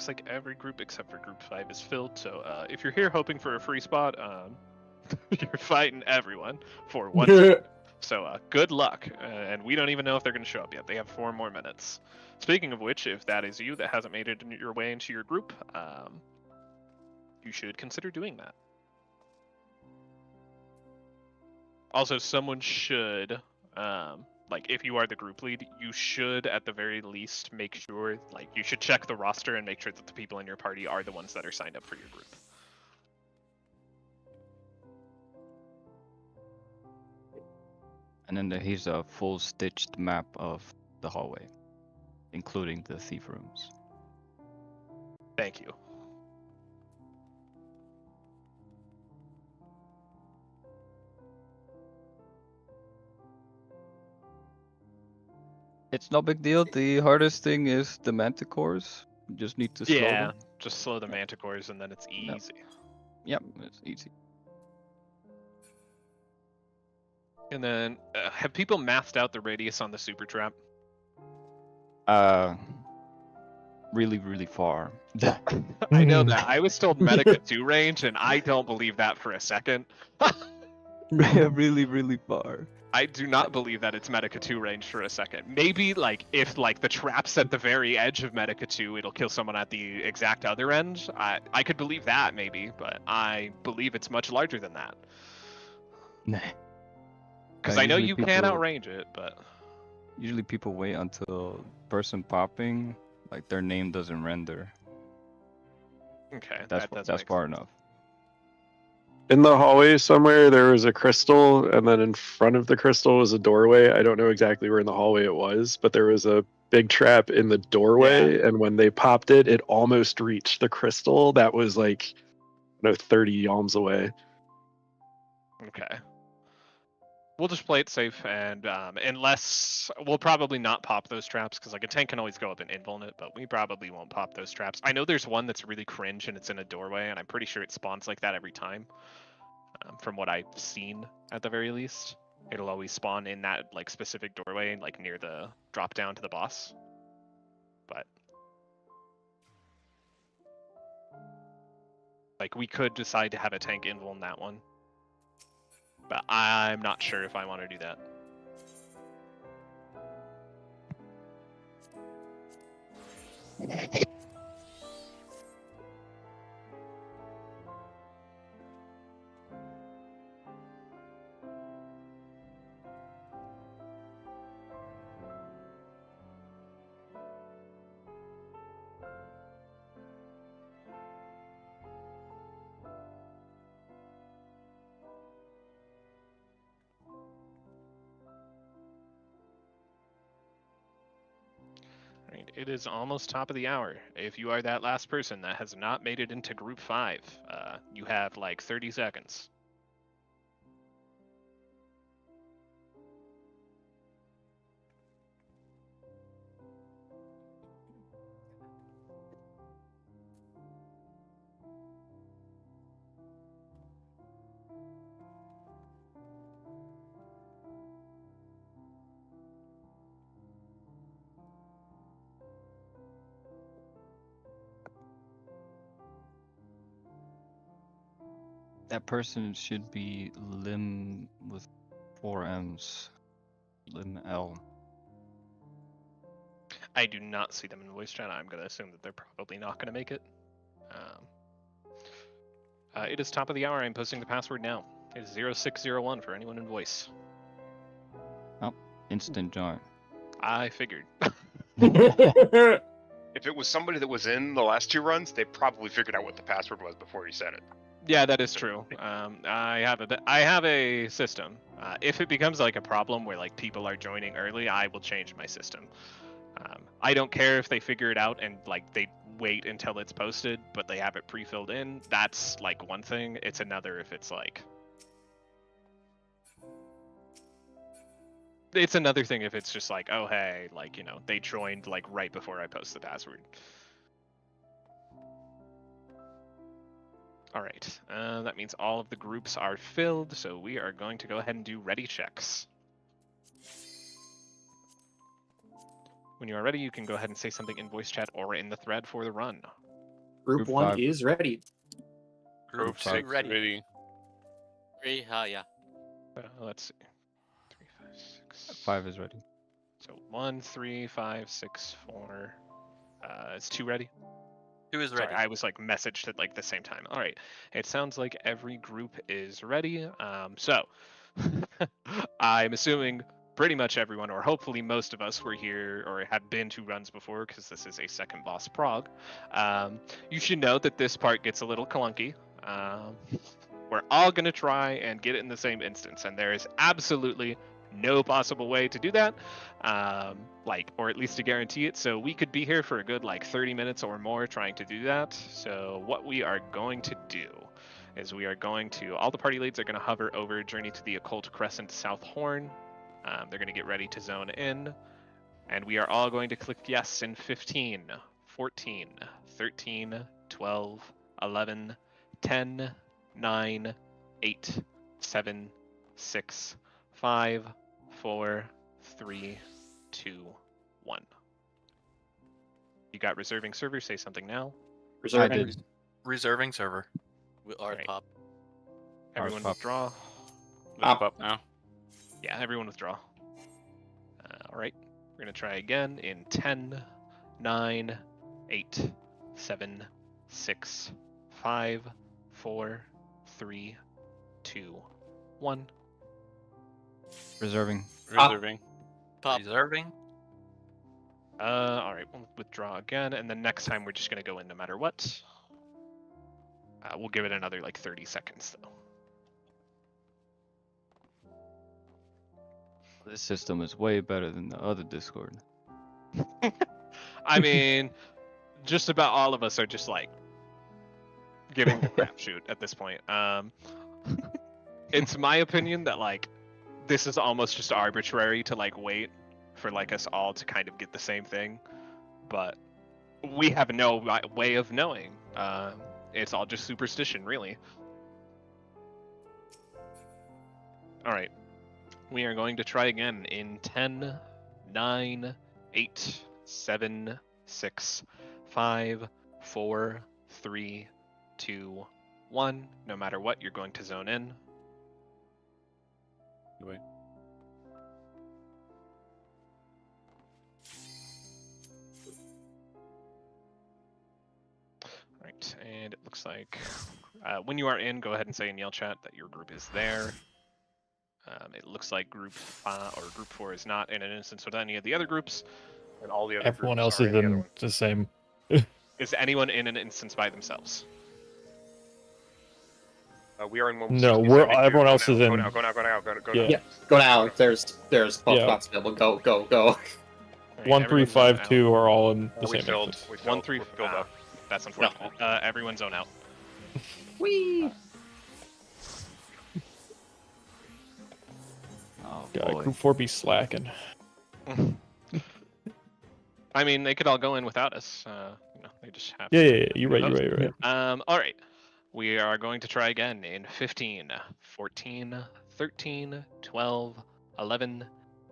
looks like every group except for Group 5 is filled. So if you're here hoping for a free spot, you're fighting everyone for one spot. So good luck. And we don't even know if they're going to show up yet. They have 4 more minutes. Speaking of which, if that is you that hasn't made it your way into your group, you should consider doing that. Also, someone should, like, if you are the group lead, you should, at the very least, make sure, like, you should check the roster and make sure that the people in your party are the ones that are signed up for your group. And then here's a full stitched map of the hallway, including the thief rooms. Thank you. It's no big deal. The hardest thing is the manticores. You just need to slow them. Just slow the manticores and then it's easy. Yep, it's easy. And then, have people mathed out the radius on the super trap? Really, really far. I know that. I was told Medica 2 range, and I don't believe that for a second. Really, really far. I do not believe that it's Medica 2 range for a second. Maybe, like, if, like, the trap's at the very edge of Medica 2, it'll kill someone at the exact other end. I could believe that, maybe, but I believe it's much larger than that. Nah. Because I know you can outrange it, but... Usually people wait until person popping, like, their name doesn't render. Okay, that's far enough. In the hallway somewhere, there was a crystal, and then in front of the crystal was a doorway. I don't know exactly where in the hallway it was, but there was a big trap in the doorway, and when they popped it, it almost reached the crystal. That was like, 30 yalms away. Okay. We'll just play it safe, and unless... We'll probably not pop those traps, because like a tank can always go up and invuln it, but we probably won't pop those traps. I know there's one that's really cringe, and it's in a doorway, and I'm pretty sure it spawns like that every time. From what I've seen, at the very least. It'll always spawn in that like specific doorway, like near the drop down to the boss. But... like, we could decide to have a tank invuln that one. But I'm not sure if I want to do that. It is almost top of the hour. If you are that last person that has not made it into Group 5, you have like 30 seconds. That person should be Lim with 4 M's. Lim L. I do not see them in voice chat. I'm going to assume that they're probably not going to make it. It is top of the hour. I'm posting the password now. It is 0601 for anyone in voice. Oh, instant join. I figured. If it was somebody that was in the last 2 runs, they probably figured out what the password was before you said it. Yeah, that is true. I have a system. If it becomes like a problem where like people are joining early, I will change my system. I don't care if they figure it out and like they wait until it's posted, but they have it pre-filled in. That's like one thing. It's another if it's like... It's another thing if it's just like, oh hey, like, you know, they joined like right before I post the password. Alright, that means all of the groups are filled, so we are going to go ahead and do ready checks. When you are ready, you can go ahead and say something in voice chat or in the thread for the run. Group 1 5. is ready. Group five. 6 ready. 3, yeah. Let's see. 3, 5, 6. 5 is ready. So 1, 3, 5, 6, 4. Is 2 ready? 2 is Sorry, ready. I was like messaged at like the same time. All right. It sounds like every group is ready. So I'm assuming pretty much everyone, or hopefully most of us, were here or have been to runs before, because this is a second boss prog. You should know that this part gets a little clunky. We're all gonna try and get it in the same instance, and there is absolutely no possible way to do that, or at least to guarantee it. So we could be here for a good 30 minutes or more trying to do that. So what we are going to do is we are going to, all the party leads are going to hover over Journey to the Occult Crescent South Horn. They're going to get ready to zone in, and we are all going to click yes in 15, 14, 13, 12, 11, 10, 9, 8, 7, 6, 5, 4, 3, 2, 1. You got reserving server, say something now. Reserving. did. Reserving server. We are Right. pop. Everyone pop. withdraw. Pop. Up now. Yeah, everyone withdraw. All right, we're gonna try again in 10, 9, 8, 7, 6, 5, 4, 3, 2, 1. Reserving. Reserving. Pop. Reserving. All right, we'll withdraw again, and then next time we're just gonna go in no matter what. We'll give it another 30 seconds though. This system is way better than the other Discord. I mean, just about all of us are just giving the crapshoot at this point. It's my opinion that this is almost just arbitrary to wait for us all to kind of get the same thing, but we have no way of knowing. It's all just superstition, really. All right, we are going to try again in 10, 9, 8, 7, 6, 5, 4, 3, 2, 1. No matter what, you're going to zone in. Wait. Right, and it looks like when you are in, go ahead and say in Yell Chat that your group is there. It looks like group 5 or group 4 is not in an instance with any of the other groups. And all the other Everyone groups else are is in the other in one. the same. Is anyone in an instance by themselves? We are in one. No, 60, we're 72. everyone Go else now, is go in. now, go now, go now, go now. Yeah, go now. There's 12 Yeah. spots available. Go. All right, 1, 3, everyone zone 5, out. 2 are all in the We same filled. instance. We filled. 1, 3, We're filled up. That's unfortunate. Everyone zone out. Whee! Oh God, boy. Group 4 be slacking. I mean, they could all go in without us. They just have. Yeah. You're right. All right. We are going to try again in 15, 14, 13, 12, 11,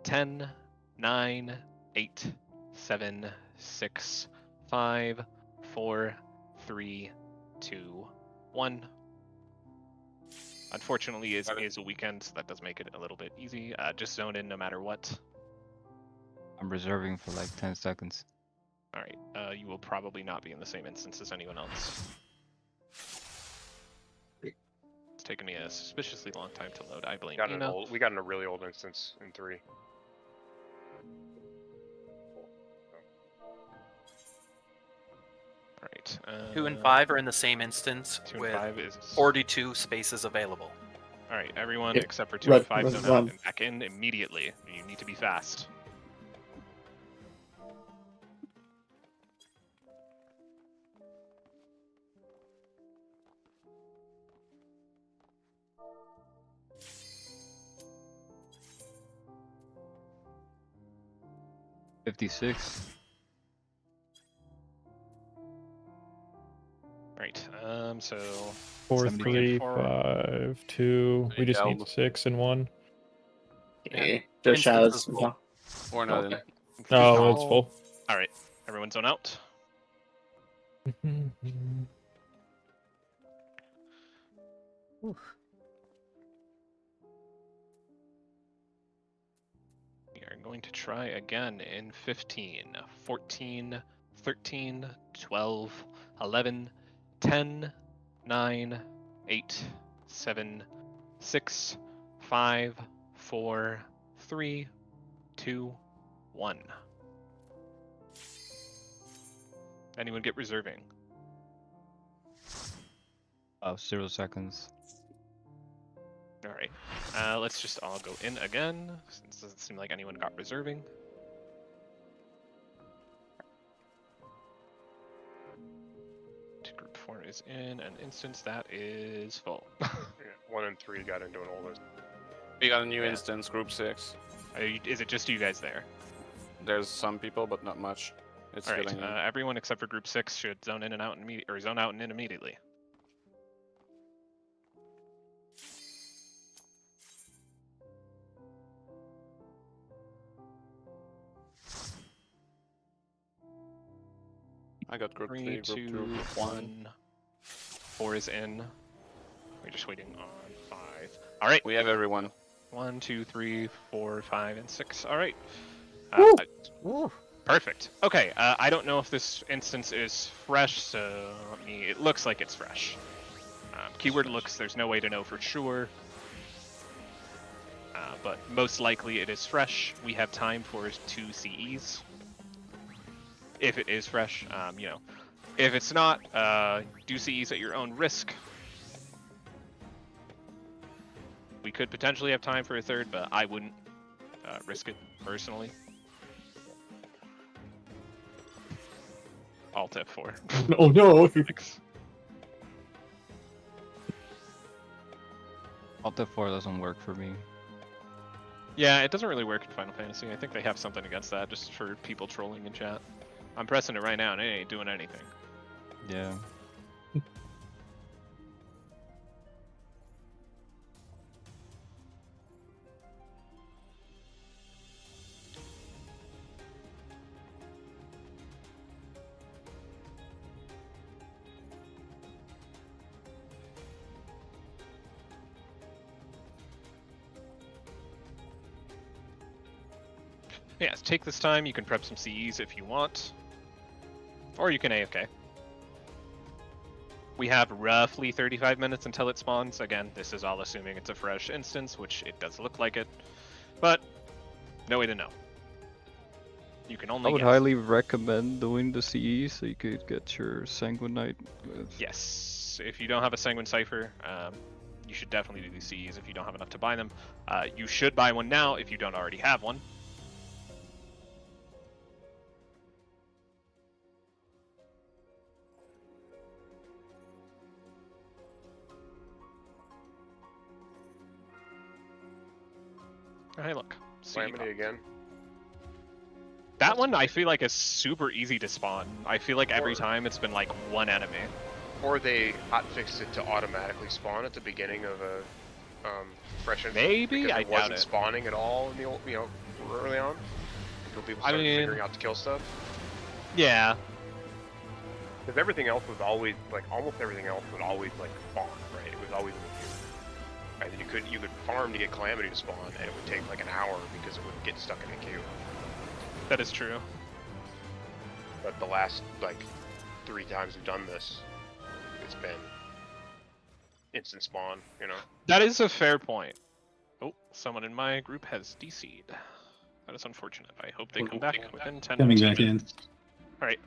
10, 9, 8, 7, 6, 5, 4, 3, 2, 1. Unfortunately, it is a weekend, so that does make it a little bit easy. Just zone in no matter what. I'm reserving for 10 seconds. All right. You will probably not be in the same instance as anyone else. It's taken me a suspiciously long time to load. I blame Ina. We got in a really old instance in 3. All right. 2 and 5 are in the same instance 2 and with 5 is 42 spaces available. All right. Everyone Yeah, except for 2 run- and 5 run- zone run. out and back in immediately. You need to be fast. $56. Right. So 4, 70 3, four. 5, 2. We just need 6 and 1. Okay. Just shadows. Instance is full. Or nothing. Oh, it's full. All right. Everyone zone out. We are going to try again in 15, 14, 13, 12, 11, 10, 9, 8, 7, 6, 5, 4, 3, 2, 1. Anyone get reserving? 0 seconds. All right. Let's just all go in again, since it doesn't seem like anyone got reserving. Group 4 is in an instance that is full. Yeah, 1 and 3 got into an older. We got a new Yeah. instance, group 6. Is it just you guys there? There's some people, but not much. It's All right. filling in. Everyone except for Group 6 should zone in and out or zone out and in immediately. I got group 3, 3, group 2, 2, group 1. 4 is in. We're just waiting on 5. All right. We have everyone. 1, 2, 3, 4, 5, and 6. All right. Woo. Perfect. Okay. I don't know if this instance is fresh, so it looks like it's fresh. Keyword looks. There's no way to know for sure. But most likely it is fresh. We have time for 2 CEs. If it is fresh, if it's not, do CEs at your own risk. We could potentially have time for a third, but I wouldn't risk it personally. Alt F4. Oh no! Alt F4 doesn't work for me. Yeah, it doesn't really work in Final Fantasy. I think they have something against that, just for people trolling in chat. I'm pressing it right now, and it ain't doing anything. Yeah. Yeah, so take this time. You can prep some CEs if you want. Or you can AFK. We have roughly 35 minutes until it spawns. Again, this is all assuming it's a fresh instance, which it does look like it. But, no way to know. You can only I would guess. highly recommend doing the CE so you could get your Sanguinite with... Yes, if you don't have a Sanguine Cipher, you should definitely do these CEs if you don't have enough to buy them. You should buy one now if you don't already have one. Hey, look. Calamity again. That one I feel like is super easy to spawn. I feel like every time it's been like one enemy. Or they hotfixed it to automatically spawn at the beginning of a fresh instance. Maybe? Because I it doubt wasn't it. spawning at all in the old, early on. Until people started figuring out to kill stuff. Yeah. Because everything else was always like almost everything else would always like spawn, right? It was always in the queue. Right? You could farm to get Calamity to spawn, and it would take like an hour because it would get stuck in the queue. That is true. But the last like 3 times we've done this, it's been instant spawn, That is a fair point. Oh, someone in my group has DC'd. That is unfortunate. I hope they come back within 10 Coming 2 back in. minutes. Alright.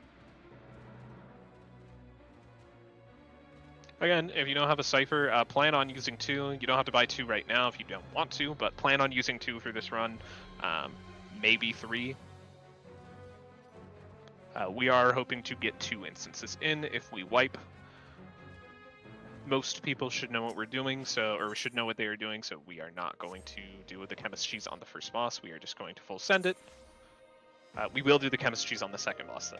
Again, if you don't have a Cypher, plan on using 2. You don't have to buy 2 right now if you don't want to, but plan on using 2 for this run. Maybe 3. We are hoping to get 2 instances in if we wipe. Most people should know what we're doing, or should know what they are doing, so we are not going to do the chemist cheese on the first boss. We are just going to full send it. We will do the chemist cheese on the second boss, though.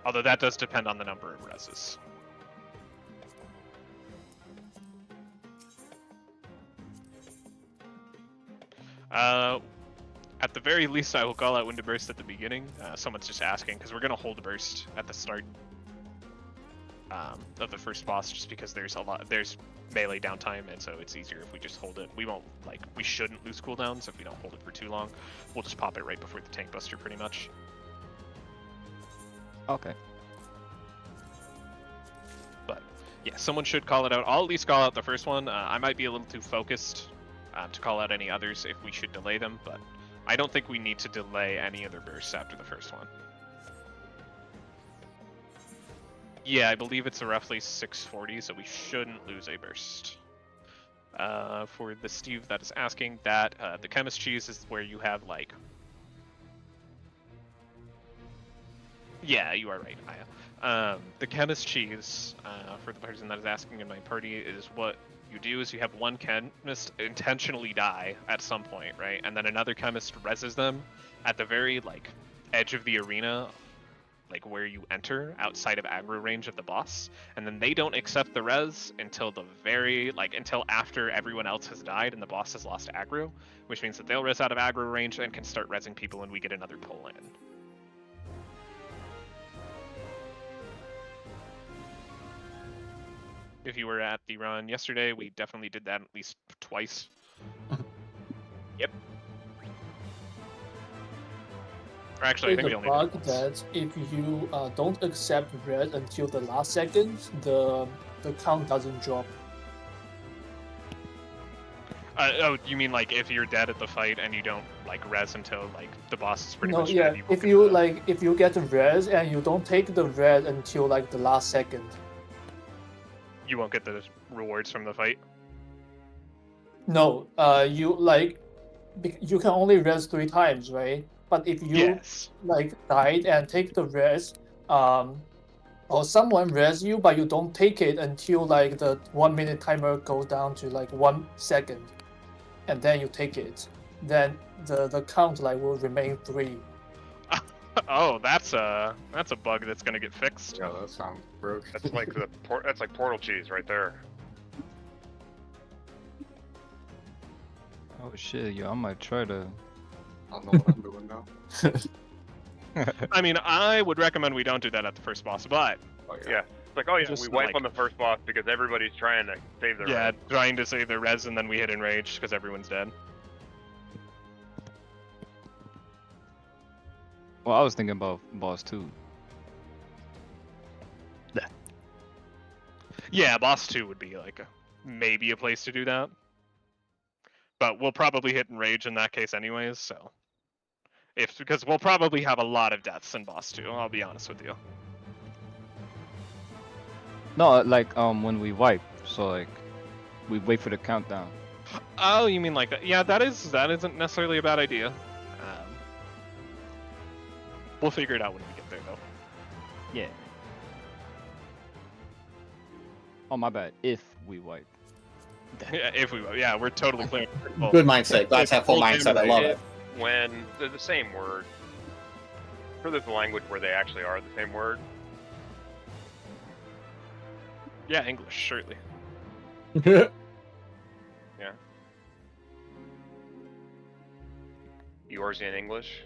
Although that does depend on the number of reses. At the very least, I will call out Wind Burst at the beginning. Someone's just asking because we're gonna hold Burst at the start of the first boss, just because there's melee downtime, and so it's easier if we just hold it. We shouldn't lose cooldowns if we don't hold it for too long. We'll just pop it right before the tank buster, pretty much. Okay. But yeah, someone should call it out. I'll at least call out the first one. I might be a little too focused to call out any others if we should delay them, but I don't think we need to delay any other bursts after the first one. Yeah, I believe it's a roughly 640, so we shouldn't lose a burst. For the Steve that is asking that, the Chemist Cheese is where you have like... Yeah, you are right, Aya. The Chemist Cheese, for the person that is asking in my party, is what you do is you have one chemist intentionally die at some point, right? And then another chemist reses them at the very like edge of the arena, like where you enter outside of aggro range of the boss, and then they don't accept the res until until after everyone else has died and the boss has lost aggro, which means that they'll res out of aggro range and can start resing people and we get another pull in. If you were at the run yesterday, we definitely did that at least twice. Yep. Or actually, I think we only did it once. That if you don't accept red until the last second, the count doesn't drop. Oh, you mean like if you're dead at the fight and you don't like res until like the boss is pretty much yeah. dead? If you get the res and you don't take the red until like the last second, you won't get the rewards from the fight. No, you can only res 3 times, right? But if you died and take the res, or someone res you, but you don't take it until like the 1 minute timer goes down to like 1 second, and then you take it, then the count will remain 3. Oh, that's a bug that's gonna get fixed. Yeah, that sounds broke. That's like that's like portal cheese right there. Oh shit, yo, I might try to. I don't know what I'm doing now. I mean, I would recommend we don't do that at the first boss, but Yeah. It's like, oh yeah, Just we wipe like- on the first boss because everybody's trying to save their res. trying to save their res and then we hit enraged because everyone's dead. Well, I was thinking about boss 2. Yeah, boss 2 would be like maybe a place to do that. But we'll probably hit enrage in that case anyways, so. Because we'll probably have a lot of deaths in boss 2, I'll be honest with you. No, like when we wipe, so like we wait for the countdown. Oh, you mean like that? Yeah, that isn't necessarily a bad idea. We'll figure it out when we get there, though. Yeah. Oh my bad. If we wipe. Yeah, if we, yeah, we're totally clear. Good mindset. Glad to have full mindset. I love it. When they're the same word. I'm sure there's a language where they actually are the same word. Yeah, English, surely. Yeah. Yours in English?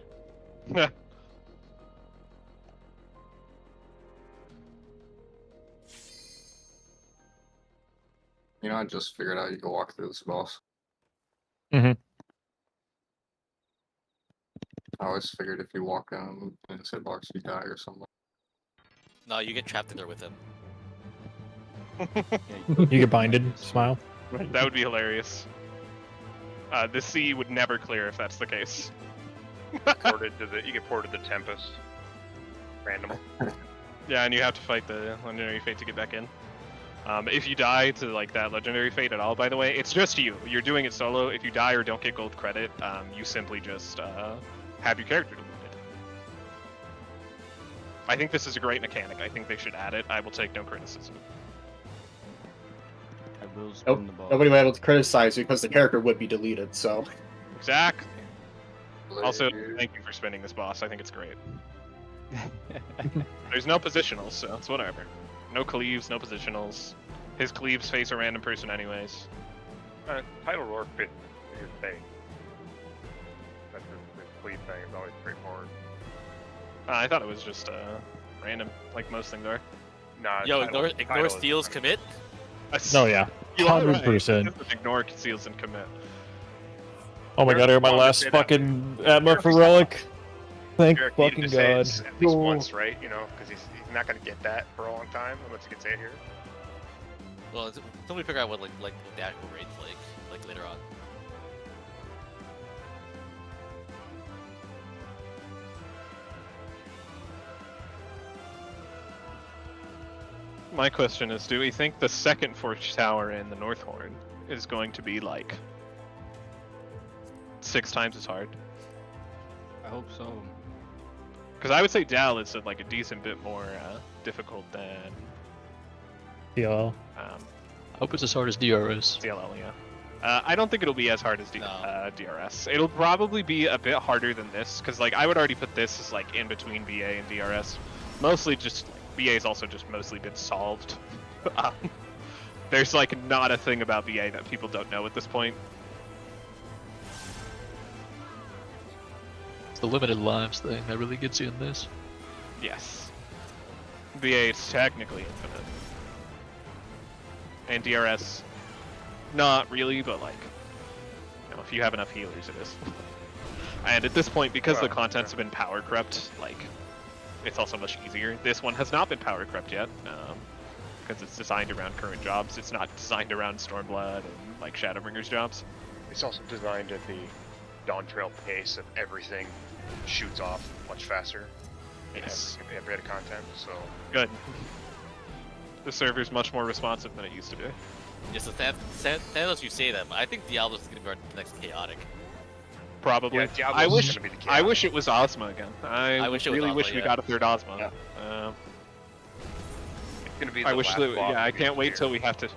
You know, I just figured out you can walk through this boss. Mhm. I always figured if you walk down in his hitbox, you die or something. No, you get trapped in there with him. You get binded. Smile. That would be hilarious. The sea would never clear if that's the case. You get ported to Tempest. Random. Yeah, and you have to fight the legendary fate to get back in. If you die to like that legendary fate at all, by the way, it's just you. You're doing it solo. If you die or don't get gold credit, you simply just have your character deleted. I think this is a great mechanic. I think they should add it. I will take no criticism. I will spin the ball. Nobody will be able to criticize you because the character would be deleted. So. Exactly. Also, thank you for spinning this boss. I think it's great. There's no positionals, so it's whatever. No cleaves, no positionals. His cleaves face a random person anyways. Title Roar fits his face. That's his thing is always straightforward. I thought it was just random, like most things are. Nah, Yo, title ignore is steals different. commit. No, yeah. You are right. 100%. Just ignore seals and commit. Oh my god, I got my Well, last say that. fucking Atma for relic. Thank Derek needed fucking to say god. it at least Oh. once, right? You know, because he's not gonna get that for a long time unless he can say it here. Well, until we figure out what like the actual raid's like later on. My question is, do we think the second Forge Tower in the North Horn is going to be like 6 times as hard? I hope so. Because I would say Dal is like a decent bit more difficult than DLL. I hope it's as hard as DRS. DLL, yeah. I don't think it'll be as hard as No. DRS. It'll probably be a bit harder than this, because like I would already put this as like in between BA and DRS. Mostly just BA's also just mostly been solved. There's like not a thing about BA that people don't know at this point. It's the limited lives thing that really gets you in this. Yes. BA is technically infinite. And DRS, not really, but like, you know, if you have enough healers, it is. And at this point, because the contents have been power crept, like, it's also much easier. This one has not been power crept yet, because it's designed around current jobs. It's not designed around Stormblood and like Shadowbringers jobs. It's also designed at the Dawn Trail pace of everything shoots off much faster. Yes. Every bit of content, so Good. The server's much more responsive than it used to be. Yes, Thanos, you say that, but I think Diablo's gonna be our next chaotic. Probably. Yeah, Diablo's gonna be the I wish it was Ozma again. I wish it was really Ozma, wish we yeah. got a third Ozma. Yeah. it's gonna be. I the wish last that. boss Yeah, I of can't each wait tier. till we have to.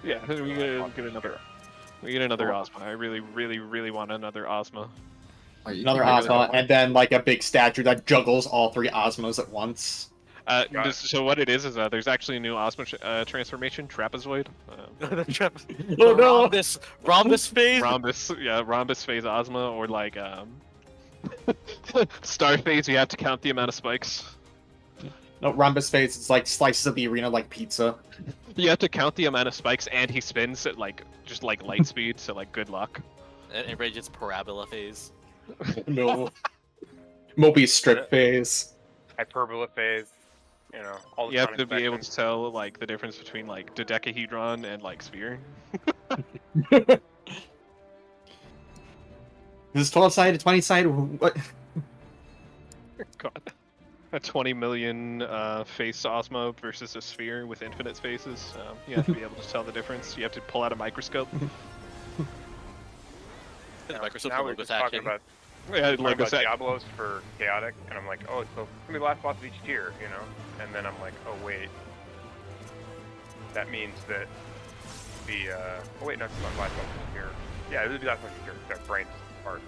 Yeah, we get another. We get another Ozma. I really, really, really want another Ozma. Another Ozma, and then like a big statue that juggles all 3 Ozmas at once. So what it is there's actually a new Ozma transformation, Trapezoid. Oh no! Rhombus phase. Rhombus phase Ozma, or like Star phase. You have to count the amount of spikes. No, Rhombus phase is like slices of the arena like pizza. You have to count the amount of spikes, and he spins at like just like light speed. So like, good luck. And Rage's parabola phase. No. Moby's strip phase. Hyperbola phase. You know, all the You have to be time able to tell like the difference between like dodecahedron and like sphere. This 12-sided, 20-sided, what? God. A 20 million face Ozma versus a sphere with infinite spaces. You have to be able to tell the difference. You have to pull out a microscope. The Microsoft now we're logo just talking action. about Yeah, talking about Diablos for chaotic, and I'm like, oh, so it's gonna be the last boss of each tier, you know? And then I'm like, oh wait, that means that the oh wait, no, it's not the last boss of each tier. Yeah, it would be the last boss of each tier. That brain's apart.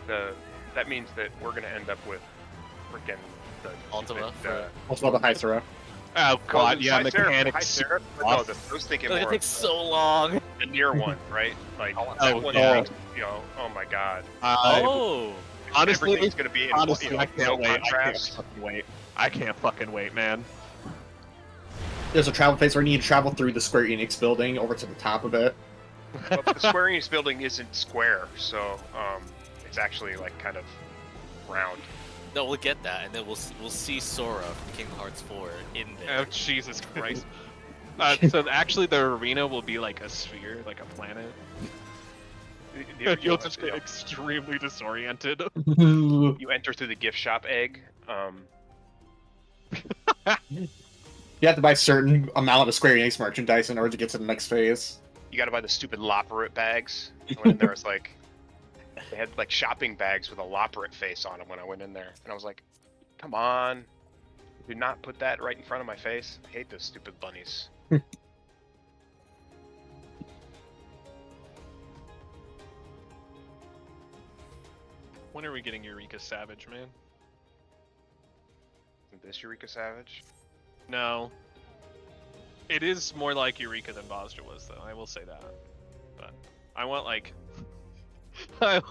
That means that we're gonna end up with freaking the Ultima stupid, Also the High Seraph. Oh god, yeah, mechanics. No, I was thinking It more takes of so long. the near one, right? Like that one yeah. takes, you know, oh my god. Oh. Honestly, Everything's gonna be in honestly, you know, I can't no wait. I can't contrast. fucking wait. I can't fucking wait, man. There's a travel phase where you need to travel through the Square Enix building over to the top of it. Well, the Square Enix building isn't square, so it's actually like kind of round. No, we'll get that, and then we'll see Sora from Kingdom Hearts 4 in there. Oh Jesus Christ. So actually, the arena will be like a sphere, like a planet. You'll just get extremely disoriented. You enter through the gift shop egg. You have to buy a certain amount of Square Enix merchandise in order to get to the next phase. You gotta buy the stupid Loporrit bags. I went in there, was like, they had like shopping bags with a Loporrit face on them when I went in there, and I was like, come on, do not put that right in front of my face. I hate those stupid bunnies. When are we getting Eureka Savage, man? Isn't this Eureka Savage? No. It is more like Eureka than Bosja was, though. I will say that. But I want like, I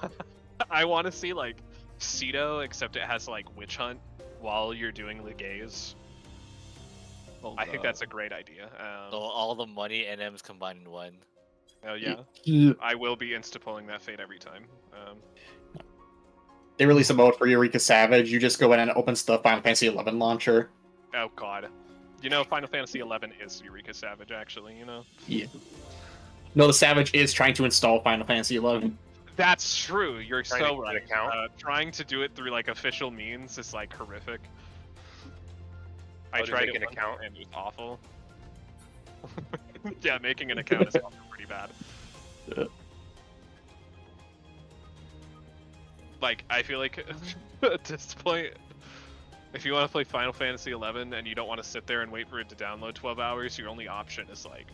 I want to see like Cedo, except it has like witch hunt while you're doing the gaze. I think that's a great idea. So all the money and M's combined in one. Oh yeah, I will be insta pulling that fate every time. They release a mode for Eureka Savage. You just go in and it opens the Final Fantasy XI launcher. Oh god, you know Final Fantasy XI is Eureka Savage actually. You know. Yeah. No, the Savage is trying to install Final Fantasy XI. That's true. You're Trying to so get an right. account? Trying to do it through like official means is like horrific. I to tried make it an once account? and it was awful. Yeah, making an account is also pretty bad. Like, I feel like at this point, if you want to play Final Fantasy XI and you don't want to sit there and wait for it to download 12 hours, your only option is like...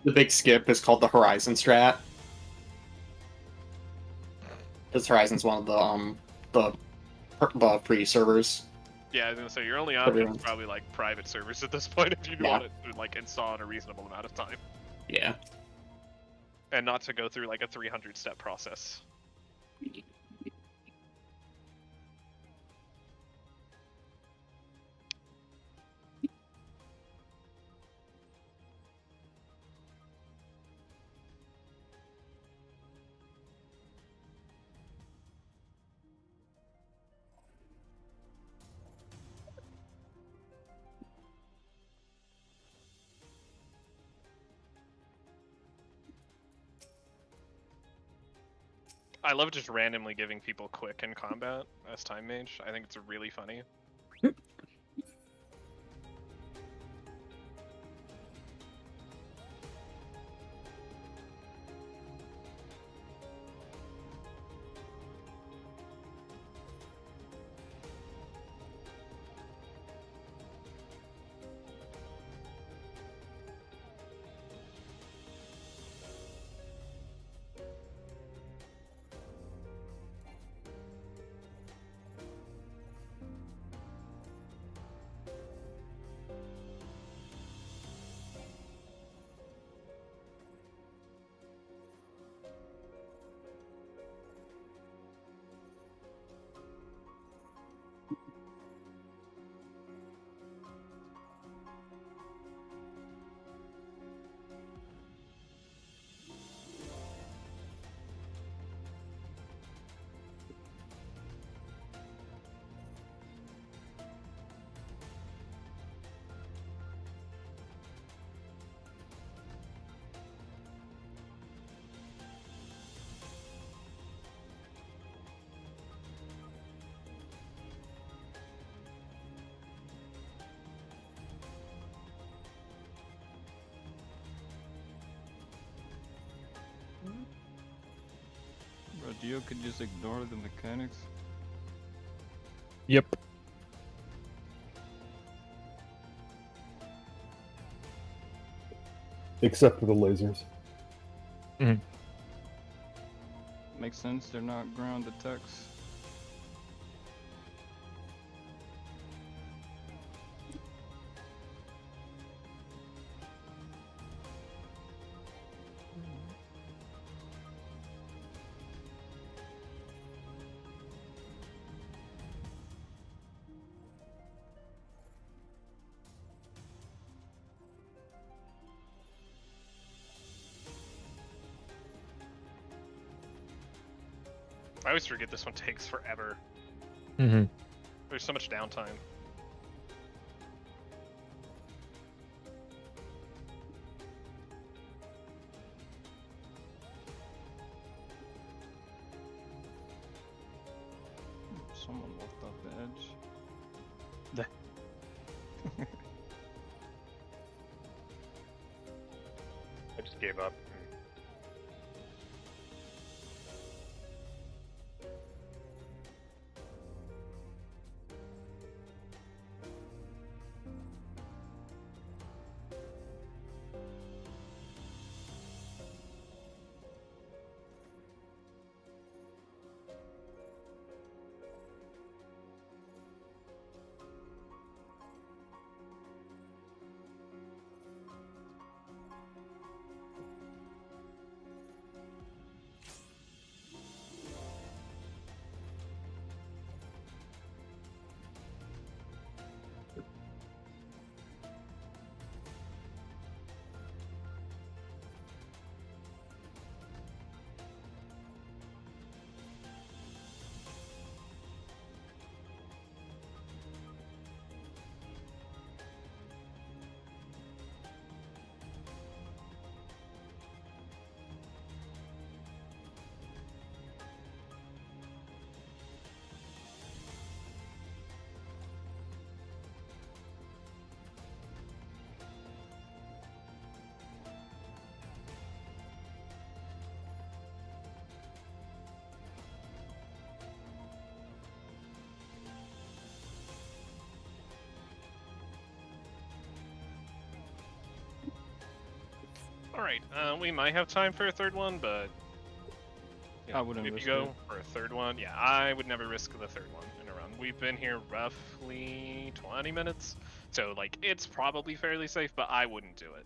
The big skip is called the Horizon strat. Because Horizon's one of the free servers. Yeah, I was gonna say your only option is probably like private servers at this point if you want it to like install in a reasonable amount of time. Yeah. And not to go through like a 300-step process. I love just randomly giving people quick in combat as time mage. I think it's really funny. Radio could just ignore the mechanics. Yep. Except for the lasers. Makes sense, they're not ground attacks. I always forget this one takes forever. Mm-hmm. There's so much downtime. Someone walked off the edge. I just gave up. All right, we might have time for a third one, but I wouldn't if you risk go it. for a third one, yeah, I would never risk the third one in a run. We've been here roughly 20 minutes, so like it's probably fairly safe, but I wouldn't do it.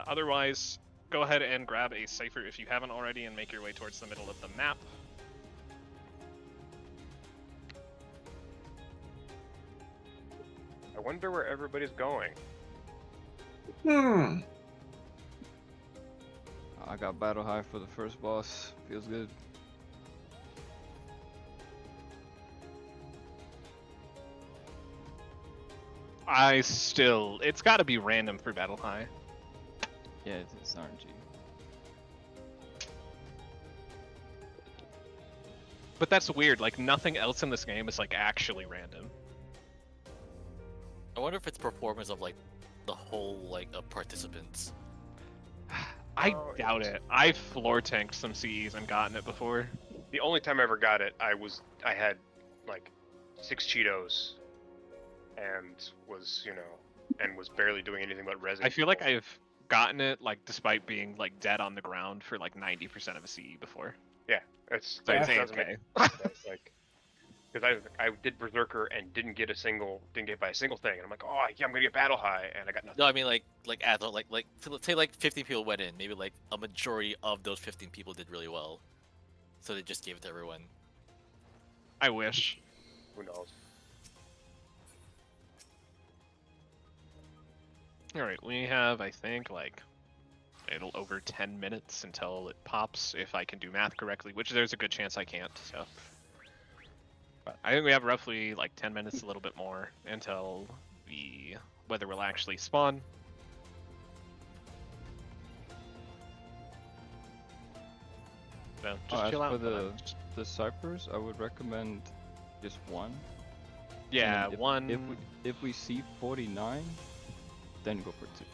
Otherwise, go ahead and grab a cipher if you haven't already, and make your way towards the middle of the map. I wonder where everybody's going. I got battle high for the first boss. Feels good. It's got to be random for battle high. Yeah, it's RNG. But that's weird. Like nothing else in this game is like actually random. I wonder if it's performance of like the whole like of participants. I doubt it. I floor tanked some CEs and gotten it before. The only time I ever got it, I had like 6 Cheetos, and was barely doing anything but resin. I feel like I've gotten it like despite being like dead on the ground for like 90% of a CE before. Yeah, it's So it's doesn't AFK. make sense, like, because I did Berserker and didn't get hit by a single thing, and I'm like, oh yeah, I'm gonna get battle high, and I got nothing. No, I mean like as like so let's say like 50 people went in, maybe like a majority of those 15 people did really well, so they just gave it to everyone. I wish. Who knows? All right, we have I think like a little over 10 minutes until it pops, if I can do math correctly, which there's a good chance I can't. So, but I think we have roughly like 10 minutes, a little bit more, until the weather will actually spawn. So just As chill out. for for the ciphers, I would recommend just one. yeah, And if, one. If we see 49, then go for 2.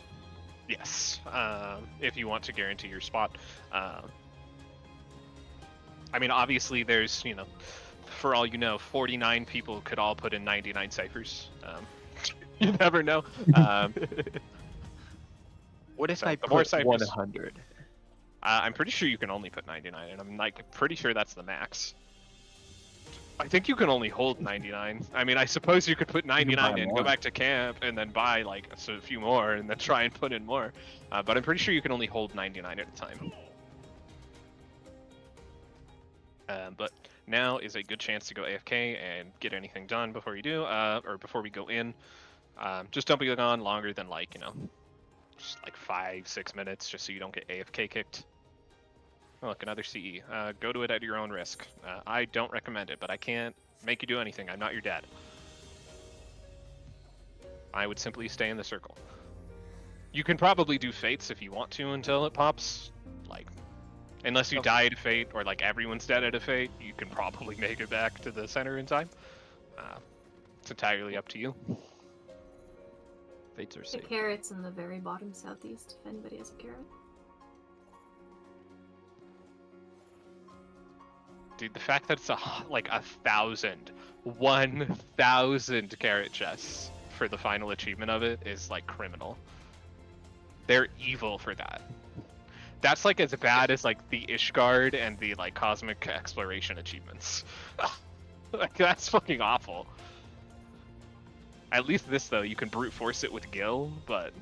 Yes, if you want to guarantee your spot. I mean, obviously, there's, for all you know, 49 people could all put in 99 ciphers. You never know. What if So, I the more put ciphers- 100? I'm pretty sure you can only put 99, and I'm like pretty sure that's the max. I think you can only hold 99. I mean, I suppose you could put 99 in, go back to camp, and then buy like a few more, and then try and put in more. But I'm pretty sure you can only hold 99 at a time. But now is a good chance to go AFK and get anything done before you do, or before we go in. Just don't be gone longer than just like 5-6 minutes, just so you don't get AFK kicked. Oh, look, another CE. Go to it at your own risk. I don't recommend it, but I can't make you do anything. I'm not your dad. I would simply stay in the circle. You can probably do fates if you want to until it pops. Like, unless you die at a fate, or like everyone's dead at a fate, you can probably make it back to the center in time. It's entirely up to you. Fates are The safe. carrot's in the very bottom southeast, if anybody has a carrot. Dude, the fact that it's like 1,000 carrot chests for the final achievement of it is like criminal. They're evil for that. That's like as bad as like the Ishgard and the like cosmic exploration achievements. Like that's fucking awful. At least this though, you can brute force it with Gil, but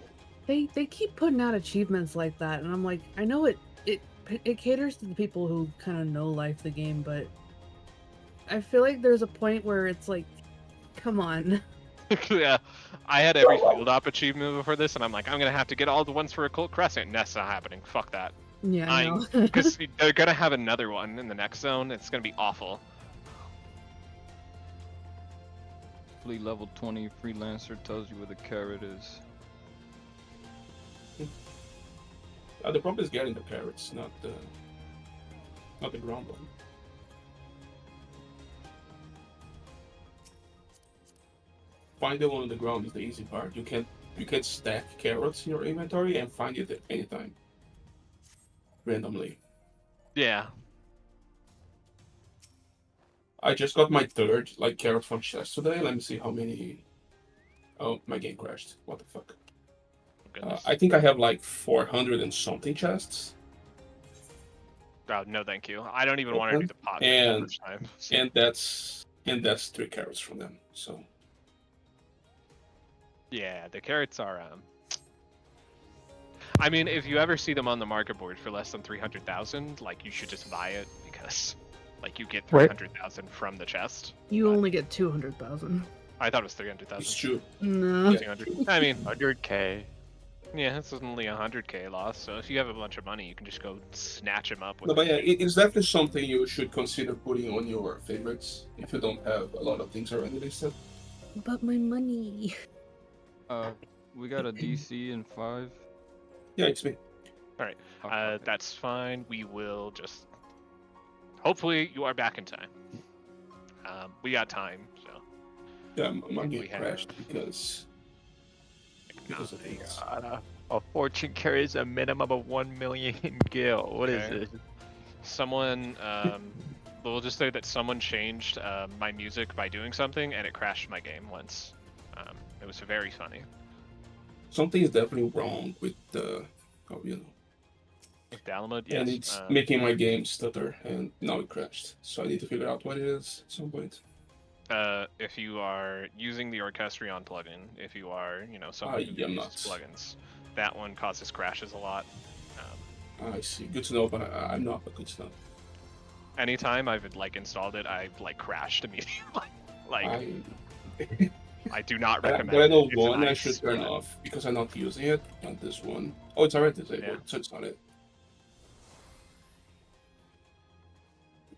They keep putting out achievements like that, and I'm like, I know it caters to the people who kind of know life the game, but I feel like there's a point where it's like, come on. yeah, I had every field op achievement before this, and I'm like, I'm gonna have to get all the ones for Occult Crescent, and that's not happening. Fuck that. Yeah, I know. Because they're gonna have another one in the next zone. It's gonna be awful. Hopefully level 20 freelancer tells you where the carrot is. The problem is getting the carrots, not the ground one. Finding one on the ground is the easy part. You can stack carrots in your inventory and find it at any time, randomly. Yeah. I just got my third carrot from chest today. Let me see how many. Oh, my game crashed. What the fuck? goodness. I think I have like 400 and something chests. Oh, no, thank you. I don't even want to do the pot and first time. and that's 3 carrots from them. So Yeah, the carrots are. I mean, if you ever see them on the market board for less than 300,000, like you should just buy it because, like, you get 300,000 from the chest. You only get 200,000. I thought it was 300,000. it's true. No. 200. I mean, 100k. yeah, it's only 100k loss. So if you have a bunch of money, you can just go snatch them up. With No, but yeah, it's definitely something you should consider putting on your favorites if you don't have a lot of things already listed. But my money. We got a DC in 5. Yeah, it's me. All right, that's fine. We will just. Hopefully, you are back in time. We got time, so. Yeah, my game crashed because of things. A fortune carries a minimum of 1 million gil. What is Okay. it? Someone, we'll just say that someone changed my music by doing something, and it crashed my game once. It was very funny. Something is definitely wrong with the, With Dalamud, yes. and it's making my game stutter, and now it crashed. So I need to figure out what it is at some point. If you are using the Orchestrion plugin, if you are, someone who am uses plugins, that one causes crashes a lot. I see. Good to know, but I'm not. But good to know. Anytime I've installed it, I've crashed immediately. I do not recommend. But I know it. one Nice, I should turn off because I'm not using it. Not this one. Oh, it's already disabled, so it's not it.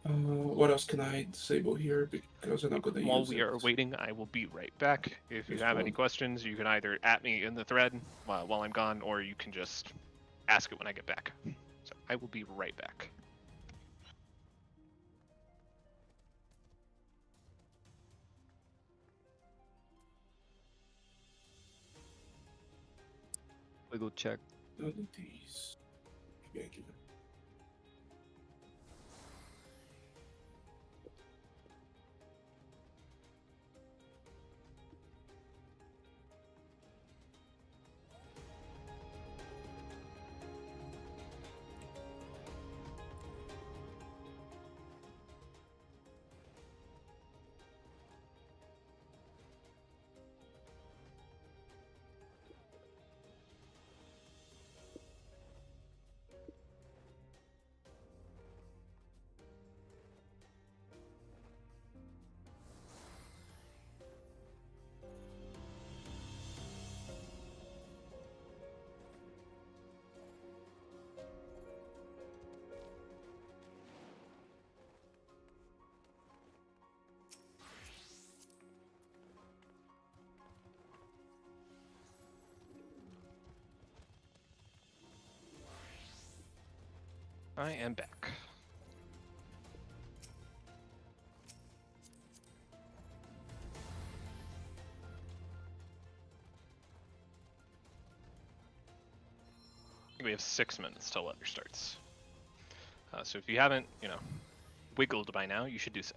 What else can I disable here? Because I'm not going to use it. While we are waiting, I will be right back. If you have any questions, you can either at me in the thread while I'm gone, or you can just ask it when I get back. So I will be right back. Wiggle check. These. Thank you. I am back. We have 6 minutes till weather starts. So if you haven't, wiggled by now, you should do so.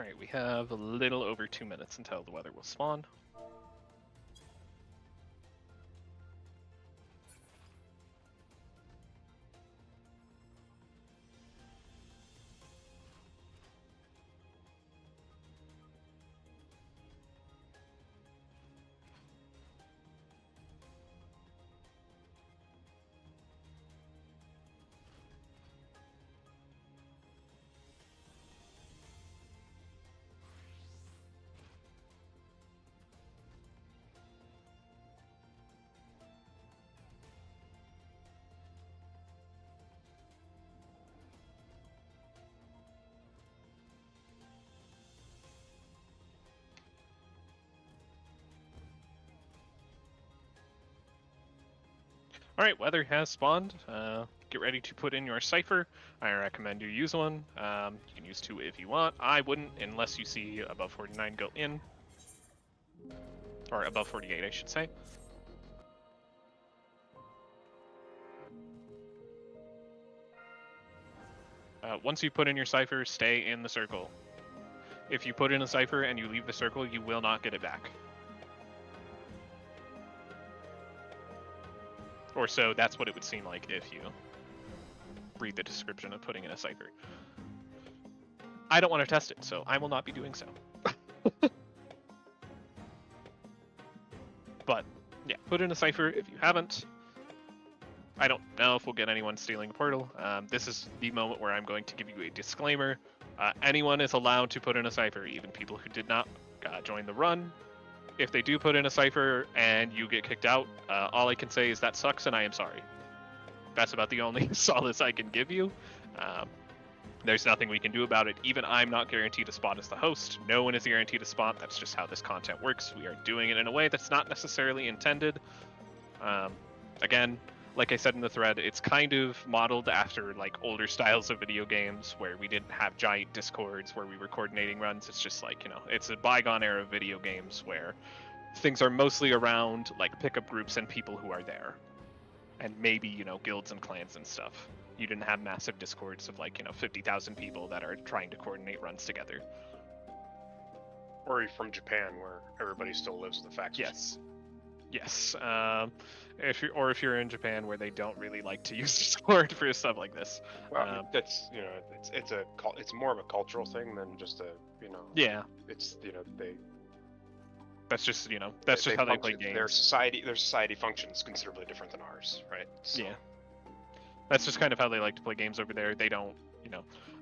Alright, we have a little over 2 minutes until the weather will spawn. Alright, weather has spawned. Get ready to put in your cipher. I recommend you use one. You can use 2 if you want. I wouldn't unless you see above 49 go in. Or above 48, I should say. Once you put in your cipher, stay in the circle. If you put in a cipher and you leave the circle, you will not get it back. Or so that's what it would seem like if you read the description of putting in a cipher. I don't want to test it, so I will not be doing so. But, yeah, put in a cipher if you haven't. I don't know if we'll get anyone stealing a portal. This is the moment where I'm going to give you a disclaimer. Anyone is allowed to put in a cipher, even people who did not join the run. If they do put in a cipher and you get kicked out, all I can say is that sucks and I am sorry. That's about the only solace I can give you. There's nothing we can do about it. Even I'm not guaranteed a spot as the host. No one is guaranteed a spot. That's just how this content works. We are doing it in a way that's not necessarily intended. Again, like I said in the thread, it's kind of modeled after like older styles of video games where we didn't have giant discords where we were coordinating runs. It's just like, it's a bygone era of video games where things are mostly around like pickup groups and people who are there. And maybe, guilds and clans and stuff. You didn't have massive discords of like, 50,000 people that are trying to coordinate runs together. Or you're from Japan where everybody still lives in the factions. Yes. If you're in Japan where they don't really like to use Discord for stuff like this. Well, that's it's more of a cultural thing than just a Yeah. It's That's just that's just how they play games. Their society functions considerably different than ours, right? So. Yeah. That's just kind of how they like to play games over there. They don't,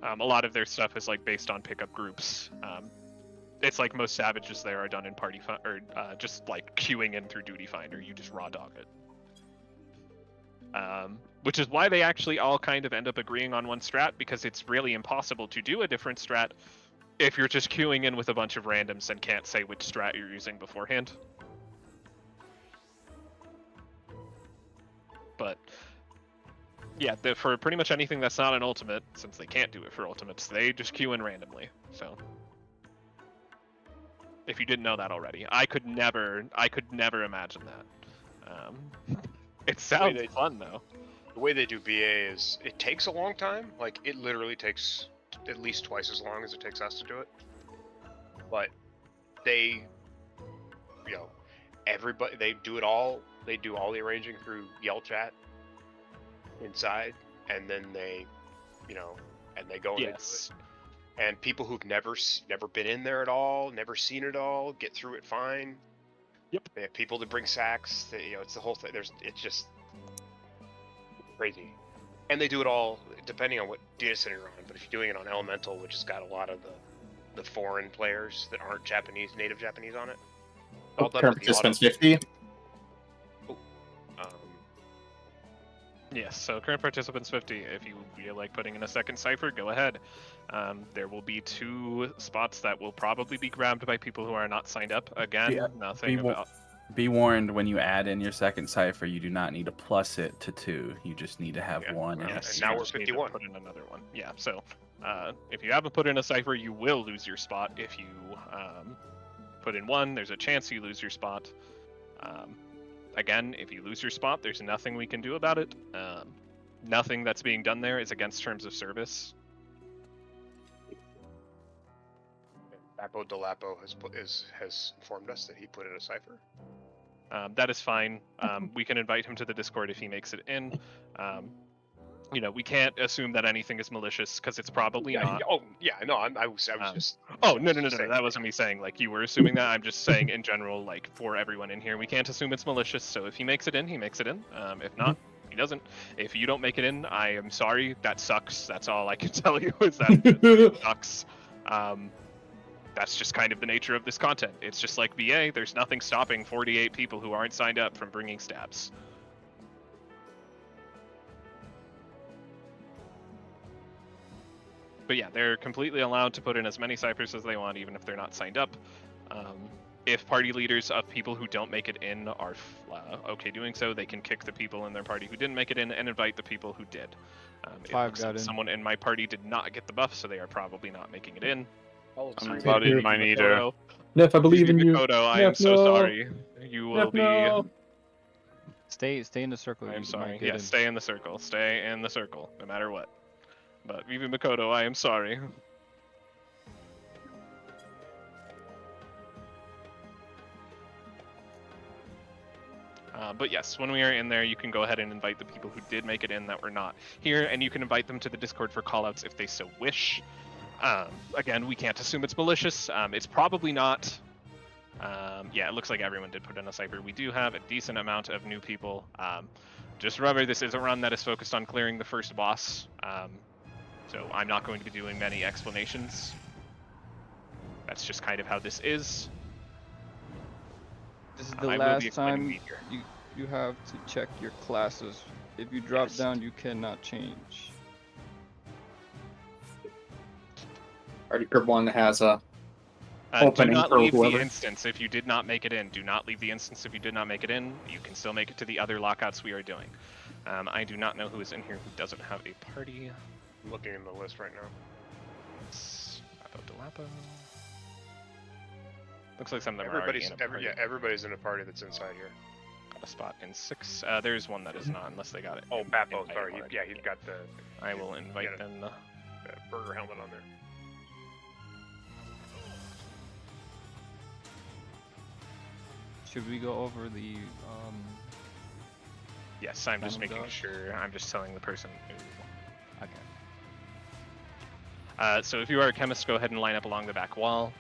a lot of their stuff is like based on pickup groups. It's like most savages there are done in party or just like queuing in through Duty Finder. You just raw dog it. Which is why they actually all kind of end up agreeing on one strat, because it's really impossible to do a different strat if you're just queuing in with a bunch of randoms and can't say which strat you're using beforehand. But yeah, for pretty much anything that's not an ultimate, since they can't do it for ultimates, they just queue in randomly. So if you didn't know that already, I could never imagine that. It sounds fun though. The way they do BA is it takes a long time. Like it literally takes at least twice as long as it takes us to do it. But they, everybody, they do it all. They do all the arranging through Yell Chat inside, and then they, and they go into it. And people who've never been in there at all, never seen it all, get through it fine. Yep. They have people that bring sacks. It's the whole thing. It's just crazy. And they do it all depending on what data center you're on. But if you're doing it on Elemental, which has got a lot of the foreign players that aren't native Japanese on it. Current participants 50. Yes, so current participants 50. If you feel like putting in a second cipher, go ahead. There will be 2 spots that will probably be grabbed by people who are not signed up. Again, nothing about... Be warned, when you add in your second cipher, you do not need to plus it to 2. You just need to have 1. Yes, and now we're 51. Put in another one. Yeah, so if you haven't put in a cipher, you will lose your spot. If you put in 1, there's a chance you lose your spot. Again, if you lose your spot, there's nothing we can do about it. Nothing that's being done there is against terms of service. Apo Delapo has informed us that he put in a cipher. That is fine. We can invite him to the Discord if he makes it in. We can't assume that anything is malicious because it's probably not. No, I was just. Oh no, saying. that wasn't me saying like you were assuming that. I'm just saying in general, like for everyone in here, we can't assume it's malicious. So if he makes it in, he makes it in. If not, he doesn't. If you don't make it in, I am sorry. That sucks. That's all I can tell you is that it sucks. That's just kind of the nature of this content. It's just like BA. There's nothing stopping 48 people who aren't signed up from bringing stabs. But yeah, they're completely allowed to put in as many ciphers as they want, even if they're not signed up. If party leaders of people who don't make it in are okay doing so, they can kick the people in their party who didn't make it in and invite the people who did. It looks like someone in my party did not get the buff, so they are probably not making it in. Somebody might need to. Nef, I believe in you. Makoto, I am so sorry. You will be. Stay in the circle. I am you sorry. might get Yeah, in. stay in the circle. Stay in the circle, no matter what. But even Makoto, I am sorry. But yes, when we are in there, you can go ahead and invite the people who did make it in that were not here, and you can invite them to the Discord for callouts if they so wish. Again, we can't assume it's malicious. It's probably not. Yeah, it looks like everyone did put in a cipher. We do have a decent amount of new people. Just remember, this is a run that is focused on clearing the first boss. So I'm not going to be doing many explanations. That's just kind of how this is. This is the last time you have to check your classes. If you drop down, you cannot change. Already, group 1 has a do opening not for leave whoever. the instance if you did not make it in. Do not leave the instance if you did not make it in. You can still make it to the other lockouts we are doing. I do not know who is in here who doesn't have a party. I'm looking in the list right now. Lapo. Looks like some of them are already in a party. Everybody's in a party that's inside here. Got a spot in 6. There's one that is not, unless they got it. Oh, Papo, sorry. He's got the. I will invite them. Burger helmet on there. Should we go over the Yes, I'm just Phantom making dog? sure. I'm just telling the person who. Okay. So if you are a chemist, go ahead and line up along the back wall.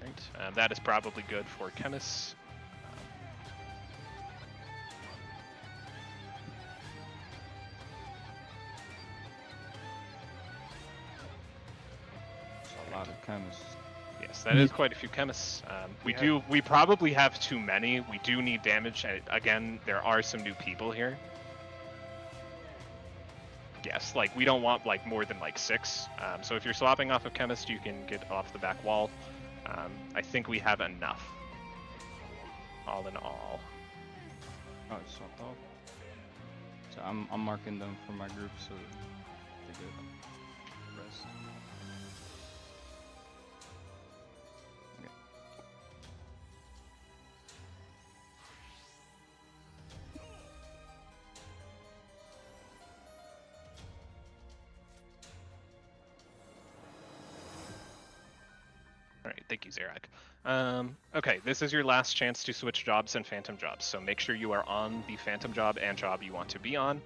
Right. That is probably good for chemists. A lot of chemists. Yes, that is quite a few chemists. We probably have too many. We do need damage. And again, there are some new people here. Yes, like we don't want like more than like 6. So if you're swapping off of chemist, you can get off the back wall. I think we have enough. All in all. Oh, it's swapped off. So I'm marking them for my group so they get rest. Okay. Alright, thank you, Zerak. Okay, this is your last chance to switch jobs and phantom jobs, so make sure you are on the phantom job and job you want to be on.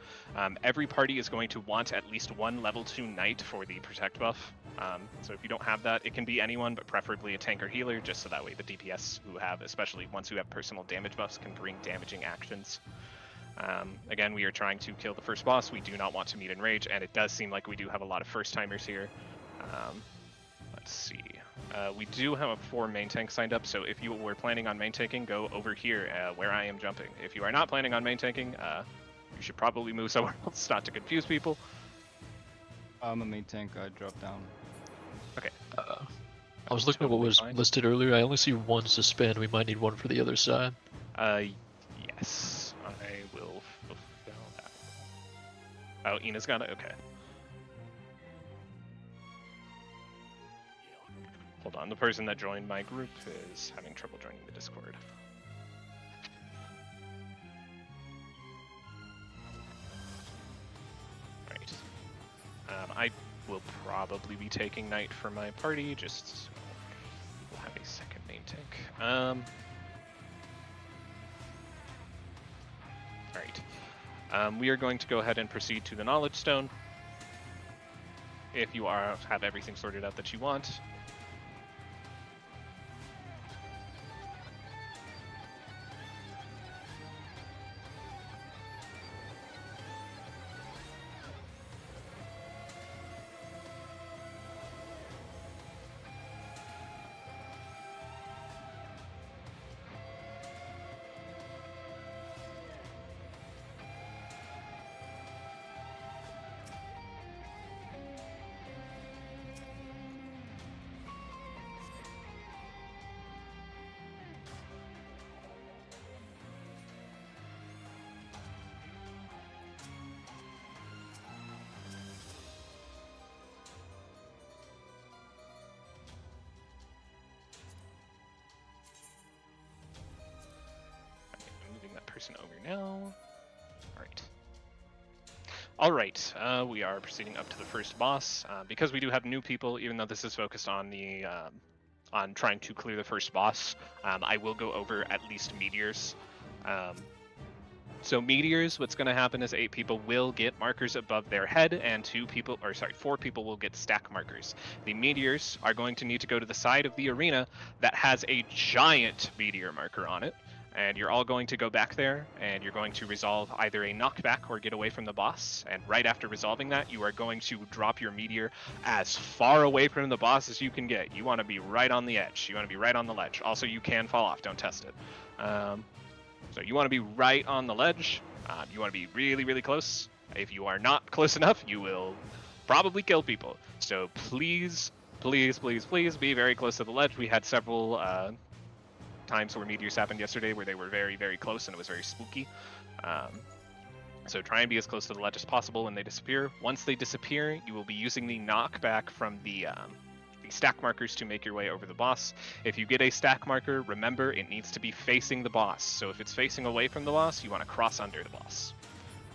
Every party is going to want at least one level 2 knight for the protect buff. So if you don't have that, it can be anyone, but preferably a tank or healer, just so that way the DPS who have, especially ones who have personal damage buffs, can bring damaging actions. Again, we are trying to kill the first boss. We do not want to meet in rage, and it does seem like we do have a lot of first-timers here. Let's see. We do have 4 main tanks signed up, so if you were planning on main tanking, go over here where I am jumping. If you are not planning on main tanking, you should probably move somewhere else, not to confuse people. I'm a main tank, I dropped down. Okay. I was looking at what was listed earlier. I only see 1 suspend. We might need 1 for the other side. Yes. I will fulfill that. Oh, Ina's got it? Okay. Hold on, the person that joined my group is having trouble joining the Discord. Right. I will probably be taking Knight for my party, just so we'll have a second main tank. Alright. We are going to go ahead and proceed to the Knowledge Stone. If you have everything sorted out that you want. Person over now. Alright, we are proceeding up to the first boss. Because we do have new people, even though this is focused on the on trying to clear the first boss, I will go over at least meteors. So meteors, what's going to happen is 8 people will get markers above their head, and 4 people will get stack markers. The meteors are going to need to go to the side of the arena that has a giant meteor marker on it. And you're all going to go back there, and you're going to resolve either a knockback or get away from the boss. And right after resolving that, you are going to drop your meteor as far away from the boss as you can get. You want to be right on the edge. You want to be right on the ledge. Also, you can fall off. Don't test it. So you want to be right on the ledge. You want to be really, really close. If you are not close enough, you will probably kill people. So please, please, please, please be very close to the ledge. We had several times where meteors happened yesterday where they were very, very close and it was very spooky. So try and be as close to the ledge as possible when they disappear. Once they disappear, you will be using the knockback from the stack markers to make your way over the boss. If you get a stack marker, remember it needs to be facing the boss. So if it's facing away from the boss, you want to cross under the boss.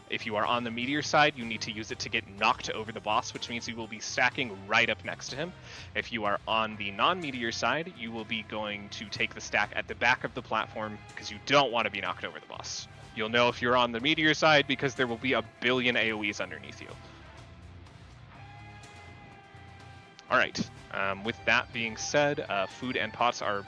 If you are on the meteor side, you need to use it to get knocked over the boss, which means you will be stacking right up next to him. If you are on the non-meteor side, you will be going to take the stack at the back of the platform because you don't want to be knocked over the boss. You'll know if you're on the meteor side because there will be a billion AoEs underneath you. Alright, with that being said, food and pots are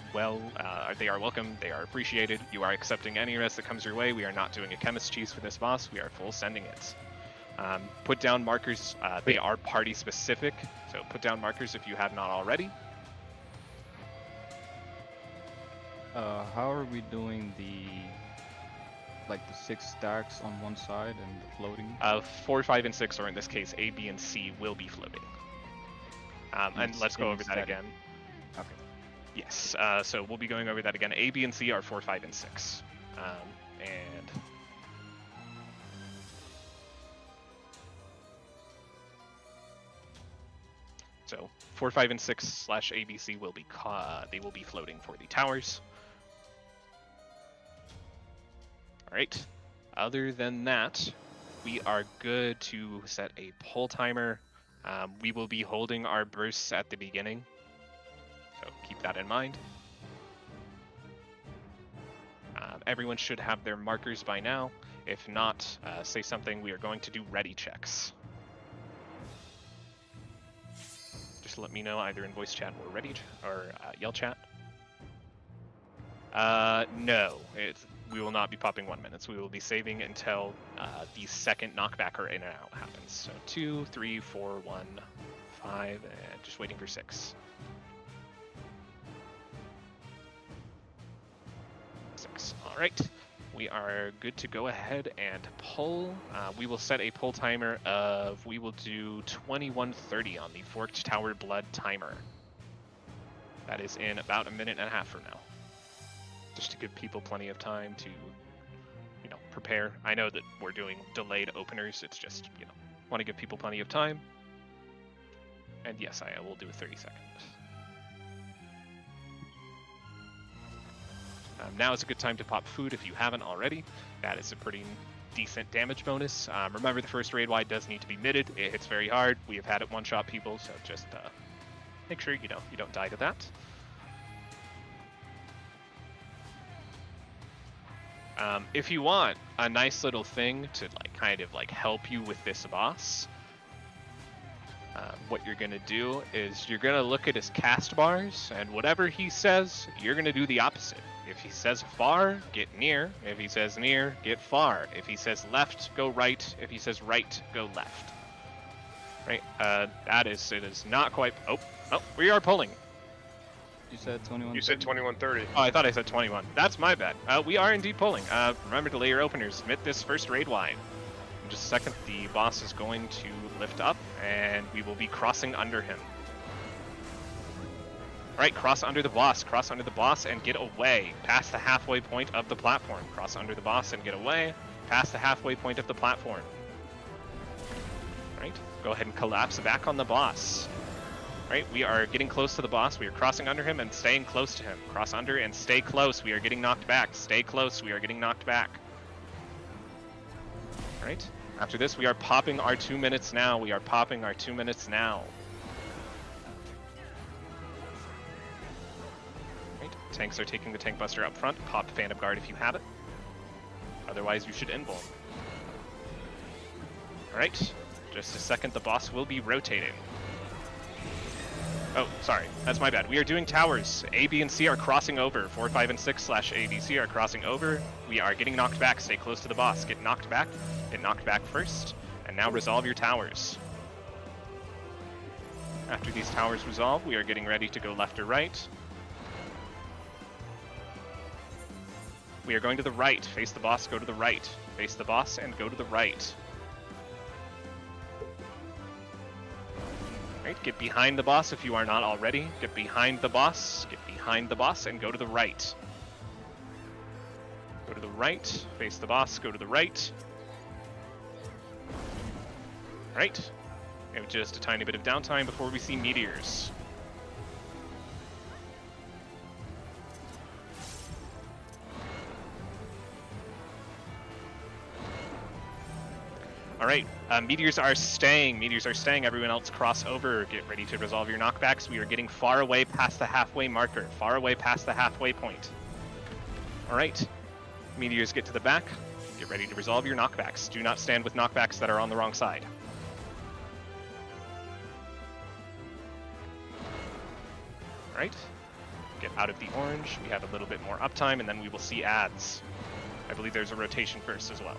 they are welcome, they are appreciated. You are accepting any rest that comes your way. We are not doing a chemist cheese for this boss, we are full sending it. Put down markers, they are party specific, so put down markers if you have not already. How are we doing the 6 stacks on one side and the floating? 4, 5, and 6, or in this case, A, B, and C will be floating. And let's go over that again. Okay. Yes, so we'll be going over that again. A, B, and C are 4, 5, and 6. So 4, 5, and 6 / ABC will be they will be floating for the towers. All right. Other than that, we are good to set a pull timer. We will be holding our bursts at the beginning, so keep that in mind. Everyone should have their markers by now. If not, say something. We are going to do ready checks. Just let me know either in voice chat or yell chat. No, we will not be popping 1 minute. We will be saving until the second knockback or in and out happens. So 2, 3, 4, 1, 5, and just waiting for 6. 6. All right, we are good to go ahead and pull. We will set a pull timer of, we will do 21:30 on the Forked Tower Blood timer. That is in about 1.5 minutes from now. Just to give people plenty of time to, prepare. I know that we're doing delayed openers. It's just, want to give people plenty of time. And yes, I will do a 30-second. Now is a good time to pop food if you haven't already. That is a pretty decent damage bonus. Remember, the first raid wide does need to be mitted. It hits very hard. We have had it one-shot people, so just make sure you don't die to that. If you want a nice little thing to kind of help you with this boss, what you're gonna do is you're gonna look at his cast bars, and whatever he says, you're gonna do the opposite. If he says far, get near. If he says near, get far. If he says left, go right. If he says right, go left. Right? It is not quite. Oh, we are pulling. You said 21. You said 21:30. Oh, I thought I said 21. That's my bad. We are indeed pulling. Remember to lay your openers. Submit this first raid wide. In just a second, the boss is going to lift up, and we will be crossing under him. All right, cross under the boss, and get away past the halfway point of the platform. Cross under the boss and get away past the halfway point of the platform. All right, go ahead and collapse back on the boss. All right, we are getting close to the boss. We are crossing under him and staying close to him. Cross under and stay close. We are getting knocked back. Stay close. We are getting knocked back. All right, after this, we are popping our 2 minutes now. We are popping our 2 minutes now. Tanks are taking the tank buster up front. Pop Phantom Guard if you have it. Otherwise, you should invuln. Alright, just a second, the boss will be rotating. Oh, sorry, that's my bad. We are doing towers. A, B, and C are crossing over. 4, 5, and 6 / A, B, C are crossing over. We are getting knocked back. Stay close to the boss. Get knocked back first. And now resolve your towers. After these towers resolve, we are getting ready to go left or right. We are going to the right. Face the boss, go to the right. Face the boss and go to the right. Right, get behind the boss if you are not already. Get behind the boss and go to the right. Go to the right, face the boss, go to the right. Right. We have just a tiny bit of downtime before we see meteors. All right, meteors are staying. Everyone else cross over. Get ready to resolve your knockbacks. We are getting far away past the halfway marker. Far away past the halfway point. All right, meteors get to the back. Get ready to resolve your knockbacks. Do not stand with knockbacks that are on the wrong side. All right, get out of the orange. We have a little bit more uptime, and then we will see ads. I believe there's a rotation first as well.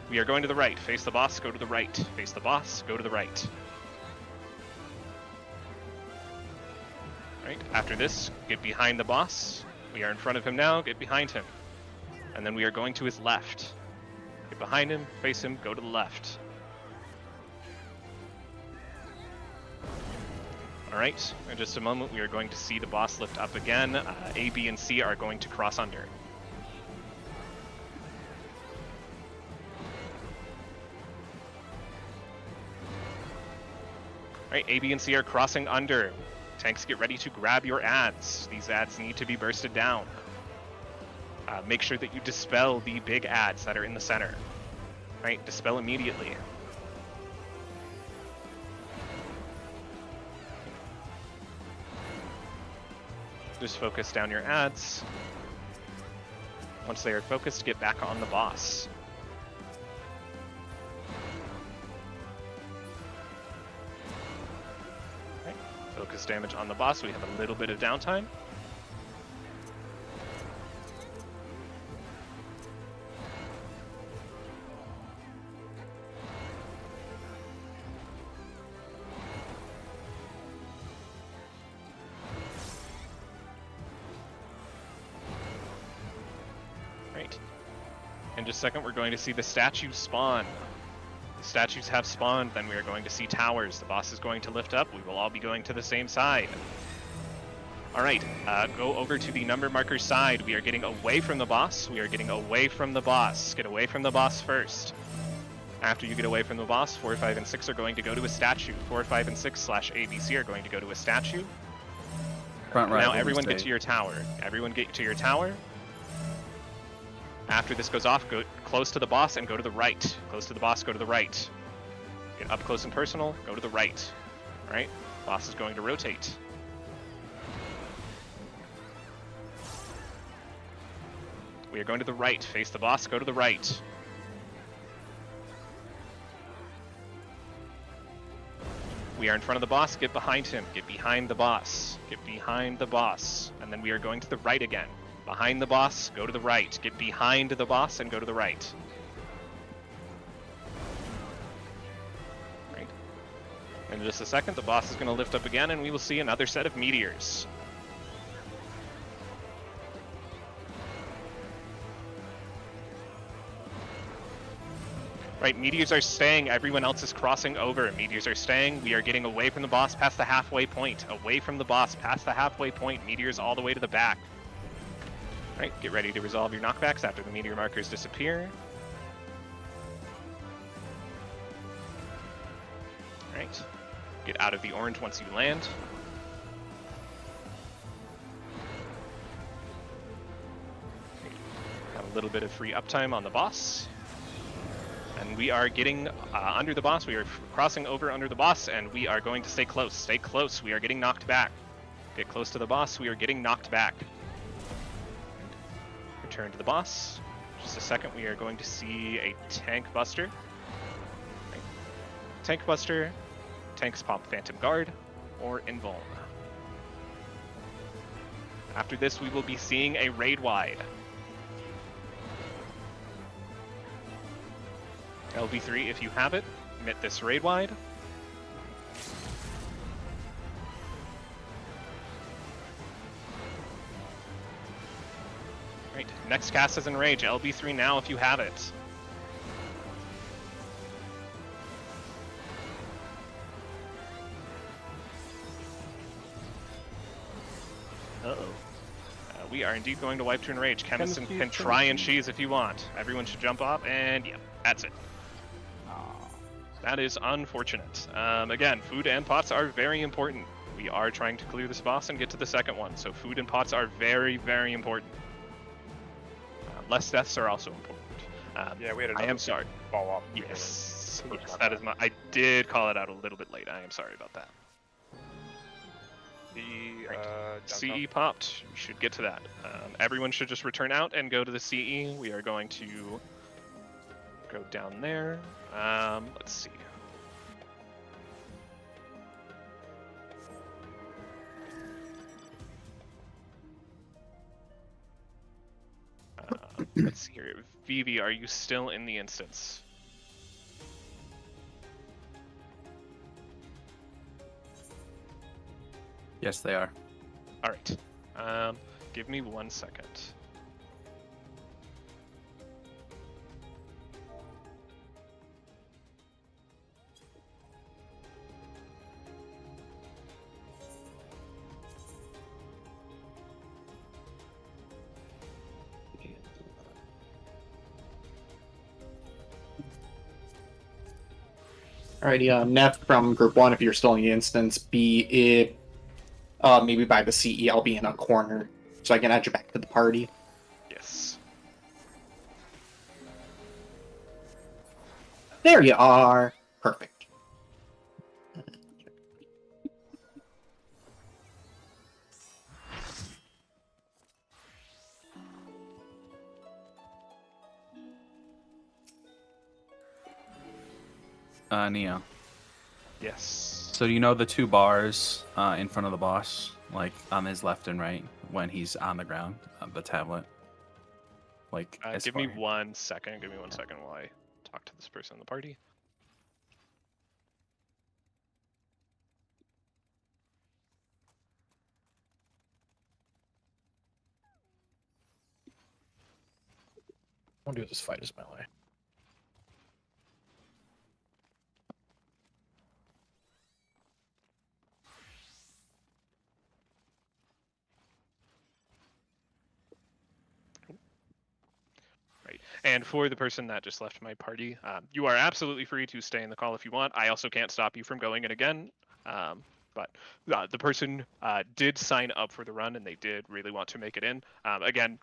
We are going to the right. Face the boss, go to the right. Face the boss, go to the right. Right, after this, get behind the boss. We are in front of him now, get behind him. And then we are going to his left. Get behind him, face him, go to the left. Alright, in just a moment we are going to see the boss lift up again. A, B, and C are going to cross under. Alright, A, B, and C are crossing under. Tanks, get ready to grab your ads. These ads need to be bursted down. Make sure that you dispel the big ads that are in the center. Right, dispel immediately. Just focus down your ads. Once they are focused, get back on the boss. Okay. Focus damage on the boss. We have a little bit of downtime. In just a second, we're going to see the statues spawn. The statues have spawned, then we are going to see towers. The boss is going to lift up. We will all be going to the same side. Alright, go over to the number marker side. We are getting away from the boss. Get away from the boss first. After you get away from the boss, 4, 5, and 6 are going to go to a statue. 4, 5, and 6 / ABC are going to go to a statue. Front right. Now everyone get to your tower. After this goes off, go close to the boss and go to the right. Close to the boss, go to the right. Get up close and personal, go to the right. All right, boss is going to rotate. We are going to the right. Face the boss, go to the right. We are in front of the boss, get behind him. Get behind the boss. Get behind the boss. And then we are going to the right again. Behind the boss, go to the right. Get behind the boss and go to the right. Right. In just a second, the boss is going to lift up again and we will see another set of meteors. Right, meteors are staying, everyone else is crossing over. Meteors are staying, we are getting away from the boss past the halfway point. Away from the boss past the halfway point, meteors all the way to the back. Right, get ready to resolve your knockbacks after the meteor markers disappear. Right, get out of the orange once you land. Have a little bit of free uptime on the boss. And we are getting under the boss, we are crossing over under the boss, and we are going to stay close. Stay close, we are getting knocked back. Get close to the boss, we are getting knocked back. Return to the boss. Just a second, we are going to see a tank buster. Right. Tank buster, tanks pop Phantom Guard, or Invuln. After this, we will be seeing a raid wide. LB3, if you have it, commit this raid wide. Right, next cast is Enrage. LB3 now if you have it. Uh-oh. We are indeed going to wipe to Enrage. Chemist can try and cheese if you want. Everyone should jump off, and yeah, that's it. That is unfortunate. Again, food and pots are very important. We are trying to clear this boss and get to the second one, so food and pots are very, very important. Less deaths are also important. Yeah, we had I am sorry. Fall off. Yes, yes, that is my. I did call it out a little bit late. I am sorry about that. CE popped. We should get to that. Everyone should just return out and go to the CE. We are going to go down there. Let's see. Let's see here. Vivi, are you still in the instance? Yes, they are. All right. Give me 1 second. Alrighty, Nev from Group 1, if you're still in the instance, be it maybe by the CE, I'll be in a corner, so I can add you back to the party. Yes. There you are! Perfect. Neo. Yes. So you know the two bars in front of the boss, like on his left and right, when he's on the ground, the tablet? Like, give me 1 second. Give me 1 second while I talk to this person in the party. I want to do this fight as melee. And for the person that just left my party, you are absolutely free to stay in the call if you want. I also can't stop you from going in again. But the person did sign up for the run and they did really want to make it in. Again,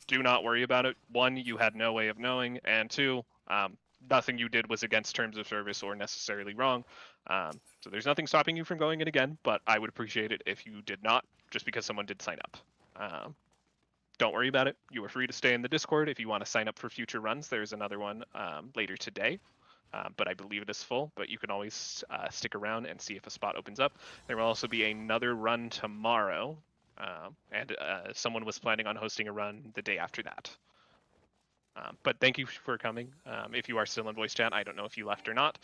do not worry about it. One, you had no way of knowing, and two, nothing you did was against terms of service or necessarily wrong. So there's nothing stopping you from going in again, but I would appreciate it if you did not, just because someone did sign up. Don't worry about it. You are free to stay in the Discord if you want to sign up for future runs. There's another one later today, but I believe it is full. But you can always stick around and see if a spot opens up. There will also be another run tomorrow, and someone was planning on hosting a run the day after that. But thank you for coming. If you are still in voice chat, I don't know if you left or not.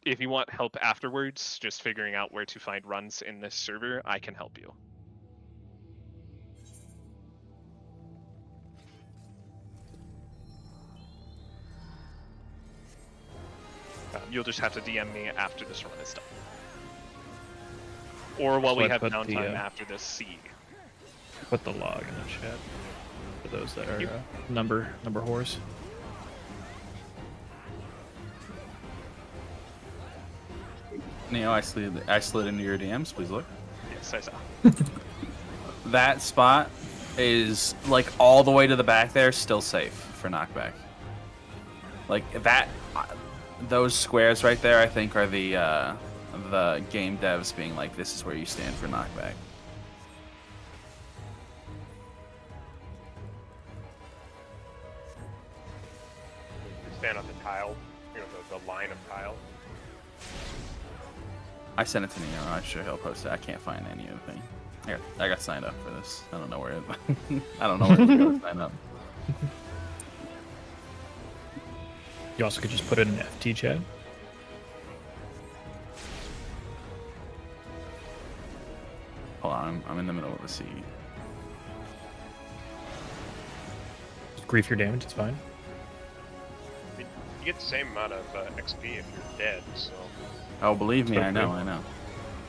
If you want help afterwards, just figuring out where to find runs in this server, I can help you. You'll just have to DM me after this run is done. Or while So we I have put downtime the, after this C. Put the log in the chat for those that are number whores. Neo, I slid into your DMs. Please look. Yes, I saw. That spot is like all the way to the back there, still safe for knockback. Like that, those squares right there, I think, are the game devs being like, this is where you stand for knockback. Stand on the tile, you know, the line of tile. I sent it to Neo. I'm sure he'll post it. I can't find any of the thing. I got signed up for this. I don't know where. I don't know where to go to sign up. You also could just put it in FT chat. Hold on, I'm in the middle of the sea. Just grief your damage. It's fine. You get the same amount of XP if you're dead, so. Oh, believe me, I know.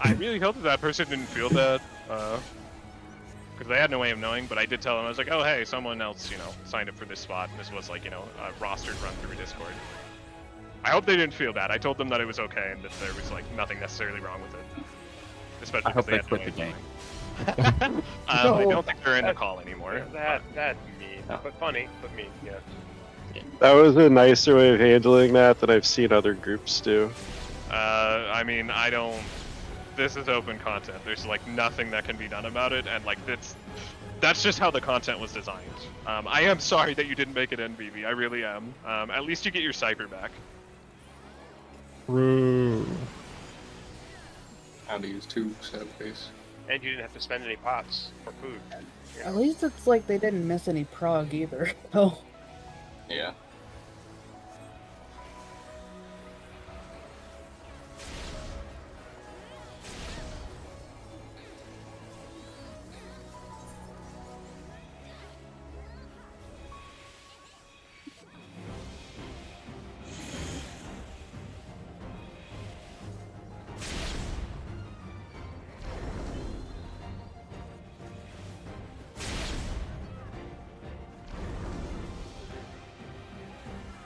I really hope that person didn't feel bad, because they had no way of knowing. But I did tell them, I was like, oh hey, someone else, signed up for this spot. And this was like, a rostered run through Discord. I hope they didn't feel bad. I told them that it was okay and that there was like nothing necessarily wrong with it. Especially I hope they had quit no the game. I don't think they're in the call anymore. That's mean, but funny, but mean, yeah. That was a nicer way of handling that than I've seen other groups do. I mean, I don't. This is open content. There's like nothing that can be done about it, and like that's just how the content was designed. I am sorry that you didn't make it NVV. I really am. At least you get your cipher back. True. How to use 2 set base. And you didn't have to spend any pots for food. At least it's like they didn't miss any prog either. Oh. Yeah.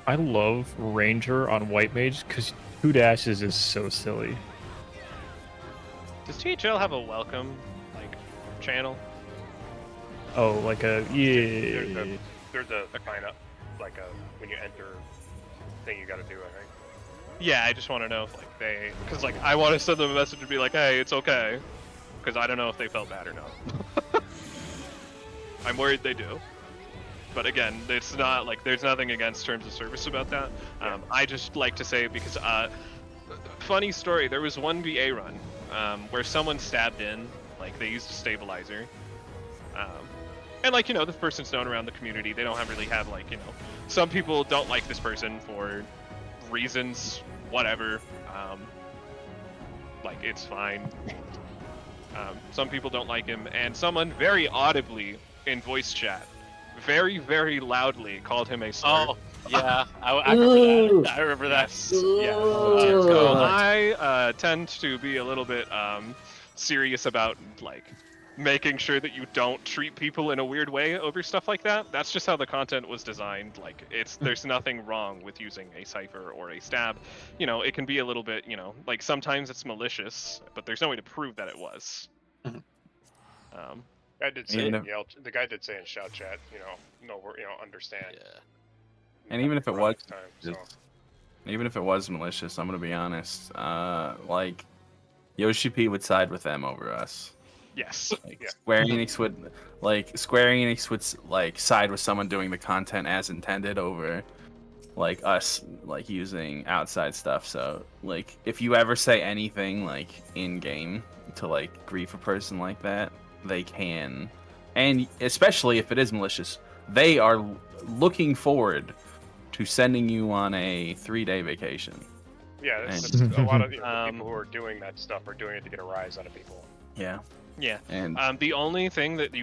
I love Ranger on White Mage because 2 dashes is so silly. Does THL have a welcome channel? Oh, like a There's a sign up, like when you enter thing you got to do. I think. Yeah, I just want to know if because I want to send them a message and be like, hey, it's okay, because I don't know if they felt bad or not. I'm worried they do. But again, it's not there's nothing against terms of service about that. I just like to say because funny story, there was one VA run where someone stabbed in, they used a stabilizer, and this person's known around the community. They don't really have some people don't like this person for reasons, whatever. It's fine. Some people don't like him, and someone very audibly in voice chat, very, very loudly called him a slur. Oh, yeah, I remember that. I remember that. Yeah. So I tend to be a little bit serious about making sure that you don't treat people in a weird way over stuff like that. That's just how the content was designed. There's nothing wrong with using a cipher or a stab. It can be a little bit, sometimes it's malicious, but there's no way to prove that it was. I did say Even in if- Yelp, the guy did say in shout chat, no, we're, understand. Yeah. And even if it was, Next time, so. even if it was malicious, I'm gonna be honest. Like Yoshi P would side with them over us. Yes. Like, Yeah. Square Enix would like side with someone doing the content as intended over like us like using outside stuff. So like if you ever say anything like in game to like grief a person like that, they can, and especially if it is malicious, they are looking forward to sending you on a 3-day vacation. Yeah, that's And- a lot of the people who are doing that stuff are doing it to get a rise out of people. Yeah. Yeah. And The only thing that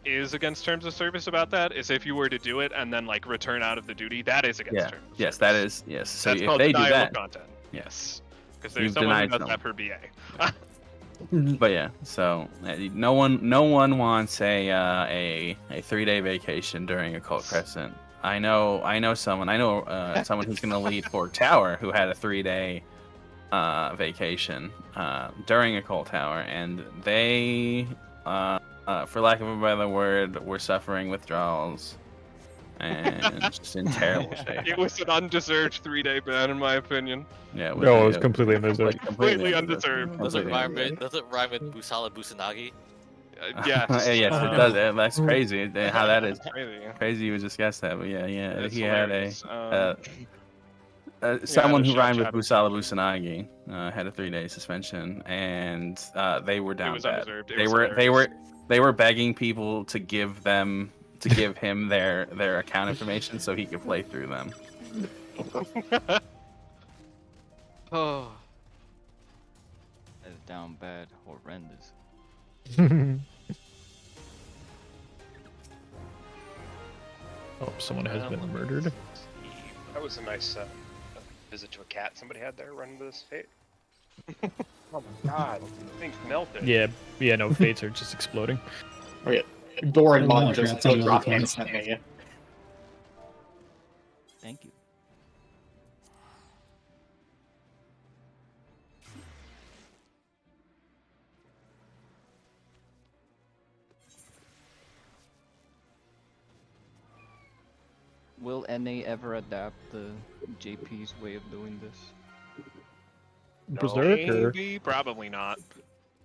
is against terms of service about that is if you were to do it and then like return out of the duty, that is against terms of yes, service. that is yes. So That's if called they do denial that, of content. Yes. Because there's You've someone who denied does someone. that per BA. but yeah, so no one wants a 3-day vacation during Occult Crescent. I know someone who's gonna lead Fork Tower who had a 3-day vacation during Occult Tower, and they for lack of a better word were suffering withdrawals and just in terrible shape. It was an undeserved 3-day ban, in my opinion. Yeah, it was completely undeserved. Completely undeserved. Does it rhyme with Busala Busanagi? Yes. Yes, it does. That's crazy. How that is Crazy. crazy. You would just guess that, but yeah. That's He hilarious. had someone who shout rhymed with out. Busala Busanagi had a 3-day suspension, and they were down was bad. undeserved. It They was were begging people to give him their account information so he could play through them. Oh. That is down bad, horrendous. Oh, someone has been murdered. That was a nice visit to a cat somebody had there running to this fate. Oh my god, things melted. Yeah, no, fates are just exploding. Oh yeah, door and Oh, mod just that's another dropped one. instantly. Thank you. Will NA ever adapt the JP's way of doing this? Berserker. Maybe, probably not.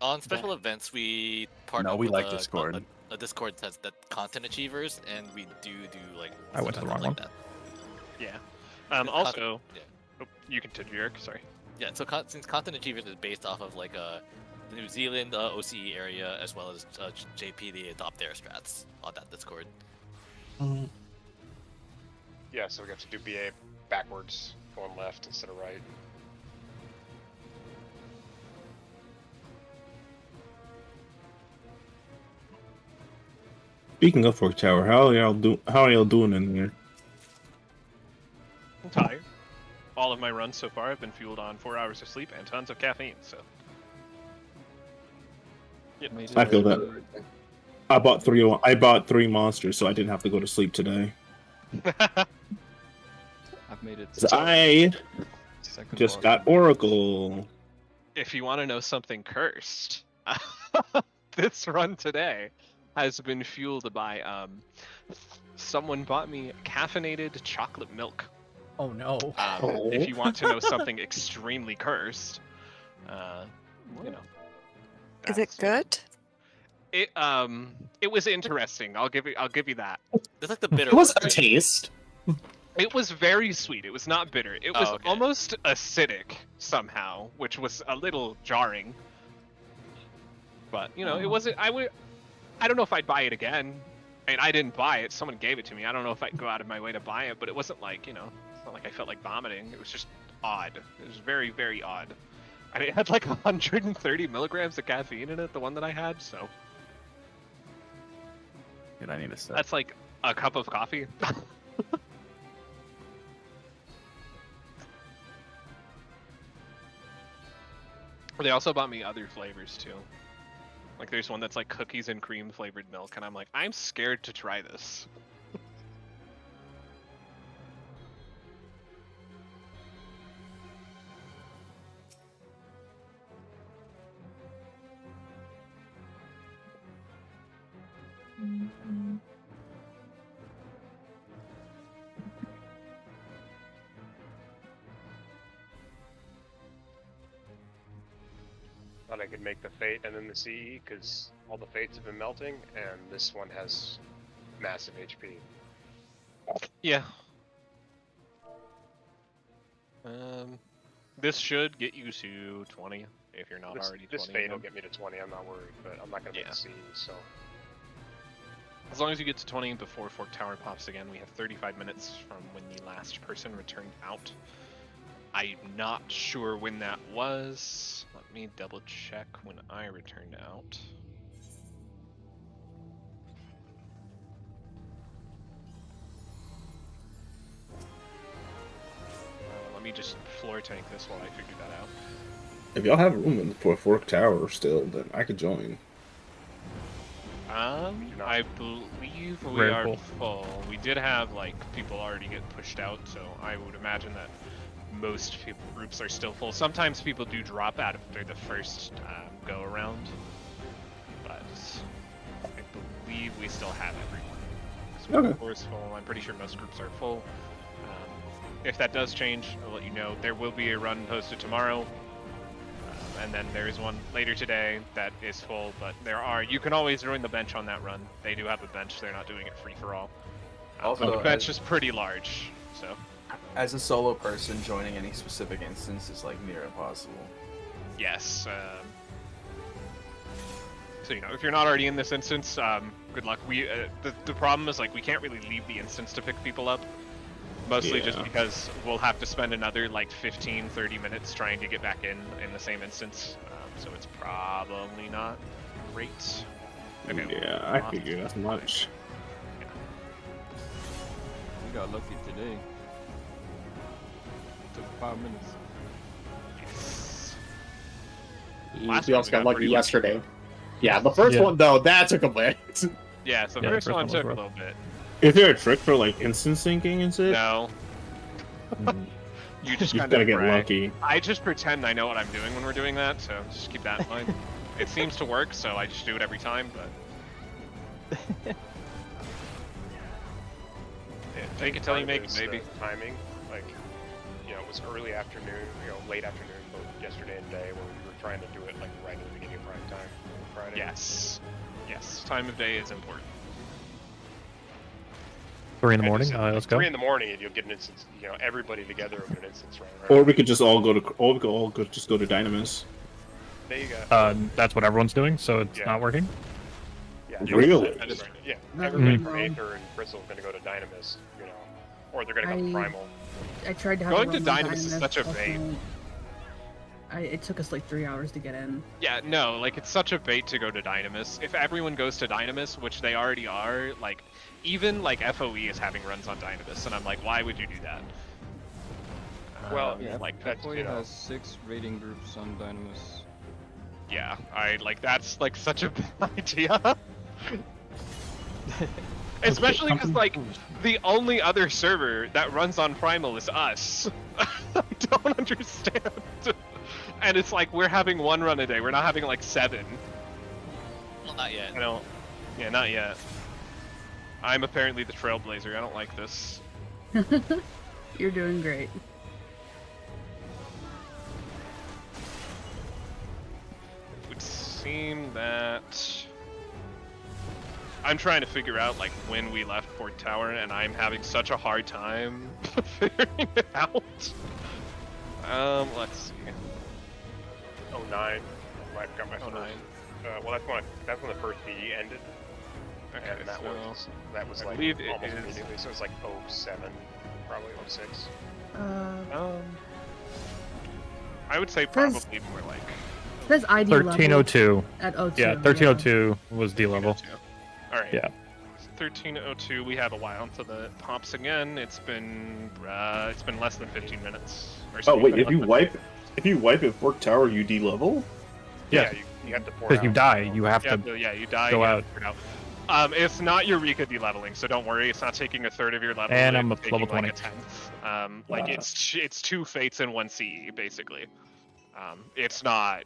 On special events, we partner No, we with like Discord. A Discord says that content achievers, and we do like. I went to the wrong like one. that. Yeah. Also, Oh, you continue, Eric. Sorry. yeah. So since content achievers is based off of like the New Zealand OCE area as well as JP, they adopt their strats on that Discord. Yeah, so we have to do BA backwards, going left instead of right. Speaking of Fork Tower, how are y'all doing in there? I'm tired. All of my runs so far have been fueled on 4 hours of sleep and tons of caffeine, so. Yep. I feel that. I bought three monsters, so I didn't have to go to sleep today. I've made it. I Second just boss. got Oracle. If you want to know something cursed, this run today has been fueled by someone bought me caffeinated chocolate milk. Oh no. If you want to know something extremely cursed, you know. Is it good? It was interesting. I'll give you that. It's like the bitter. It was one, a taste. It was very sweet. It was not bitter. It was okay. almost acidic somehow, which was a little jarring. But you know, it wasn't. I don't know if I'd buy it again. I mean, I didn't buy it. Someone gave it to me. I don't know if I'd go out of my way to buy it, but it wasn't like, it's not like I felt like vomiting. It was just odd. It was very, very odd. And it had like 130 milligrams of caffeine in it, the one that I had, so. Dude, I need a sip. That's like a cup of coffee. They also bought me other flavors too. Like there's one that's like cookies and cream flavored milk, and I'm like, I'm scared to try this. thought I could make the Fate and then the CE because all the Fates have been melting, and this one has massive HP. Yeah. This should get you to 20 if you're not already 20. This Fate will get me to 20. I'm not worried, but I'm not gonna make the CE. So as long as you get to 20 before Fork Tower pops again, we have 35 minutes from when the last person returned out. I'm not sure when that was. Let me double check when I returned out. Let me just floor tank this while I figure that out. If y'all have room for Fork Tower still, then I could join. I believe we Very are cool. full. We did have like people already get pushed out, so I would imagine that most groups are still full. Sometimes people do drop out after the first go around, but I believe we still have everyone. Okay. Floor is full. I'm pretty sure most groups are full. If that does change, I'll let you know. There will be a run posted tomorrow. And then there is one later today that is full, but you can always join the bench on that run. They do have a bench, they're not doing it free for all. Also, the bench is pretty large, so. As a solo person, joining any specific instance is like near impossible. Yes. So, if you're not already in this instance, good luck. The problem is, like, we can't really leave the instance to pick people up. Mostly just because we'll have to spend another like 15-30 minutes trying to get back in the same instance, so it's probably not great. Okay, Yeah, I figured as much. We got lucky today. Took 5 minutes. Yes. We also got lucky yesterday. Yeah, the first one though, that took a bit. Yeah, so the first one took a little bit. Is there a trick for like instant syncing and shit? No. You just gotta get lucky. I just pretend I know what I'm doing when we're doing that, so just keep that in mind. It seems to work, so I just do it every time, but... take it till you make it, baby. Timing, like, it was early afternoon, late afternoon, both yesterday and today, where we were trying to do it like right at the beginning of prime time on Friday. Yes. Time of day is important. 3 in the morning. Let's go. 3 in the morning, and you'll get an instance. Everybody together will get an instance right. Or we could just all go to, just go to Dynamis. There you go. That's what everyone's doing, so it's not working. Yeah. Really? Yeah. Everybody from Aether and Bristle is going to go to Dynamis, or they're going to go to Primal. I tried to have Going a to run on Dynamis is such a bait. It took us like 3 hours to get in. Yeah, no, like it's such a bait to go to Dynamis. If everyone goes to Dynamis, which they already are, like even like FOE is having runs on Dynamis, and I'm like, why would you do that? Well, like FOE has 6 raiding groups on Dynamis. Yeah, that's like such a bad idea. Especially because like the only other server that runs on Primal is us. I don't understand. And it's like we're having 1 run a day. We're not having like 7. Well, not yet. Yeah, not yet. I'm apparently the trailblazer. I don't like this. You're doing great. It would seem that I'm trying to figure out like when we left Fort Tower, and I'm having such a hard time figuring it out. Let's see. 09. I've got my first. Well, that's when the first BE ended. Okay, and that was I like believe it almost is- immediately. So it's like 07, probably 06. I would say probably more like It says ID level 1302. at 02. Yeah, 1302 was D level. All right. Yeah. 1302. We have a while until the pops again. It's been less than 15 minutes. Or Oh something. wait, if you wipe at Fork Tower, you D-level? Yeah, you have to pour Because you out. die, you have to you die. go you out. have to pour it out. It's not Eureka de-leveling, so don't worry. It's not taking a third of your level. And it's I'm up taking, level 20. Like a 10th. Like it's 2 fates and 1 CE basically. It's not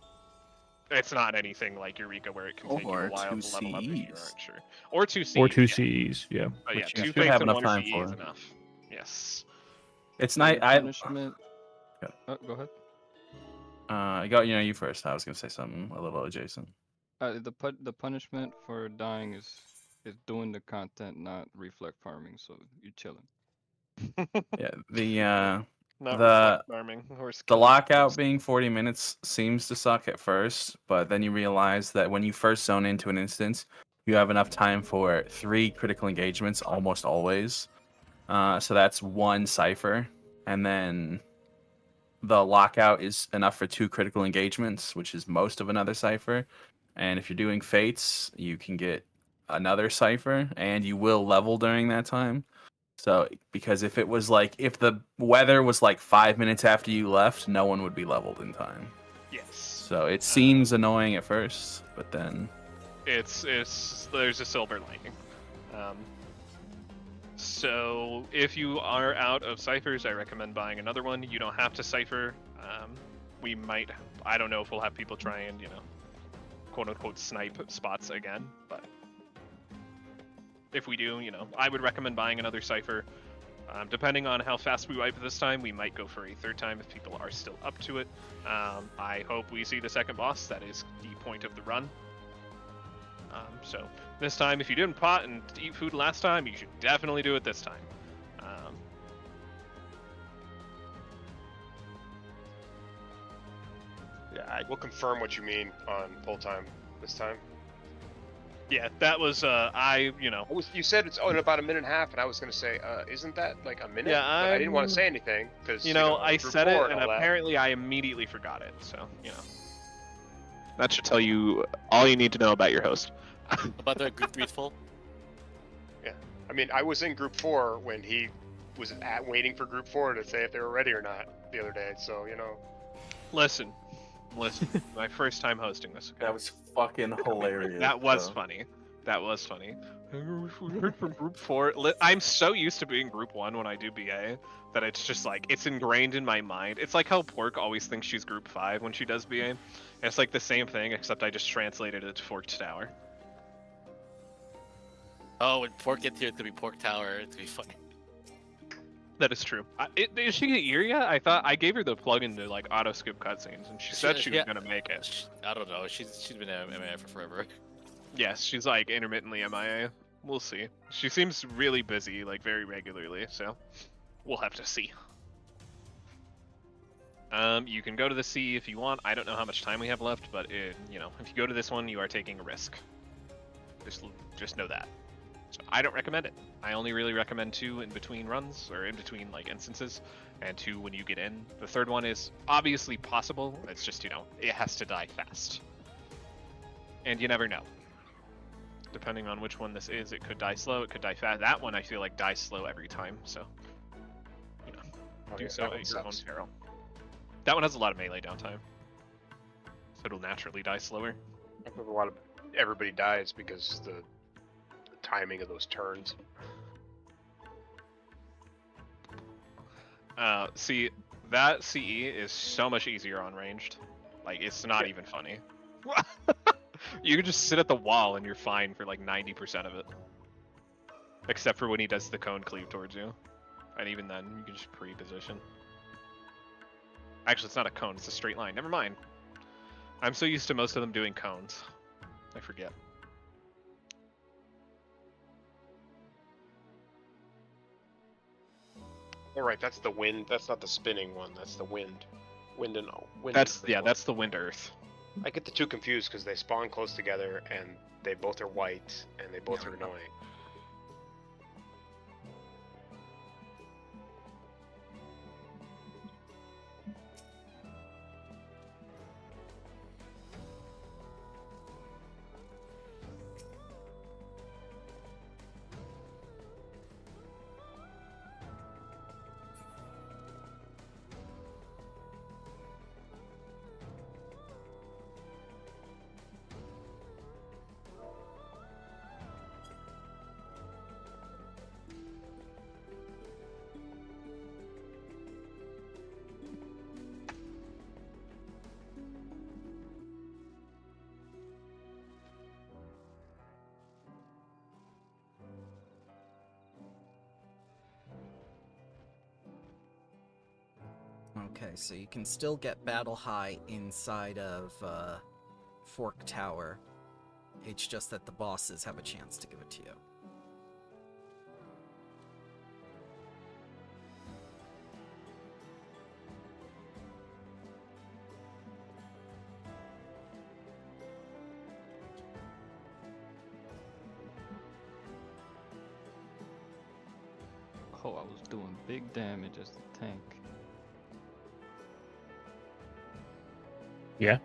anything like Eureka where it can take you a while to level up if you aren't sure. Or 2 CEs. Or 2 CEs, yeah. But yeah, Which 2 you fates have and enough 1 time CE for. is enough. Yes. It's nice. Punishment. Go ahead. You first. I was gonna say something a little adjacent. The punishment for dying is doing the content, not reflect farming. So you're chilling. Yeah, Not the reflect farming or the lockout being 40 minutes seems to suck at first, but then you realize that when you first zone into an instance, you have enough time for 3 critical engagements almost always. So that's 1 cipher, and then the lockout is enough for 2 critical engagements, which is most of another cipher. And if you're doing fates, you can get another cipher, and you will level during that time. So, because if the weather was like 5 minutes after you left, no one would be leveled in time. Yes. So it seems annoying at first, but then it's there's a silver lining. So if you are out of ciphers, I recommend buying another one. You don't have to cipher. I don't know if we'll have people try and quote unquote snipe spots again, but if we do, I would recommend buying another cipher. Depending on how fast we wipe this time, we might go for a third time if people are still up to it. I hope we see the second boss. That is the point of the run. So this time, if you didn't pot and eat food last time, you should definitely do it this time. Yeah, we'll confirm what you mean on full time this time. Yeah, that was You said it's in about a minute and a half, and I was gonna say, isn't that like a minute? Yeah, but I didn't want to say anything because I group said it, 4 and all that. apparently I immediately forgot it. So that should tell you all you need to know about your host. About the group 3 is full. Yeah, I mean, I was in group 4 when he was waiting for group 4 to say if they were ready or not the other day. So Listen, my first time hosting this. Okay? That was fucking hilarious. That was funny. That was funny. We heard from group 4. I'm so used to being group 1 when I do BA that it's just like it's ingrained in my mind. It's like how Pork always thinks she's group 5 when she does BA. And it's like the same thing, except I just translated it to Forked Tower. Oh, when Pork gets here, it's gonna be Pork Tower. It's gonna be funny. That is true. Is she get here yet? I thought I gave her the plugin to like auto skip cutscenes, and she said she was gonna make it. I don't know. She's been MIA for forever. Yes, she's like intermittently MIA. We'll see. She seems really busy, like very regularly, so we'll have to see. You can go to the sea if you want. I don't know how much time we have left, but if you go to this one, you are taking a risk. Just know that. So I don't recommend it. I only really recommend 2 in between runs, or in between like instances, and 2 when you get in. The third one is obviously possible. It's just, it has to die fast. And you never know. Depending on which one this is, it could die slow, it could die fast. That one I feel like dies slow every time, so do so at your own peril. That one has a lot of melee downtime, so it'll naturally die slower. I think everybody dies because the timing of those turns. See, that CE is so much easier on ranged. Like, it's not even funny. You can just sit at the wall and you're fine for like 90% of it. Except for when he does the cone cleave towards you. And even then, you can just pre-position. Actually, it's not a cone, it's a straight line. Never mind. I'm so used to most of them doing cones. I forget. All right, that's the wind. That's not the spinning one. That's the wind. Wind. That's the wind earth. I get the 2 confused because they spawn close together and they both are white and they both are annoying. Okay, so you can still get Battle High inside of Fork Tower. It's just that the bosses have a chance to give it to you. Oh, I was doing big damage as the tank. Yeah.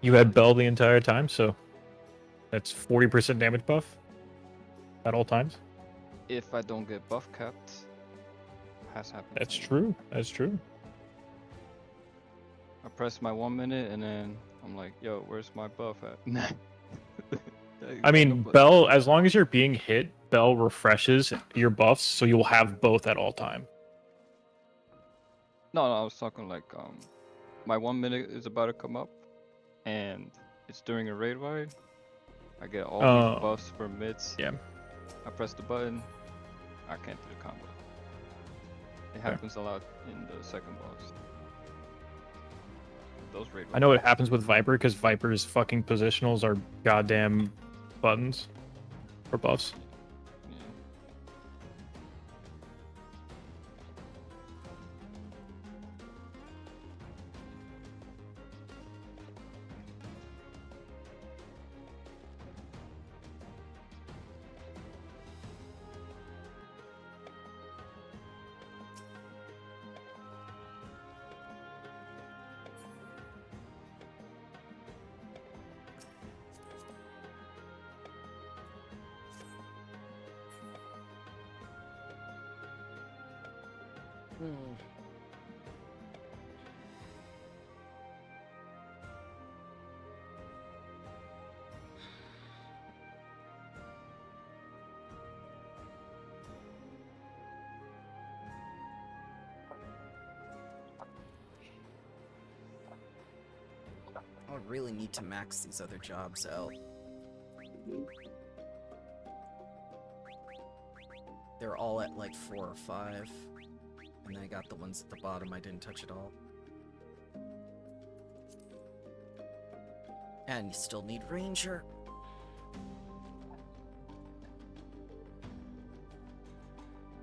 You had Bell the entire time, so that's 40% damage buff at all times. If I don't get buff capped, has happened. That's true. That's true. I press my 1 minute and then I'm like, yo, where's my buff at? I mean, Bell, as long as you're being hit, Bell refreshes your buffs, so you'll have both at all time. No, I was talking like my 1 minute is about to come up, and it's during a raid ride. I get all these buffs for mids. Yeah. I press the button. I can't do the combo. It happens a lot in the second boss. Those raid. I know what happens with Viper because Viper's fucking positionals are goddamn buttons or buffs. I would really need to max these other jobs out. They're all at like 4 or 5. And then I got the ones at the bottom I didn't touch at all. And you still need Ranger.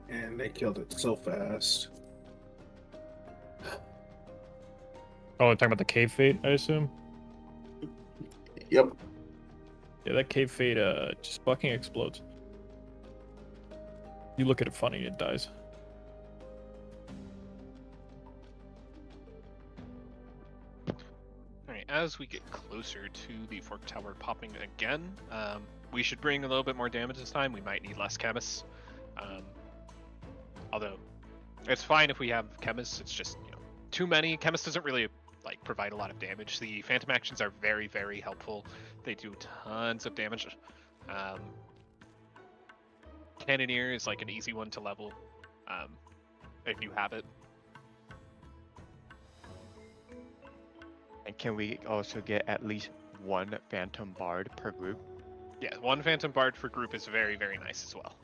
And they killed it so fast. Oh, talking about the Cave Fate, I assume? Yep. Yeah, that Cave Fate just fucking explodes. You look at it funny, it dies. Alright, as we get closer to the Fork Tower popping again, we should bring a little bit more damage this time. We might need less chemists. Although, it's fine if we have chemists, it's just, you know, too many. Chemist doesn't really like provide a lot of damage. The phantom actions are very, very helpful. They do tons of damage. Cannoneer is like an easy one to level if you have it. And can we also get at least one Phantom Bard per group? Yeah, one Phantom Bard per group is very, very nice as well.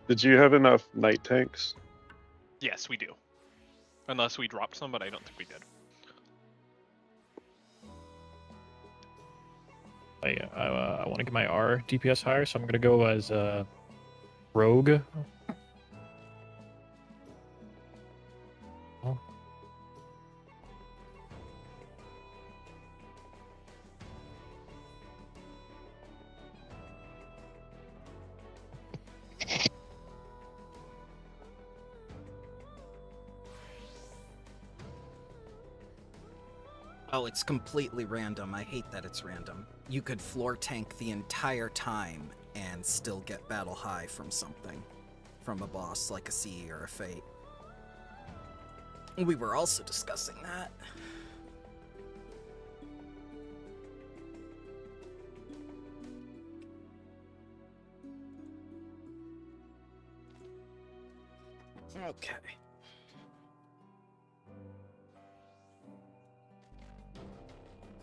Did you have enough night tanks? Yes, we do. Unless we dropped some, but I don't think we did. I want to get my R DPS higher, so I'm going to go as Rogue. Oh, it's completely random. I hate that it's random. You could floor tank the entire time and still get battle high from something. From a boss like a CE or a Fate. We were also discussing that. Okay.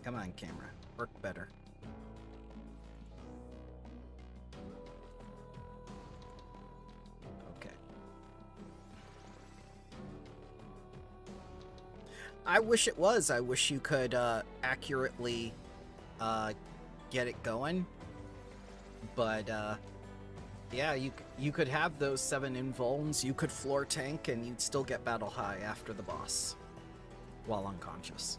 Come on, camera. Work better. I wish it was. I wish you could accurately get it going. But yeah, you could have those 7 invulns. You could floor tank, and you'd still get battle high after the boss while unconscious.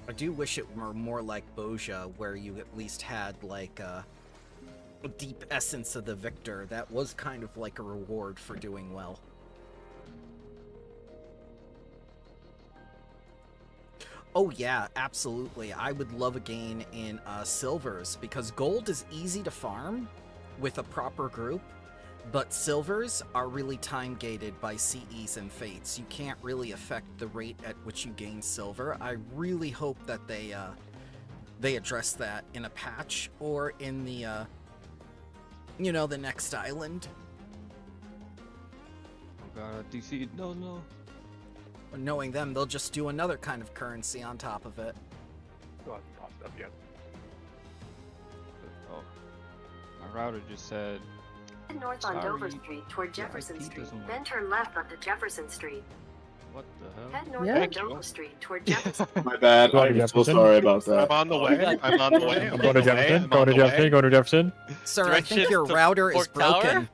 I do wish it were more like Boja, where you at least had like a deep essence of the victor. That was kind of like a reward for doing well. Oh yeah, absolutely. I would love a gain in silvers, because gold is easy to farm with a proper group, but silvers are really time-gated by CEs and fates. You can't really affect the rate at which you gain silver. I really hope that they address that in a patch or in the, you know, the next island. Oh god, DC, no. Knowing them, they'll just do another kind of currency on top of it. Still hasn't popped up yet. Oh, my router just said. Head north on Dover Street toward Jefferson Street, then turn left onto Jefferson Street. What the hell? Head north on Dover Street toward Jefferson. My bad. I'm so sorry about that. I'm on the way. I'm on the way. I'm going to Jefferson. Going to Jefferson. Going to Jefferson. Sir, I think your router is broken.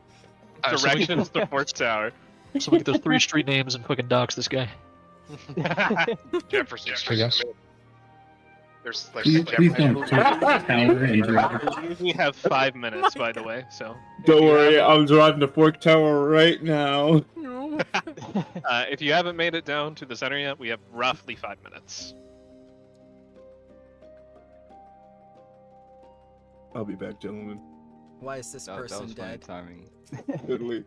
Directions to Fort Tower. So we get those 3 street names and fucking dox this guy. Jefferson Street. I mean, there's like Please don't Jefferson. Tower and drive. We have 5 minutes, by the way, so. Don't worry, I'm driving to Fork Tower right now. If you haven't made it down to the center yet, we have roughly 5 minutes. I'll be back, gentlemen. Why is this person was dead? Timing. Literally.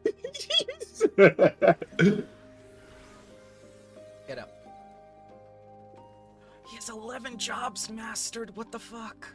Get up. He has 11 jobs mastered. What the fuck?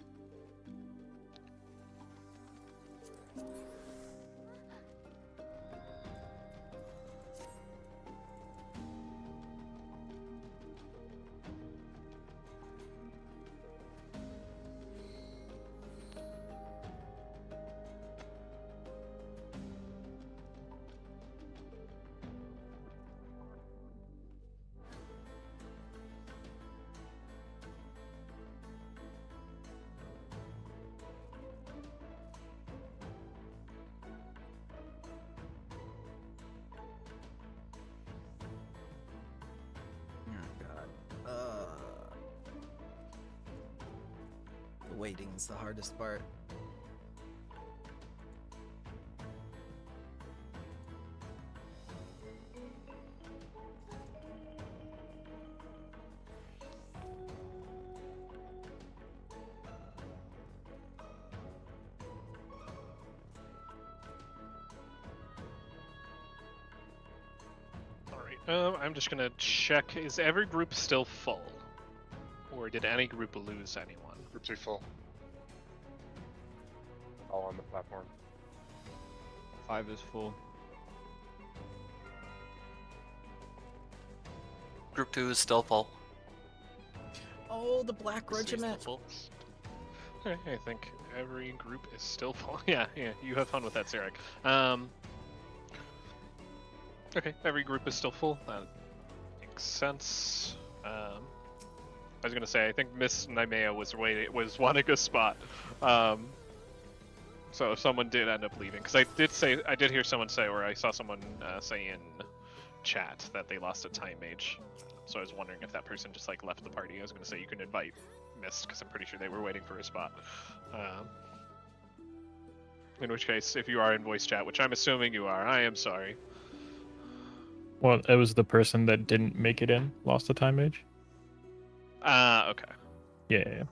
Waiting's the hardest part. Alright, I'm just gonna check, is every group still full? Or did any group lose anyone? Groups are full. All on the platform. 5 is full. Group 2 is still full. Oh, the Black Regiment. Okay, I think every group is still full. Yeah, you have fun with that, Sarek. Okay, every group is still full. That makes sense. I was gonna say, I think Miss Naimea was wanting a spot. So someone did end up leaving, because I did hear someone say, or I saw someone say in chat that they lost a time mage. So I was wondering if that person just like left the party. I was gonna say you can invite Mist, because I'm pretty sure they were waiting for a spot. In which case, if you are in voice chat, which I'm assuming you are, I am sorry. Well, it was the person that didn't make it in, lost the time mage. Okay. Yeah.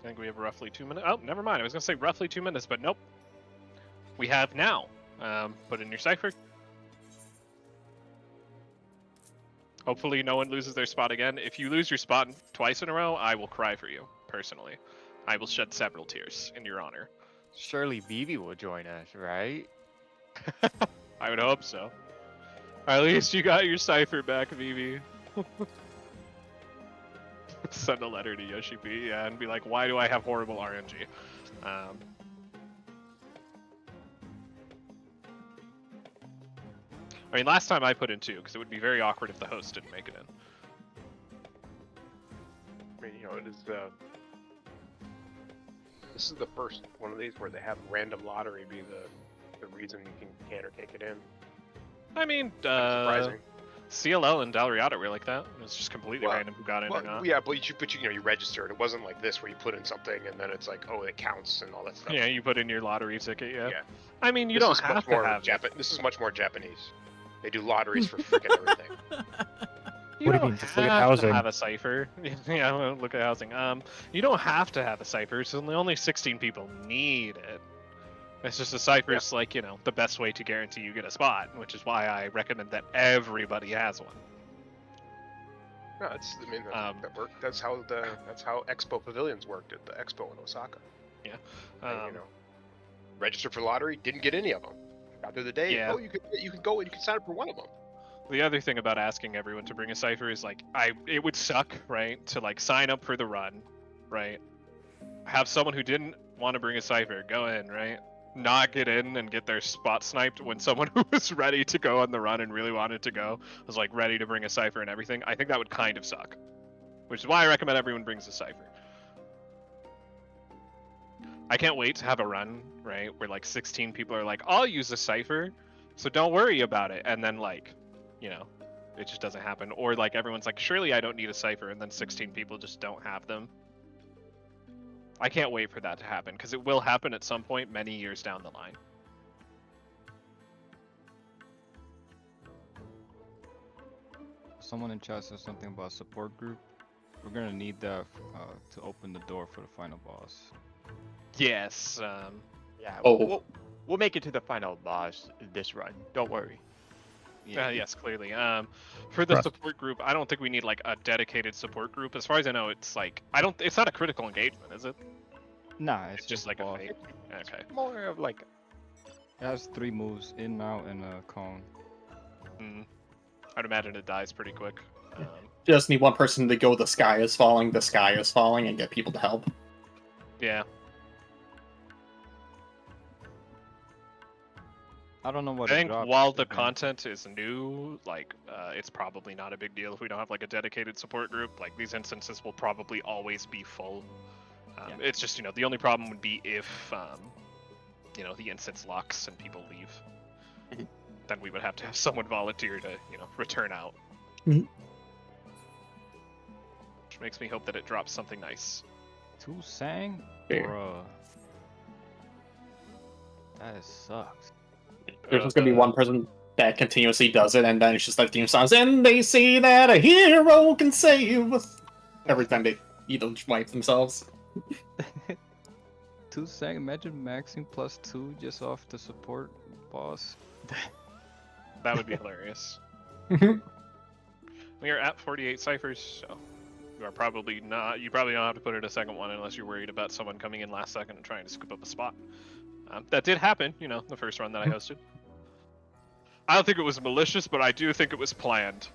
I think we have roughly 2 minutes. Oh, never mind. I was gonna say roughly 2 minutes, but nope. We have now. Put in your cipher. Hopefully no one loses their spot again. If you lose your spot twice in a row, I will cry for you, personally. I will shed several tears in your honor. Surely Vivi will join us, right? I would hope so. At least you got your cipher back, Vivi. Send a letter to Yoshi B, yeah, and be like, why do I have horrible RNG? I mean, last time I put in 2, because it would be very awkward if the host didn't make it in. I mean, you know, it is this is the first one of these where they have random lottery be the reason you can or can't get in. I mean, surprising. CLL and Dalriata were like that. It was just completely random who got in or not. Yeah, but you registered. It wasn't like this where you put in something and then it's like, oh, it counts and all that stuff. Yeah, you put in your lottery ticket. Yeah. Yeah. I mean, you don't have to have. This is much more Japanese. They do lotteries for freaking everything. You don't have to have a cipher. Yeah, look at housing. You don't have to have a cipher. So only 16 people need it. It's just a cipher is like, you know, the best way to guarantee you get a spot, which is why I recommend that everybody has one. No, that worked. That's how Expo Pavilions worked at the Expo in Osaka. Yeah. And, you know, registered for lottery, didn't get any of them. After the day, Yeah. oh, you can go and you can sign up for one of them. The other thing about asking everyone to bring a cipher is like, it would suck, right, to like sign up for the run, right? Have someone who didn't want to bring a cipher go in, right? Not get in and get their spot sniped when someone who was ready to go on the run and really wanted to go was like ready to bring a cipher and everything. I think that would kind of suck, which is why I recommend everyone brings a cipher. I can't wait to have a run, right, where like 16 people are like, I'll use a cipher, so don't worry about it, and then like, you know, it just doesn't happen. Or like everyone's like, surely I don't need a cipher, and then 16 people just don't have them. I can't wait for that to happen, because it will happen at some point many years down the line. Someone in chat said something about support group. We're gonna need that to open the door for the final boss. Yes. Yeah. Oh. We'll make it to the final boss this run. Don't worry. Yes, clearly. For the support group, I don't think we need like a dedicated support group. As far as I know, it's like it's not a critical engagement, is it? Nah, it's just like a fake. Okay. More of like. It has 3 moves: in, out, and a cone. I'd imagine it dies pretty quick. Just need one person to go, the sky is falling, and get people to help. Yeah. I don't know what. I think while the content is new, like it's probably not a big deal if we don't have like a dedicated support group. Like these instances will probably always be full. It's just, you know, the only problem would be if you know, the instance locks and people leave. Then we would have to have someone volunteer to, you know, return out. Which makes me hope that it drops something nice. Two sang? Bruh. That sucks. There's just gonna be one person that continuously does it, and then it's just like theme songs, and they say that a hero can save us every time they wipe themselves. Two sang? Imagine maxing +2 just off the support boss. That would be hilarious. We are at 48 ciphers, so you probably don't have to put in a second one unless you're worried about someone coming in last second and trying to scoop up a spot. That did happen, you know, the first run that I hosted. I don't think it was malicious, but I do think it was planned.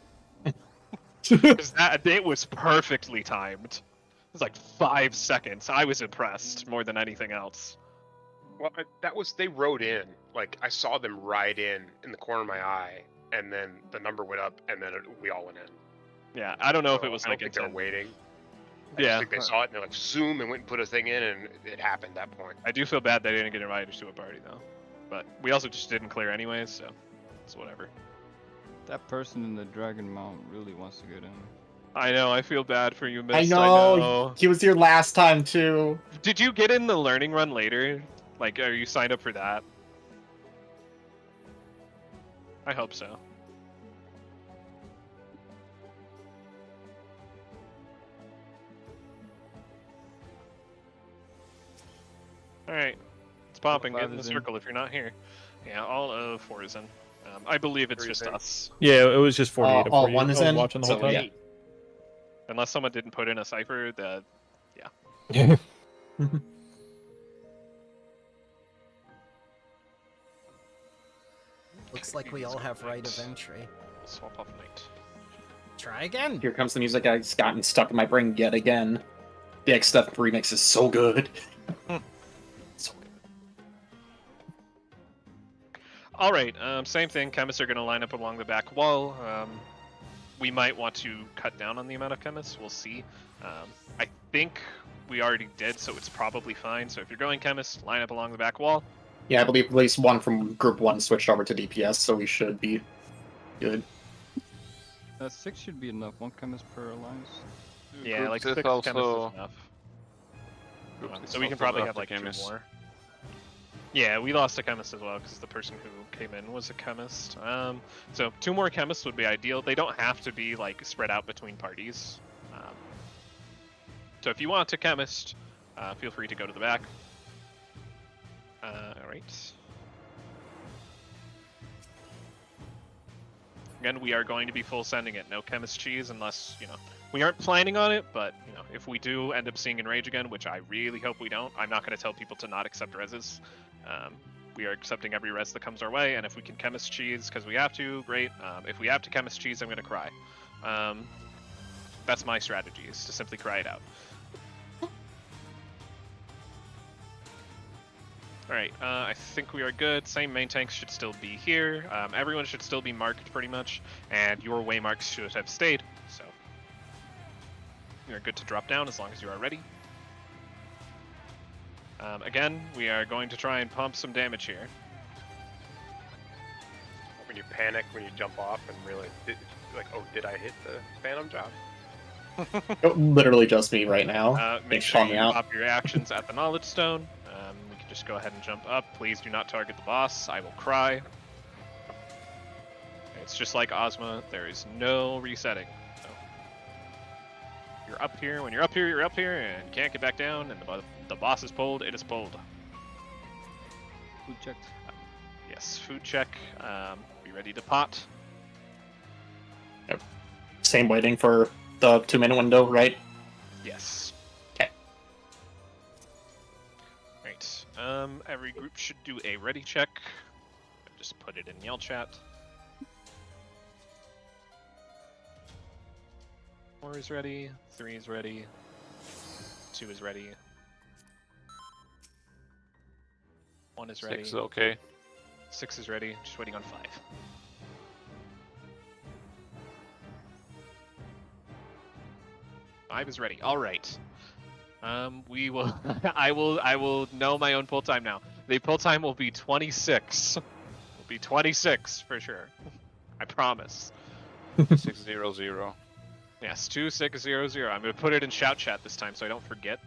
Because it was perfectly timed. It was like 5 seconds. I was impressed more than anything else. Well, they rode in. Like, I saw them ride in the corner of my eye, and then the number went up, and then we all went in. Yeah, I don't know if it was like I don't think they were waiting. I Yeah. just think they saw it and they're like zoom and went and put a thing in, and it happened at that point. I do feel bad they didn't get invited to a party though, but we also just didn't clear anyways, so it's whatever. That person in the Dragon Mount really wants to get in. I know. I feel bad for you, Mist. I know. He was here last time too. Did you get in the learning run later? Like, are you signed up for that? I hope so. All right, it's popping. Get 5 in the is in. circle if you're not here. Yeah, all of 4 is in. I believe it's 3 is just in. us. Yeah, it was just 48 all before you. 1 is I was in, watching the whole so time. yeah. Unless someone didn't put in a cipher, yeah. Looks like we all have right of entry. Swap off Knight. Try again. Here comes the music that's gotten stuck in my brain yet again. The X Stuff remix is so good. So good. All right, same thing. Chemists are going to line up along the back wall. We might want to cut down on the amount of chemists. We'll see. I think we already did, so it's probably fine. So if you're going chemists, line up along the back wall. Yeah, I believe at least one from Group 1 switched over to DPS, so we should be good. 6 should be enough. 1 chemist per alliance. Yeah, Group like 6 6 chemists also- is enough. Group 6 So we can also probably left have the like 2 chemist. more. Yeah, we lost a chemist as well because the person who came in was a chemist. So 2 more chemists would be ideal. They don't have to be like spread out between parties. So if you want a chemist, feel free to go to the back. All right. Again, we are going to be full sending it. No chemist cheese unless, we aren't planning on it, but, if we do end up seeing Enrage again, which I really hope we don't, I'm not going to tell people to not accept reses. We are accepting every res that comes our way, and if we can chemist cheese because we have to, great. If we have to chemist cheese, I'm going to cry. That's my strategy, is to simply cry it out. Alright, I think we are good. Same main tanks should still be here. Everyone should still be marked pretty much, and your waymarks should have stayed, so you're good to drop down as long as you are ready. Again, we are going to try and pump some damage here. When you panic, when you jump off and realize, did I hit the phantom job? Literally just me right now. Make Thanks for sure calling you me out. pop your actions at the knowledge stone. We can just go ahead and jump up. Please do not target the boss. I will cry. It's just like Ozma. There is no resetting. So you're up here. When you're up here, you're up here, and you can't get back down. And the boss is pulled. It is pulled. Food check. Yes, food check. Be ready to pot. Yep. Same waiting for the 2-minute window, right? Yes. Okay. Right. Every group should do a ready check. Just put it in yell chat. 4 is ready. 3 is ready. 2 is ready. 1 is ready. 6 is okay. 6 is ready. Just waiting on 5. 5 is ready. All right. We will. I will know my own pull time now. The pull time will be 26. Will be 26 for sure. I promise. 600. Yes, 2600. I'm gonna put it in shout chat this time so I don't forget.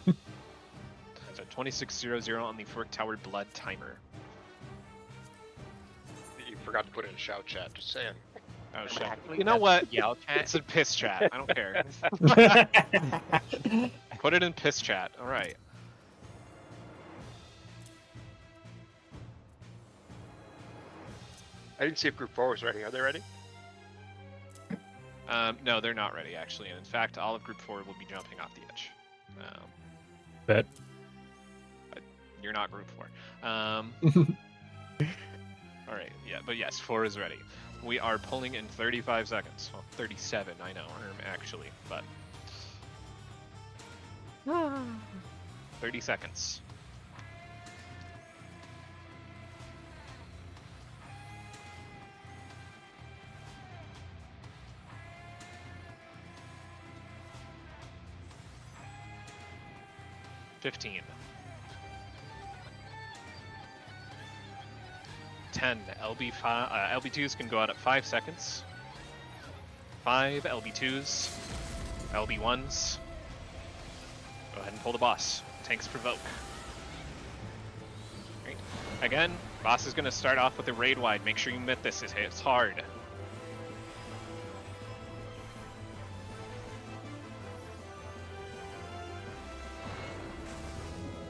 So 2600 on the Fork Tower Blood timer. You forgot to put it in shout chat, just saying. Oh shit. You know what? Yell chat. It's in piss chat. I don't care. Put it in piss chat. All right. I didn't see if Group 4 was ready. Are they ready? No, they're not ready actually. And in fact, all of Group 4 will be jumping off the edge. Bet. You're not Group 4. All right. Yeah, but yes, 4 is ready. We are pulling in 35 seconds. Well, 37, I know, actually, but 30 seconds. $15. 10. LB2s can go out at 5 seconds. 5 LB2s. LB1s. Go ahead and pull the boss. Tanks provoke. Right. Again, boss is going to start off with a raid wide. Make sure you mitt this. It's hard.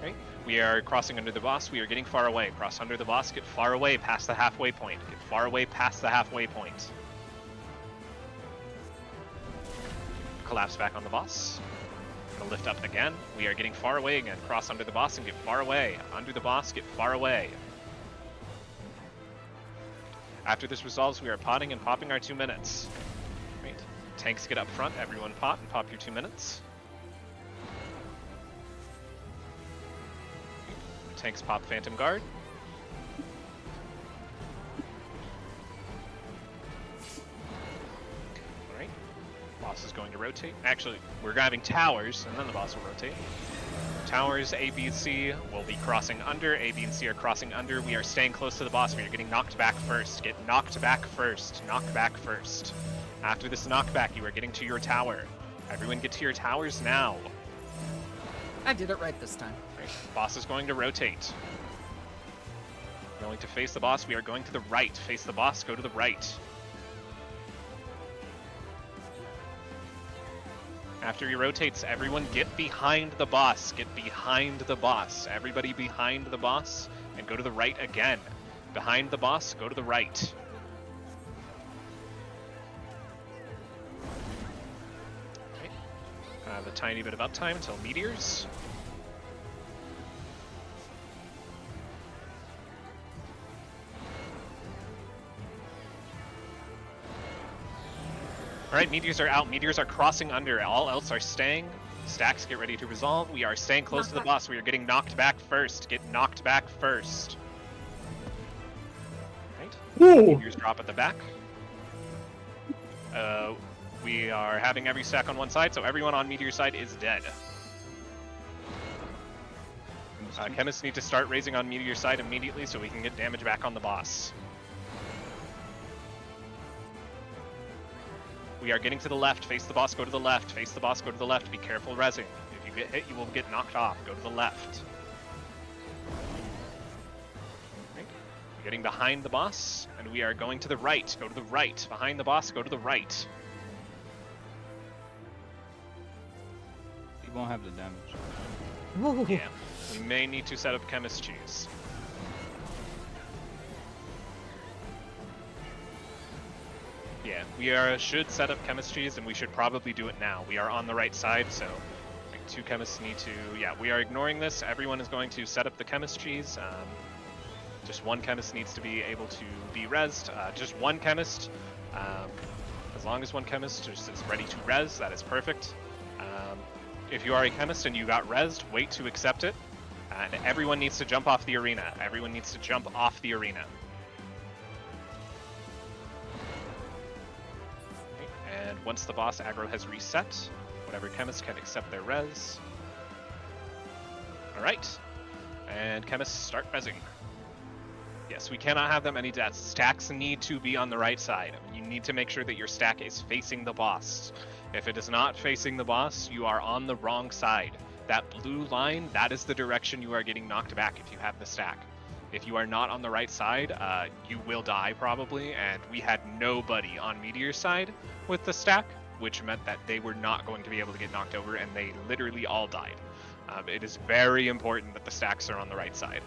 Right. We are crossing under the boss. We are getting far away. Cross under the boss. Get far away past the halfway point. Get far away past the halfway point. Collapse back on the boss. Gonna lift up again. We are getting far away again. Cross under the boss and get far away. Under the boss, get far away. After this resolves, we are potting and popping our 2 minutes. Right. Tanks get up front. Everyone pot and pop your 2 minutes. Tanks pop Phantom Guard. Alright. Boss is going to rotate. Actually, we're grabbing towers, and then the boss will rotate. Towers, A, B, and C will be crossing under. A, B, and C are crossing under. We are staying close to the boss. We are getting knocked back first. Get knocked back first. Knock back first. After this knockback, you are getting to your tower. Everyone get to your towers now. I did it right this time. Right. Boss is going to rotate. Going to face the boss. We are going to the right. Face the boss. Go to the right. After he rotates, everyone get behind the boss. Get behind the boss. Everybody behind the boss and go to the right again. Behind the boss, go to the right. Okay. Have a tiny bit of uptime until meteors. Alright, meteors are out. Meteors are crossing under. All else are staying. Stacks, get ready to resolve. We are staying close to the boss. We are getting knocked back first. Get knocked back first. Right. Meteors drop at the back. We are having every stack on one side, so everyone on meteor side is dead. Chemists need to start raising on meteor side immediately so we can get damage back on the boss. We are getting to the left. Face the boss, go to the left. Face the boss, go to the left. Be careful rezzing. If you get hit, you will get knocked off. Go to the left. Right. We're getting behind the boss, and we are going to the right. Go to the right. Behind the boss, go to the right. He won't have the damage. Yeah. We may need to set up chemist cheese. Yeah, we should set up chemistries, and we should probably do it now. We are on the right side, so like, 2 chemists need to... Yeah, we are ignoring this. Everyone is going to set up the chemistries. Just 1 chemist needs to be able to be rezzed. Just 1 chemist. As long as 1 chemist just is ready to res, that is perfect. If you are a chemist and you got rezzed, wait to accept it. And everyone needs to jump off the arena. Everyone needs to jump off the arena. And once the boss aggro has reset, whatever chemist can accept their res. Alright. And chemists start rezzing. Yes, we cannot have that many deaths. Stacks need to be on the right side. You need to make sure that your stack is facing the boss. If it is not facing the boss, you are on the wrong side. That blue line, that is the direction you are getting knocked back if you have the stack. If you are not on the right side, you will die probably, and we had nobody on Meteor's side with the stack, which meant that they were not going to be able to get knocked over, and they literally all died. It is very important that the stacks are on the right side.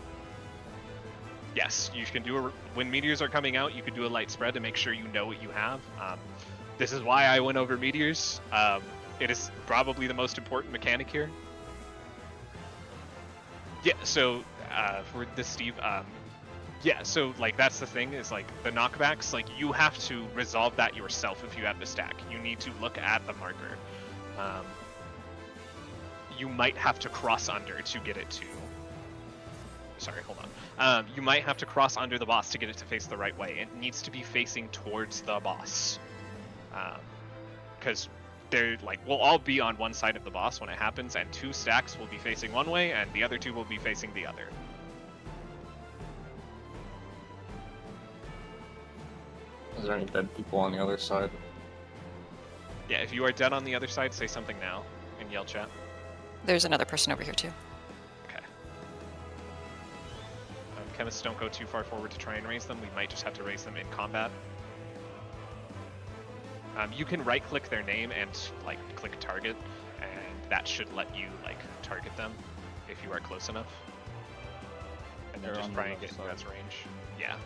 Yes, you can do when meteors are coming out, you can do a light spread to make sure you know what you have. This is why I went over meteors. It is probably the most important mechanic here. Yeah, so for this, Steve, yeah, so like that's the thing is like the knockbacks, like you have to resolve that yourself if you have the stack. You need to look at the marker. You might have to cross under to get it to. Sorry, hold on. You might have to cross under the boss to get it to face the right way. It needs to be facing towards the boss. Because they're like, we'll all be on one side of the boss when it happens, and 2 stacks will be facing one way, and the other 2 will be facing the other. Is there any dead people on the other side? Yeah, if you are dead on the other side, say something now in yell chat. There's another person over here too. Okay. Chemists don't go too far forward to try and raise them. We might just have to raise them in combat. You can right-click their name and like click target, and that should let you like target them if you are close enough. and then They're just on the try and left get in res range. Yeah.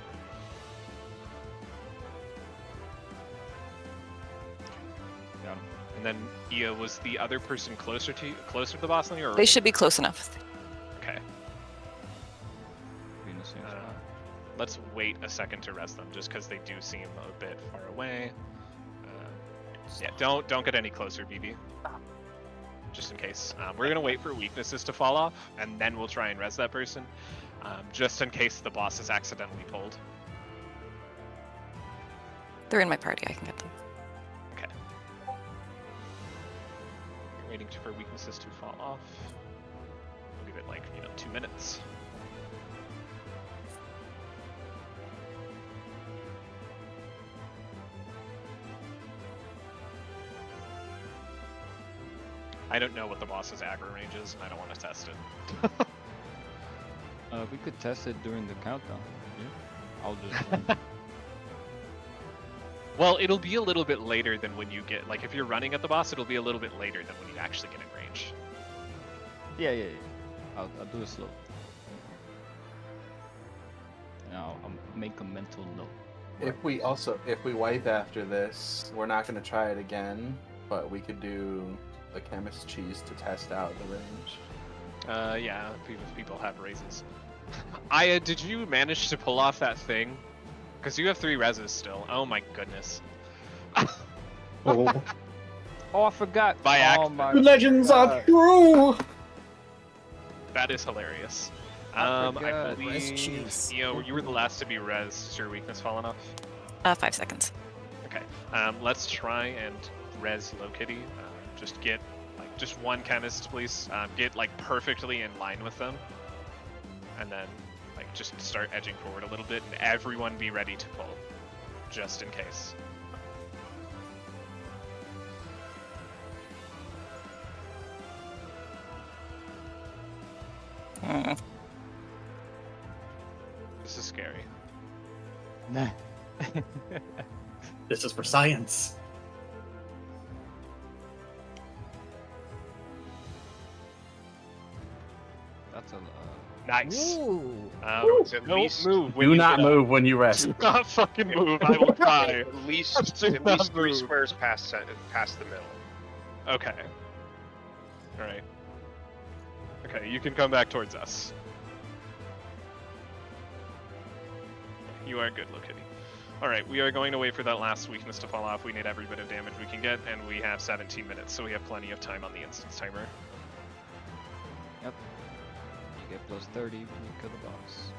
Got him. And then Ia, was the other person closer to the boss than you? Or They should be close enough. Okay. Be in the same spot. Let's wait a second to res them, just because they do seem a bit far away. Yeah, don't get any closer, BB. Just in case. We're gonna wait for weaknesses to fall off, and then we'll try and res that person, just in case the boss is accidentally pulled. They're in my party. I can get them. Okay. Waiting for weaknesses to fall off. We'll give it like 2 minutes. I don't know what the boss's aggro range is, and I don't want to test it. We could test it during the countdown. Yeah. I'll just. Well, it'll be a little bit later than when you get, like, if you're running at the boss, it'll be a little bit later than when you actually get in range. Yeah. I'll do it slow. Now I'll make a mental note. If we wipe after this, we're not gonna try it again, but we could do the chemist cheese to test out the range. Yeah, people have raises. Aya, did you manage to pull off that thing? Because you have 3 reses still. Oh my goodness. Oh, I forgot. By accident. my The legends are true! That is hilarious. I I Res believe cheese. you were the last to be res. Is your weakness fallen off? 5 seconds. Okay. Let's try and res Low Kitty. Just get just one chemist, please. Get perfectly in line with them, and then just start edging forward a little bit, and everyone be ready to pull, just in case. This is scary. This is for science. That's a. Nice. Ooh. At Don't least move. When Do you not get up. move when you rest. Do not fucking move. I will try. at least Do at not least 3 move. squares past the middle. Okay. All right. Okay, you can come back towards us. You are good, Low Kitty. Alright, we are going to wait for that last weakness to fall off. We need every bit of damage we can get, and we have 17 minutes, so we have plenty of time on the instance timer. Yep. You get plus 30 when you kill the boss.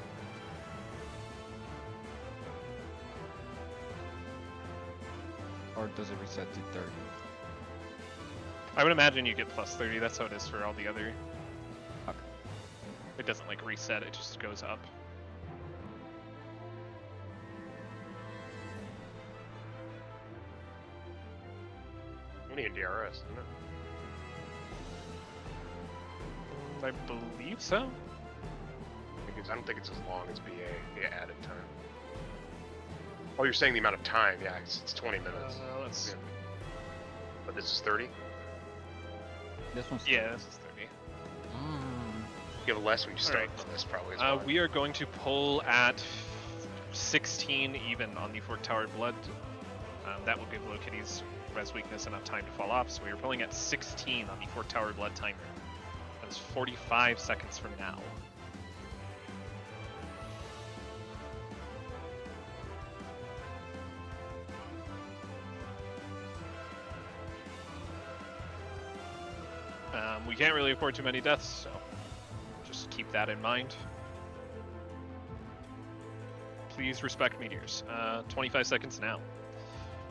Or does it reset to 30? I would imagine you get plus 30, that's how it is for all the other... Okay. It doesn't reset, it just goes up. Only in DRS, isn't it? I believe so. I don't think it's as long as BA, the added time. Oh, you're saying the amount of time? Yeah, it's 20 minutes. Let's... But this is 30? This one's Yeah, this is 30. You have less when you start Alright. on this, probably. As well. We are going to pull at 16 even on the Fork Tower Blood. That will give Low Kitty's res weakness enough time to fall off, so we are pulling at 16 on the Fork Tower Blood timer. That is 45 seconds from now. We can't really afford too many deaths, so just keep that in mind. Please respect meteors. 25 seconds now.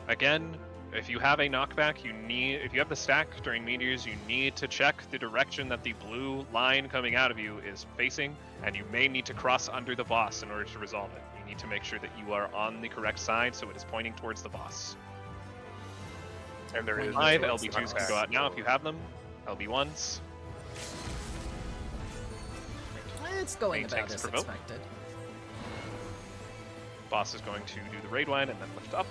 Again, if you have a knockback, if you have the stack during meteors, you need to check the direction that the blue line coming out of you is facing, and you may need to cross under the boss in order to resolve it. You need to make sure that you are on the correct side so it is pointing towards the boss. And there is 5 LB2s can go out now if you have them. LB1s. It's going Main about tanks as provoke. expected. Boss is going to do the raid line and then lift up.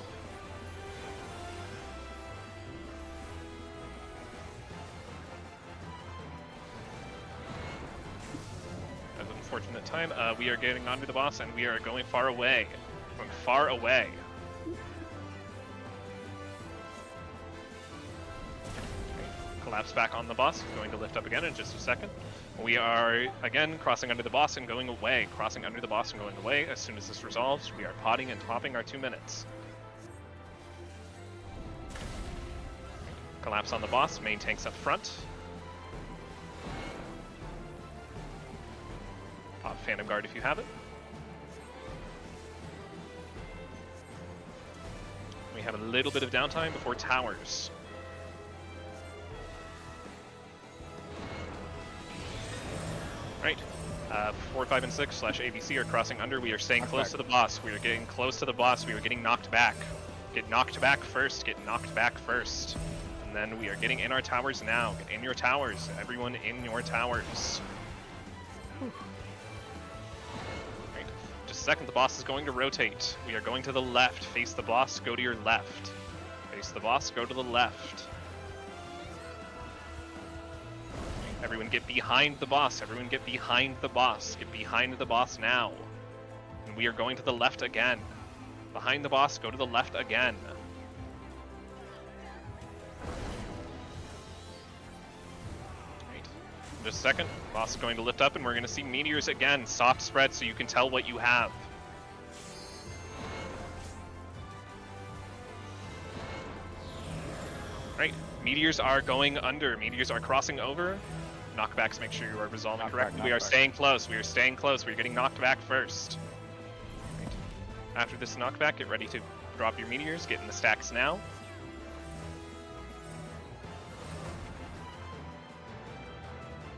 unfortunate time. We are getting onto the boss, and we are going far away. Going far away. Collapse back on the boss. Going to lift up again in just a second. We are, again, crossing under the boss and going away. Crossing under the boss and going away. As soon as this resolves, we are potting and topping our 2 minutes. Collapse on the boss. Main tanks up front. Pop Phantom Guard if you have it. We have a little bit of downtime before towers. Right. 4, 5, and 6 / ABC are crossing under. We are staying close to the boss. We are getting close to the boss. We are getting knocked back. Get knocked back first. Get knocked back first. And then we are getting in our towers now. Get in your towers. Everyone in your towers. Right. Just a second. The boss is going to rotate. We are going to the left. Face the boss. Go to your left. Face the boss. Go to the left. Everyone get behind the boss. Everyone get behind the boss. Get behind the boss now. And we are going to the left again. Behind the boss, go to the left again. Right. In just a second, boss is going to lift up and we're going to see meteors again. Soft spread so you can tell what you have. Right. Meteors are going under. Meteors are crossing over. Knockbacks, make sure you are resolving correctly. We are staying close. We are staying close. We are getting knocked back first. Right. After this knockback, get ready to drop your meteors. Get in the stacks now.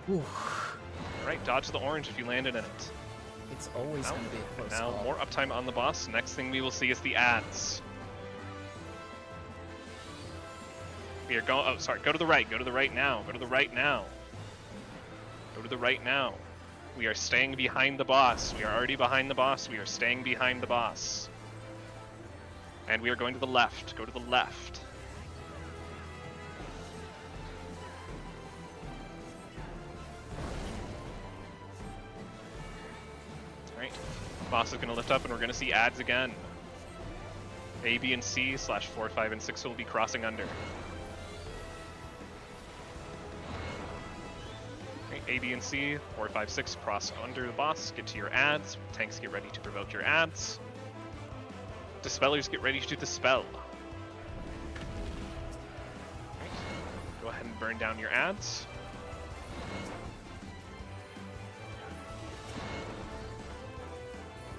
Alright, dodge the orange if you landed in it. It's always going to be a close now, call. more uptime on the boss. Next thing we will see is the ads. We are going. Oh, sorry. Go to the right. Go to the right now. Go to the right now. Go to the right now. We are staying behind the boss. We are already behind the boss. We are staying behind the boss. And we are going to the left. Go to the left. Alright. Boss is going to lift up and we're going to see ads again. A, B, and C / 4, 5, and 6 will be crossing under. A, B, and C, 4, 5, 6 cross under the boss. Get to your ads. Tanks get ready to provoke your ads. Dispellers get ready to dispel. Right. Go ahead and burn down your ads.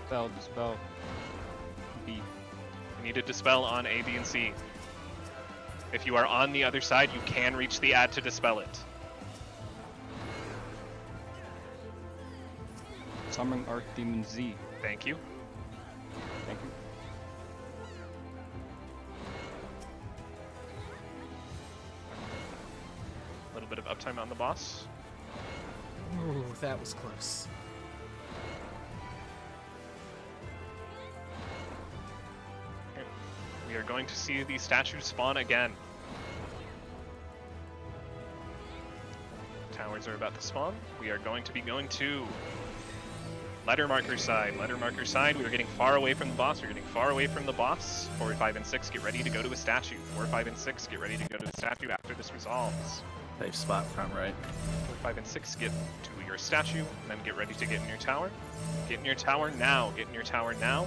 Dispel. B. You need to dispel on A, B, and C. If you are on the other side, you can reach the ad to dispel it. Summon Archdemon Z. Thank you. Thank you. A little bit of uptime on the boss. Ooh, that was close. Okay. We are going to see the statues spawn again. Towers are about to spawn. We are going to be going to letter marker side. Letter marker side. We are getting far away from the boss. We're getting far away from the boss. 4, 5, and 6 get ready to go to a statue. 4, 5, and 6 get ready to go to the statue after this resolves. Safe spot front right. 4, 5, and 6 get to your statue, and then get ready to get in your tower. Get in your tower now. Get in your tower now.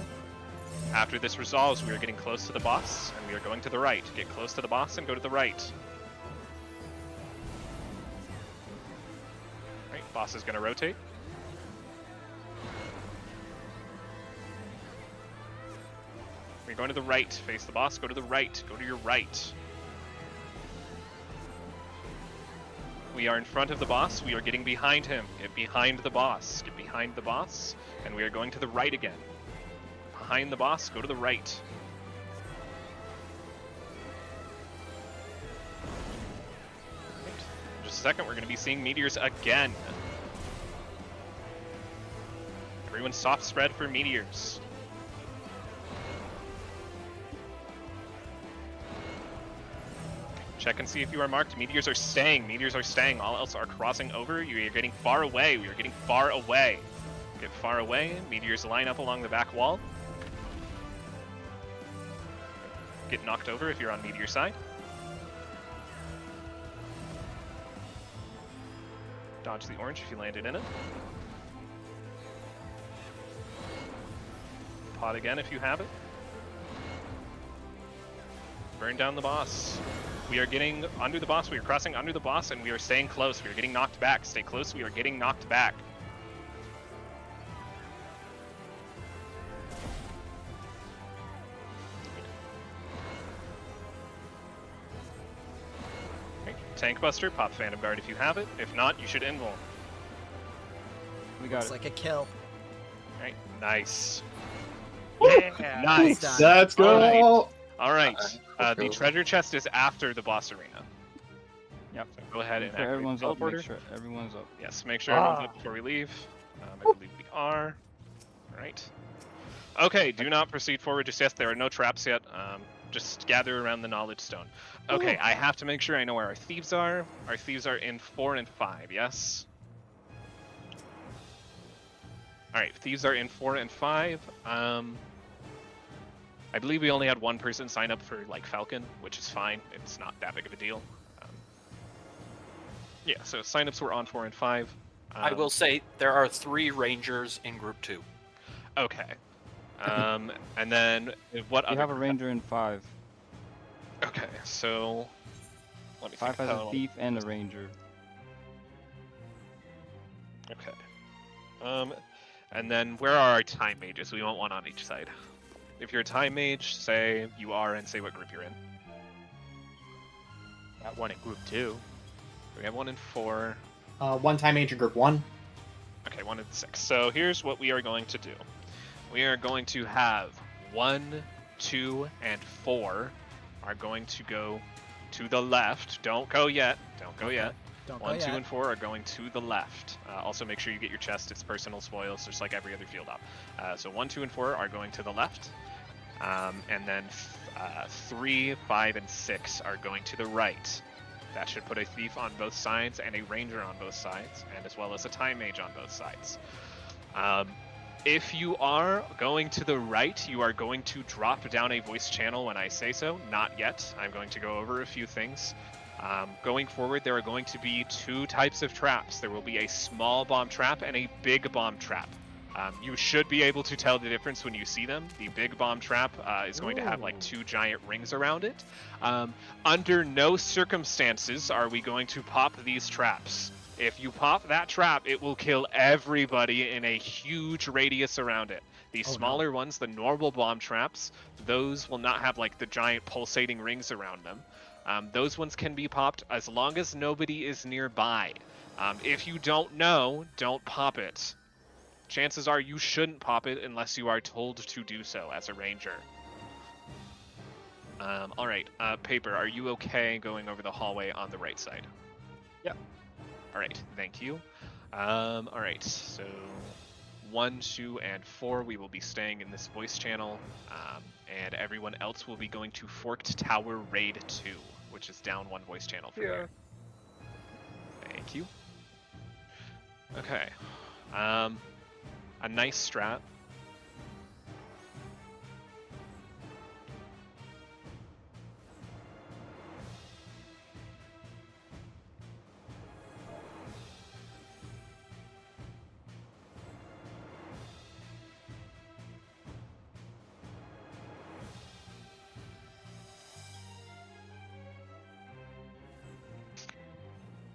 After this resolves, we are getting close to the boss, and we are going to the right. Get close to the boss and go to the right. Right, boss is going to rotate. We're going to the right. Face the boss. Go to the right. Go to your right. We are in front of the boss. We are getting behind him. Get behind the boss. Get behind the boss. And we are going to the right again. Behind the boss. Go to the right. In just a second, we're going to be seeing meteors again. Everyone soft spread for meteors. Check and see if you are marked. Meteors are staying. Meteors are staying. All else are crossing over. You are getting far away. We are getting far away. Get far away. Meteors line up along the back wall. Get knocked over if you're on meteor side. Dodge the orange if you landed in it. Pot again if you have it. Burn down the boss. We are getting under the boss. We are crossing under the boss, and we are staying close. We are getting knocked back. Stay close. We are getting knocked back. Okay. Tank Buster, pop Phantom Guard if you have it. If not, you should invul. We got Looks it. like a kill. Alright, nice. Yeah, Nice. done. Let's go. All right. The treasure chest is after the boss arena. Yep. So go ahead and Make sure activate everyone's up. Make teleporter. sure everyone's up. Yes, make sure everyone's up before we leave. I believe we are. All right. Okay, do not proceed forward just yet. There are no traps yet. Just gather around the knowledge stone. Okay, I have to make sure I know where our thieves are. Our thieves are in 4 and 5, yes? All right, thieves are in 4 and 5. I believe we only had one person sign up for like Falcon, which is fine. It's not that big of a deal. Yeah, so signups were on 4 and 5. I will say there are 3 Rangers in Group 2. Okay. And then what We other? have a ranger in 5. Okay, so let me 5 think has how... a thief and a ranger. Okay. And then where are our time mages? We want one on each side. If you're a time mage, say you are and say what group you're in. Got one in group 2. We have 1 in 4. One time major group 1. Okay, 1 in 6. So here's what we are going to do. We are going to have 1, 2, and 4 are going to go to the left. Don't go yet. Don't go yet. Don't 1, go 2, yet. and 4 are going to the left. Also, make sure you get your chest. It's personal spoils, just like every other field op. So 1, 2, and 4 are going to the left. And then 3, 5, and 6 are going to the right. That should put a thief on both sides and a ranger on both sides, and as well as a time mage on both sides. If you are going to the right, you are going to drop down a voice channel when I say so. Not yet. I'm going to go over a few things. Going forward, there are going to be 2 types of traps. There will be a small bomb trap and a big bomb trap. You should be able to tell the difference when you see them. The big bomb trap is going to have like 2 giant rings around it. Under no circumstances are we going to pop these traps. If you pop that trap, it will kill everybody in a huge radius around it. The smaller ones, the normal bomb traps, those will not have like the giant pulsating rings around them. Those ones can be popped as long as nobody is nearby. If you don't know, don't pop it. Chances are you shouldn't pop it unless you are told to do so as a ranger. Alright, Paper, are you okay going over the hallway on the right side? Yep. Alright, thank you. Alright, so 1, 2, and 4, we will be staying in this voice channel, and everyone else will be going to Forked Tower Raid 2, which is down 1 voice channel from here. Thank you. Okay. A nice strat.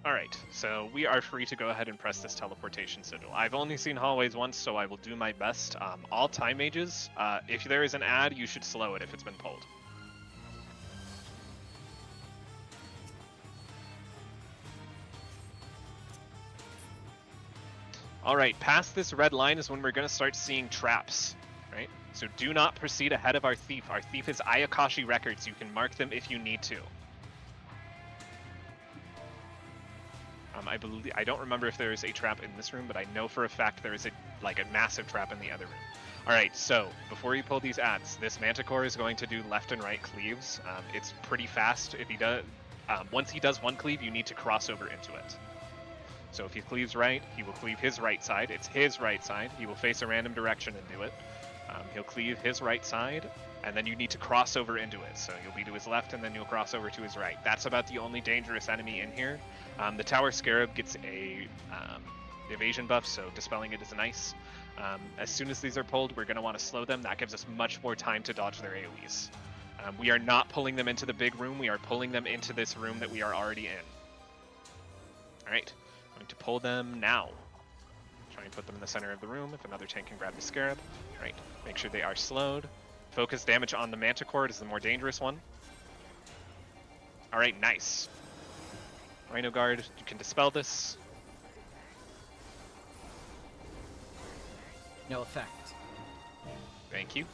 Alright, so we are free to go ahead and press this teleportation sigil. I've only seen hallways once, so I will do my best. All time mages, if there is an ad, you should slow it if it's been pulled. Alright, past this red line is when we're going to start seeing traps, right? So do not proceed ahead of our thief. Our thief is Ayakashi records. You can mark them if you need to. I don't remember if there is a trap in this room, but I know for a fact there is a massive trap in the other room. Alright, so before you pull these ads, this Manticore is going to do left and right cleaves. It's pretty fast. If he does, once he does one cleave, you need to cross over into it. So if he cleaves right, he will cleave his right side. It's his right side. He will face a random direction and do it. He'll cleave his right side, and then you need to cross over into it. So you'll be to his left, and then you'll cross over to his right. That's about the only dangerous enemy in here. The Tower Scarab gets a evasion buff, so dispelling it is nice. As soon as these are pulled, we're going to want to slow them. That gives us much more time to dodge their AoEs. We are not pulling them into the big room. We are pulling them into this room that we are already in. All right, I'm going to pull them now. Try and put them in the center of the room. If another tank can grab the Scarab. All right, make sure they are slowed. Focus damage on the Manticore is the more dangerous one. All right, nice. Rhino Guard, you can dispel this. No effect. Thank you.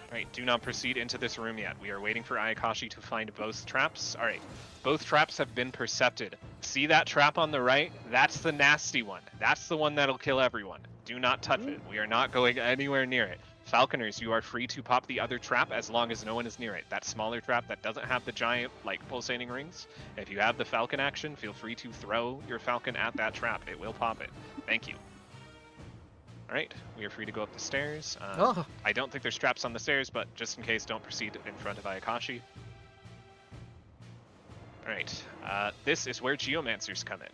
Alright, do not proceed into this room yet. We are waiting for Ayakashi to find both traps. Alright, both traps have been percepted. See that trap on the right? That's the nasty one. That's the one that'll kill everyone. Do not touch it. We are not going anywhere near it. Falconers, you are free to pop the other trap as long as no one is near it. That smaller trap that doesn't have the giant, like, pulsating rings. If you have the Falcon action, feel free to throw your Falcon at that trap. It will pop it. Thank you. Alright, we are free to go up the stairs. I don't think there's traps on the stairs, but just in case, don't proceed in front of Ayakashi. Alright, this is where Geomancers come in.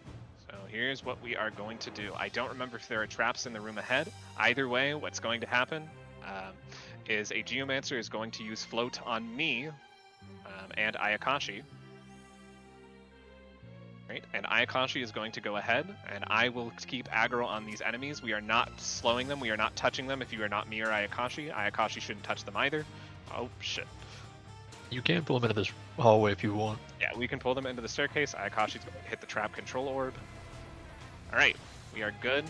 So here's what we are going to do. I don't remember if there are traps in the room ahead. Either way, what's going to happen is a Geomancer is going to use Float on me and Ayakashi. Right, and Ayakashi is going to go ahead, and I will keep aggro on these enemies. We are not slowing them. We are not touching them if you are not me or Ayakashi. Ayakashi shouldn't touch them either. Oh, shit. You can pull them into this hallway if you want. Yeah, we can pull them into the staircase. Ayakashi's going to hit the trap control orb. Alright, we are good.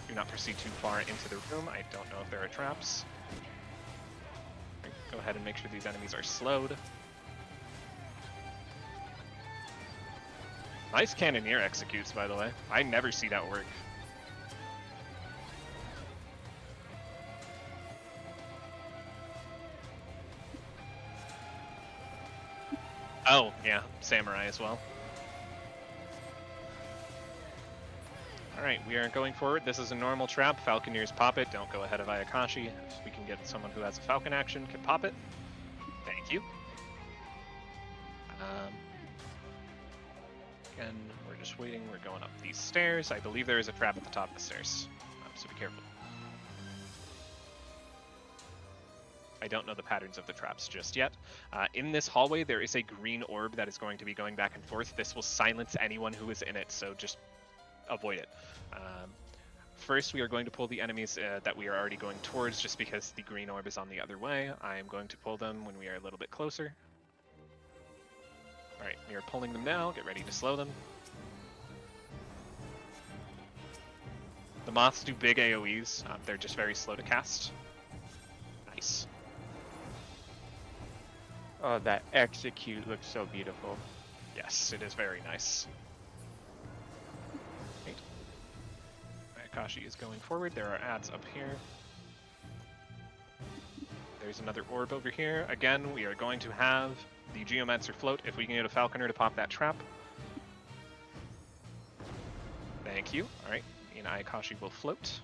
Do not proceed too far into the room. I don't know if there are traps. Right, go ahead and make sure these enemies are slowed. Nice Cannoneer executes, by the way. I never see that work. Oh, yeah, Samurai as well. Alright, we are going forward. This is a normal trap. Falconeers pop it. Don't go ahead of Ayakashi. If we can get someone who has a Falcon action, can pop it. Thank you. Again, we're just waiting. We're going up these stairs. I believe there is a trap at the top of the stairs, so be careful. I don't know the patterns of the traps just yet. In this hallway, there is a green orb that is going to be going back and forth. This will silence anyone who is in it, so just avoid it. First, we are going to pull the enemies that we are already going towards, just because the green orb is on the other way. I am going to pull them when we are a little bit closer. Alright, we are pulling them now. Get ready to slow them. The moths do big AoEs. They're just very slow to cast. Nice. Oh, that execute looks so beautiful. Yes, it is very nice. Right. Ayakashi is going forward. There are ads up here. There's another orb over here. Again, we are going to have the Geomancer float if we can get a Falconer to pop that trap. Thank you. Alright, and Ayakashi will float.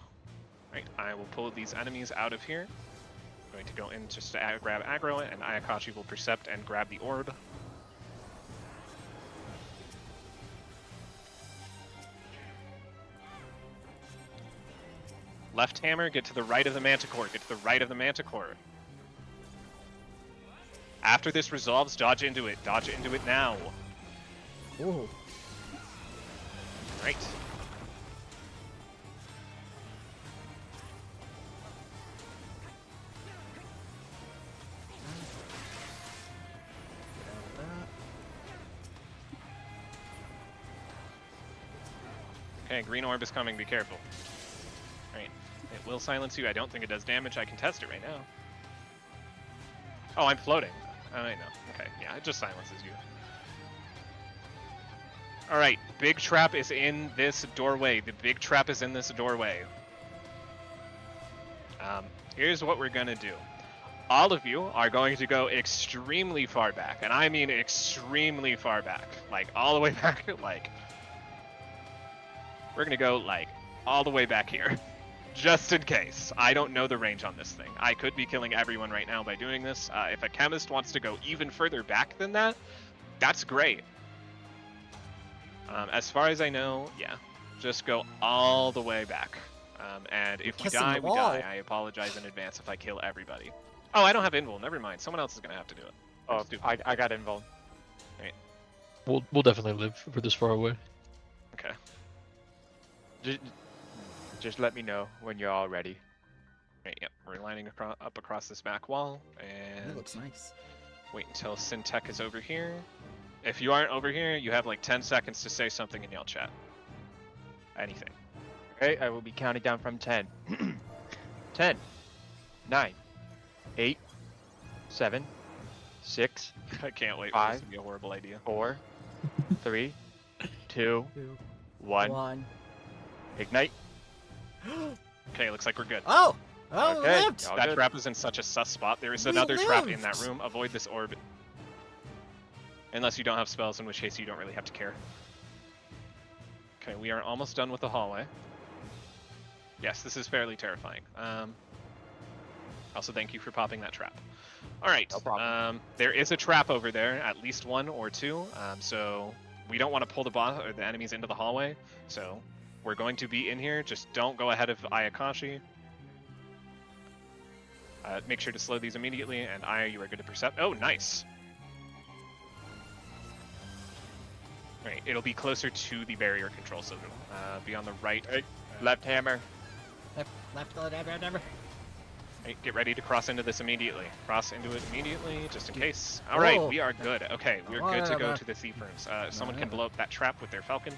Alright, I will pull these enemies out of here. I'm going to go in just to grab aggro, and Ayakashi will percept and grab the orb. Left hammer, get to the right of the Manticore. Get to the right of the Manticore. After this resolves, dodge into it. Dodge into it now. Ooh. Right. Okay, green orb is coming. Be careful. Right. It will silence you. I don't think it does damage. I can test it right now. Oh, I'm floating. Oh, I know. Okay, yeah, it just silences you. Alright, big trap is in this doorway. The big trap is in this doorway. Here's what we're gonna do. all of you are going to go extremely far back, and I mean extremely far back, like all the way back. Like we're gonna go like all the way back here, just in case. I don't know the range on this thing. I could be killing everyone right now by doing this. If a chemist wants to go even further back than that, that's great. As far as I know, yeah, just go all the way back. And if we die, we die. I apologize in advance if I kill everybody. Oh, I don't have invul. Never mind. Someone else is gonna have to do it. Oh, I got invul. Right. We'll definitely live if we're this far away. Okay. Just let me know when you're all ready. Right, yep. We're lining up across this back wall, and That looks nice. Wait until Syntech is over here. If you aren't over here, you have like 10 seconds to say something in y'all chat. Anything. Okay, I will be counting down from 10. 10, 9, 8, 7, 6. I can't wait 5, for this to be a horrible idea. 4, 3, 2, 1. Ignite. Okay, looks like we're good. Oh! Okay, lived! all That good. trap is in such a sus spot. There is We another trap in that lived! room. Avoid this orb. Unless you don't have spells, in which case you don't really have to care. Okay, we are almost done with the hallway. Yes, this is fairly terrifying. Also, thank you for popping that trap. All right, No problem. there is a trap over there, at least one or two. So we don't want to pull the boss or the enemies into the hallway. So we're going to be in here. Just don't go ahead of Ayakashi. Make sure to slow these immediately, and Aya, you are good to percept. Oh, nice. Right, it'll be closer to the barrier control, so it'll be on the right. Left hammer. Left. Right, get ready to cross into this immediately. Cross into it immediately, just in case. All right, Whoa. we are good. Okay, we're Oh, good to yeah, go yeah. to the thief rooms. Someone can blow up that trap with their falcon.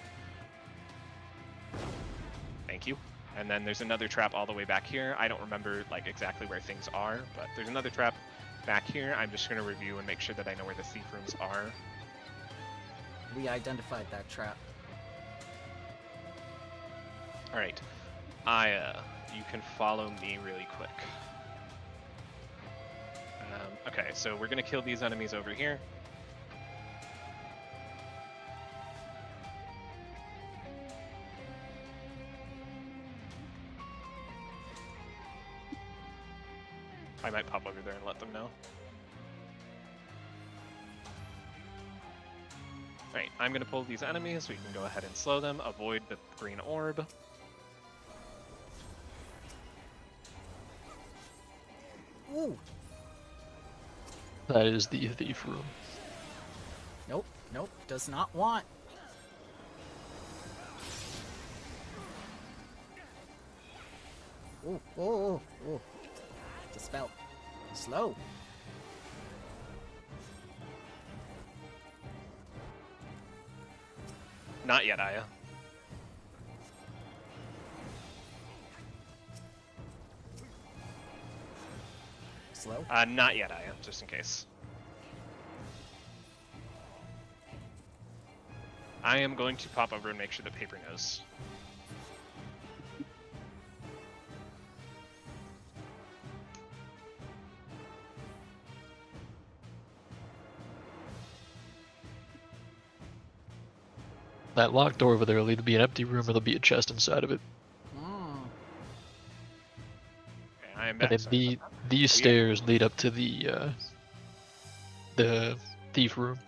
Thank you. And then there's another trap all the way back here. I don't remember like exactly where things are, but there's another trap back here. I'm just going to review and make sure that I know where the thief rooms are. We identified that trap. All right, Aya, you can follow me really quick. Okay, so we're gonna kill these enemies over here. I might pop over there and let them know. Right, I'm gonna pull these enemies. We can go ahead and slow them. Avoid the green orb. Ooh. That is the thief room. Nope. Does not want. Ooh. Dispel. Slow. Not yet, Aya. Slow. Not yet, Aya, just in case. I am going to pop over and make sure that Paper knows. That locked door over there will either be an empty room or there'll be a chest inside of it. Okay, I am And back. then these stairs lead up to the thief room.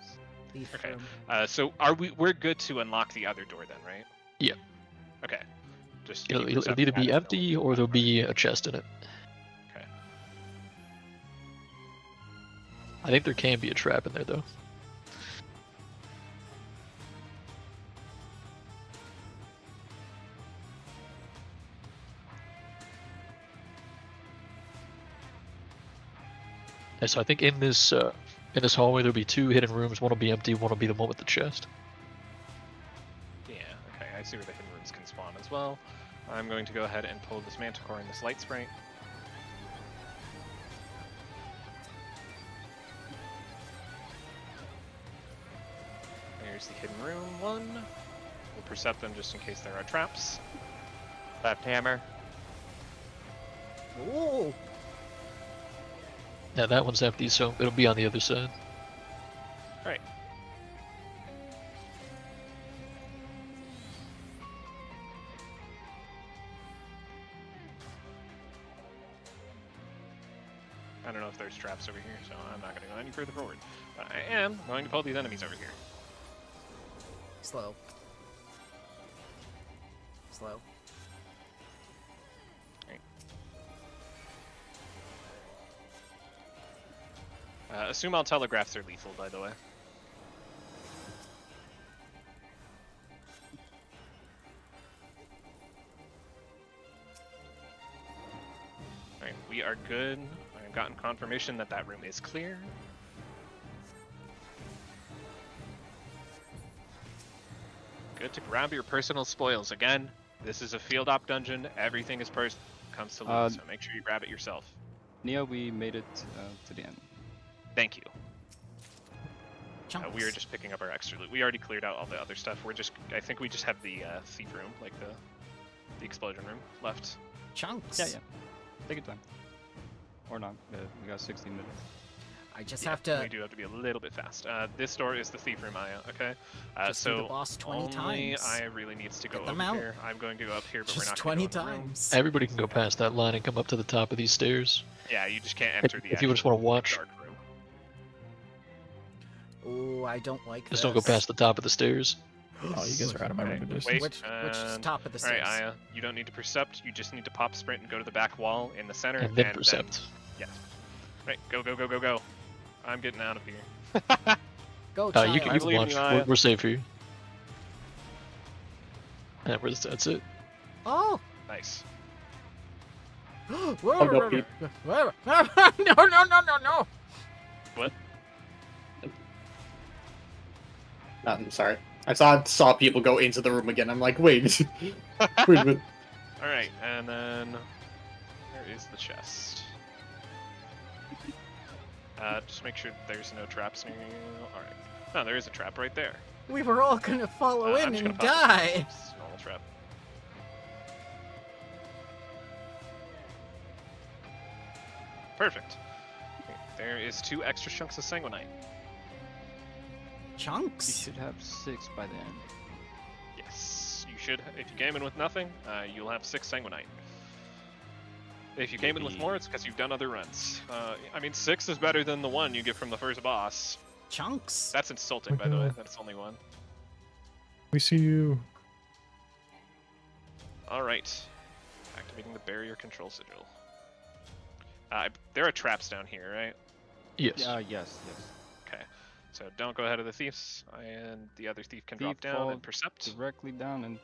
Okay. So we're good to unlock the other door then, right? Yeah. Okay. Just It'll keep this up either and be add it. empty or there'll be a chest in it. Okay. I think there can be a trap in there though. And so I think in this hallway there'll be two hidden rooms. One will be empty. One will be the one with the chest. Yeah. Okay. I see where the hidden rooms can spawn as well. I'm going to go ahead and pull this Manticore and this Light Sprite. There's the hidden room one. We'll percept them just in case there are traps. Left hammer. Ooh. Yeah, that one's empty, so it'll be on the other side. Alright. I don't know if there's traps over here, so I'm not going to go any further forward. But I am going to pull these enemies over here. Slow. Slow. Assume all telegraphs are lethal, by the way. Alright, we are good. I've gotten confirmation that that room is clear. Good to grab your personal spoils. Again, this is a field op dungeon. Everything is personal when it comes to loot, so make sure you grab it yourself. Nia, we made it to the end. Thank you. We were just picking up our extra loot. We already cleared out all the other stuff. I think we just have the thief room, like the explosion room left. Chunks. Yeah. Take your time. Or not. We got 16 minutes. I just have to. We do have to be a little bit fast. This door is the thief room, Aya. Okay. Just do the boss 20 only times. Aya really needs to go them over out. here. I'm going to go up here, but Just we're not 20 going to go in the room. times. Everybody can go past that line and come up to the top of these stairs. Yeah, you just can't enter the. If you just want to watch. Dark room. Oh, I don't like Just don't go past the top of the stairs. Oh, you guys are out of my range of distance. Which top of the Alright, stairs? Aya, you don't need to percept. You just need to pop sprint and go to the back wall in the center. And then percept. Yeah. Right, go. I'm getting out of here. Go, you can watch. We're safe here. And that's it. Oh! Nice. No. What? I'm sorry. I saw people go into the room again. I'm like, wait. wait. Alright, and then where is the chest? Just make sure there's no traps near you. Alright. No, there is a trap right there. We were all gonna follow I'm in just and gonna pop die. it. Normal trap. Perfect. Okay, there is 2 extra chunks of sanguinite. Chunks? You should have 6 by the end. Yes, you should. If you came in with nothing, you'll have 6 sanguinite. If you came in with more, it's because you've done other runs. I mean, 6 is better than the 1 you get from the first boss. Chunks? That's insulting, by the way. That's only 1. We see you. Alright. Activating the barrier control sigil. There are traps down here, right? Yes. Yes. Okay. So don't go ahead of the thieves, and the other thief can drop Thief down fall and percept. Directly down and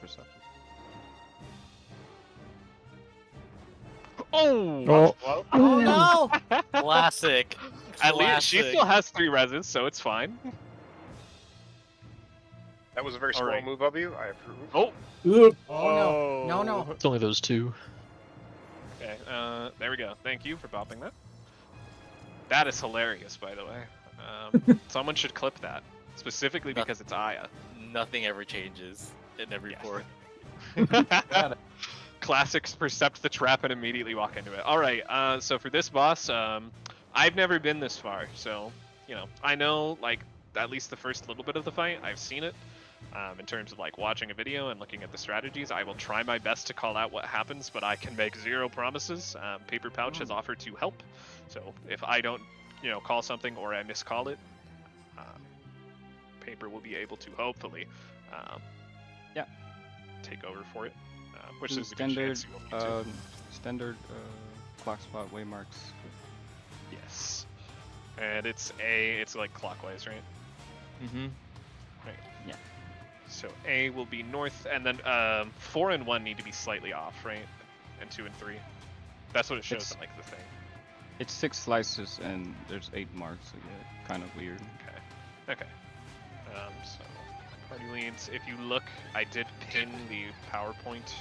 percept. Oh! Oh no! Classic. At least she Classic. still has 3 reses, so it's fine. That was a very small Alright. move of you. I approve. Oh! Oh no. No. It's only those 2. Okay, there we go. Thank you for bopping that. That is hilarious, by the way. Someone should clip that, specifically because it's Aya. Nothing ever changes in every port. Classics percept the trap and immediately walk into it. Alright, so for this boss, I've never been this far, so, you know, I know, like, at least the first little bit of the fight, I've seen it. In terms of, like, watching a video and looking at the strategies, I will try my best to call out what happens, but I can make 0 promises. Paper Pouch has offered to help, so if I don't, you know, call something or I miscall it, Paper will be able to hopefully take over for it, which is a good chance he will need to. Standard clock spot waymarks. Yes, and it's like clockwise, right? Mm-hmm. Right. Yeah. So A will be north, and then 4 and 1 need to be slightly off, right? And 2 and 3. That's what it shows on like the thing. It's 6 slices and there's 8 marks, so yeah, kind of weird. Okay. So party leads. If you look, I did pin the PowerPoint.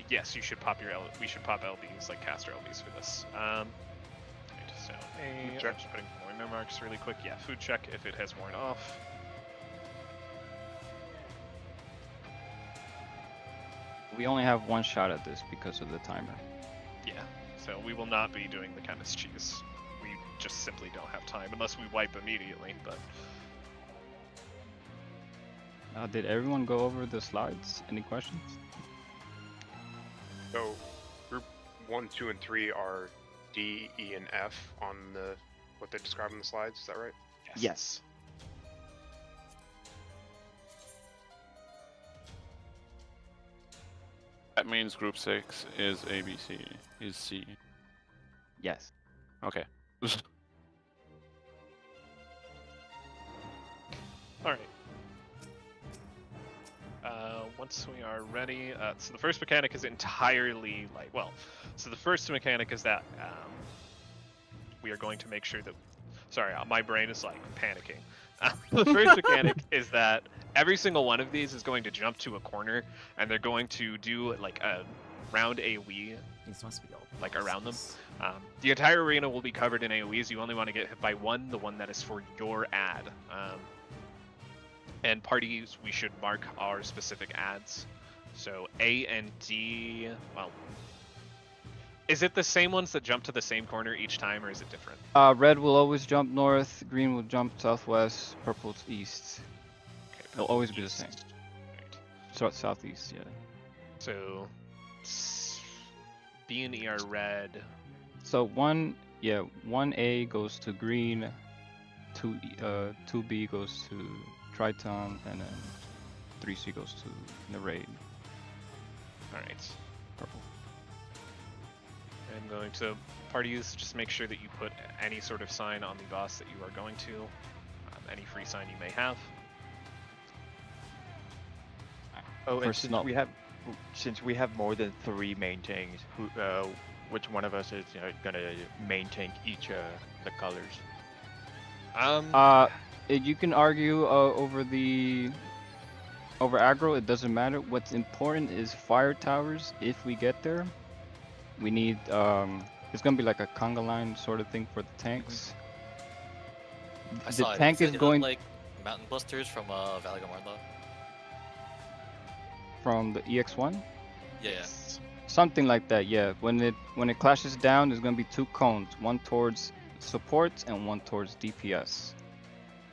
Yes, you should pop we should pop LBs, like caster LBs for this. So I'm just putting more marks really quick. Yeah, food check if it has worn off. We only have 1 shot at this because of the timer. Yeah. So we will not be doing the chemist cheese. We just simply don't have time unless we wipe immediately. But Did everyone go over the slides? Any questions? So, group 1, 2, and 3 are D, E, and F on what they describe on the slides. Is that right? Yes. That means group 6 is ABC, is C. Yes. Okay. all right. Once we are ready, so the first mechanic is entirely so the first mechanic is that we are going to make sure that. Sorry, my brain is like panicking. The first mechanic is that every single one of these is going to jump to a corner, and they're going to do like a round AoE. These must be all like around them. The entire arena will be covered in AoEs. You only want to get hit by one, the one that is for your ad. And parties, we should mark our specific ads. So A and D, well, is it the same ones that jump to the same corner each time, or is it different? Red will always jump north, green will jump southwest, purple's east. Okay, It'll always be the same. So southeast, yeah. So B and E are red. So 1A goes to green, 2B goes to Triton, and then 3C goes to Narade. Alright. Purple. I'm going to parties, just make sure that you put any sort of sign on the boss that you are going to, any free sign you may have. Oh, and since we have more than 3 main tanks, which one of us is gonna main tank each the colors? You can argue over aggro. It doesn't matter. What's important is fire towers. If we get there, we need it's gonna be like a conga line sort of thing for the tanks. I The saw it. tank is going like mountain busters from Valley Gamarla. from the EX1. Yeah. Something like that. Yeah. When it clashes down, there's gonna be 2 cones. One towards supports and one towards DPS.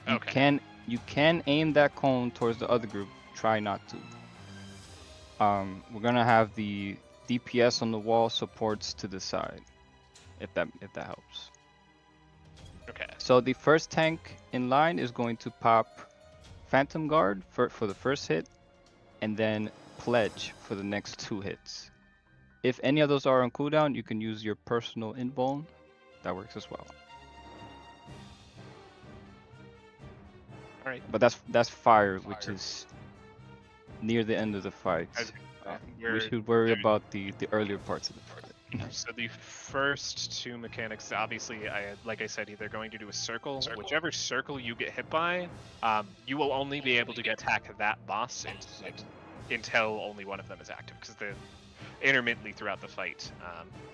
You can aim that cone towards the other group. Try not to. We're gonna have the DPS on the wall, supports to the side. If that helps. Okay. So the first tank in line is going to pop Phantom Guard for the first hit, and then Pledge for the next 2 hits. If any of those are on cooldown, you can use your personal invuln. That works as well. Alright. But that's fire, which is near the end of the fight. We should worry about the earlier parts of the fight. So the first 2 mechanics, obviously, like I said, either going to do a circle. Whichever circle you get hit by, you will only be able to attack that boss until only one of them is active, because intermittently throughout the fight,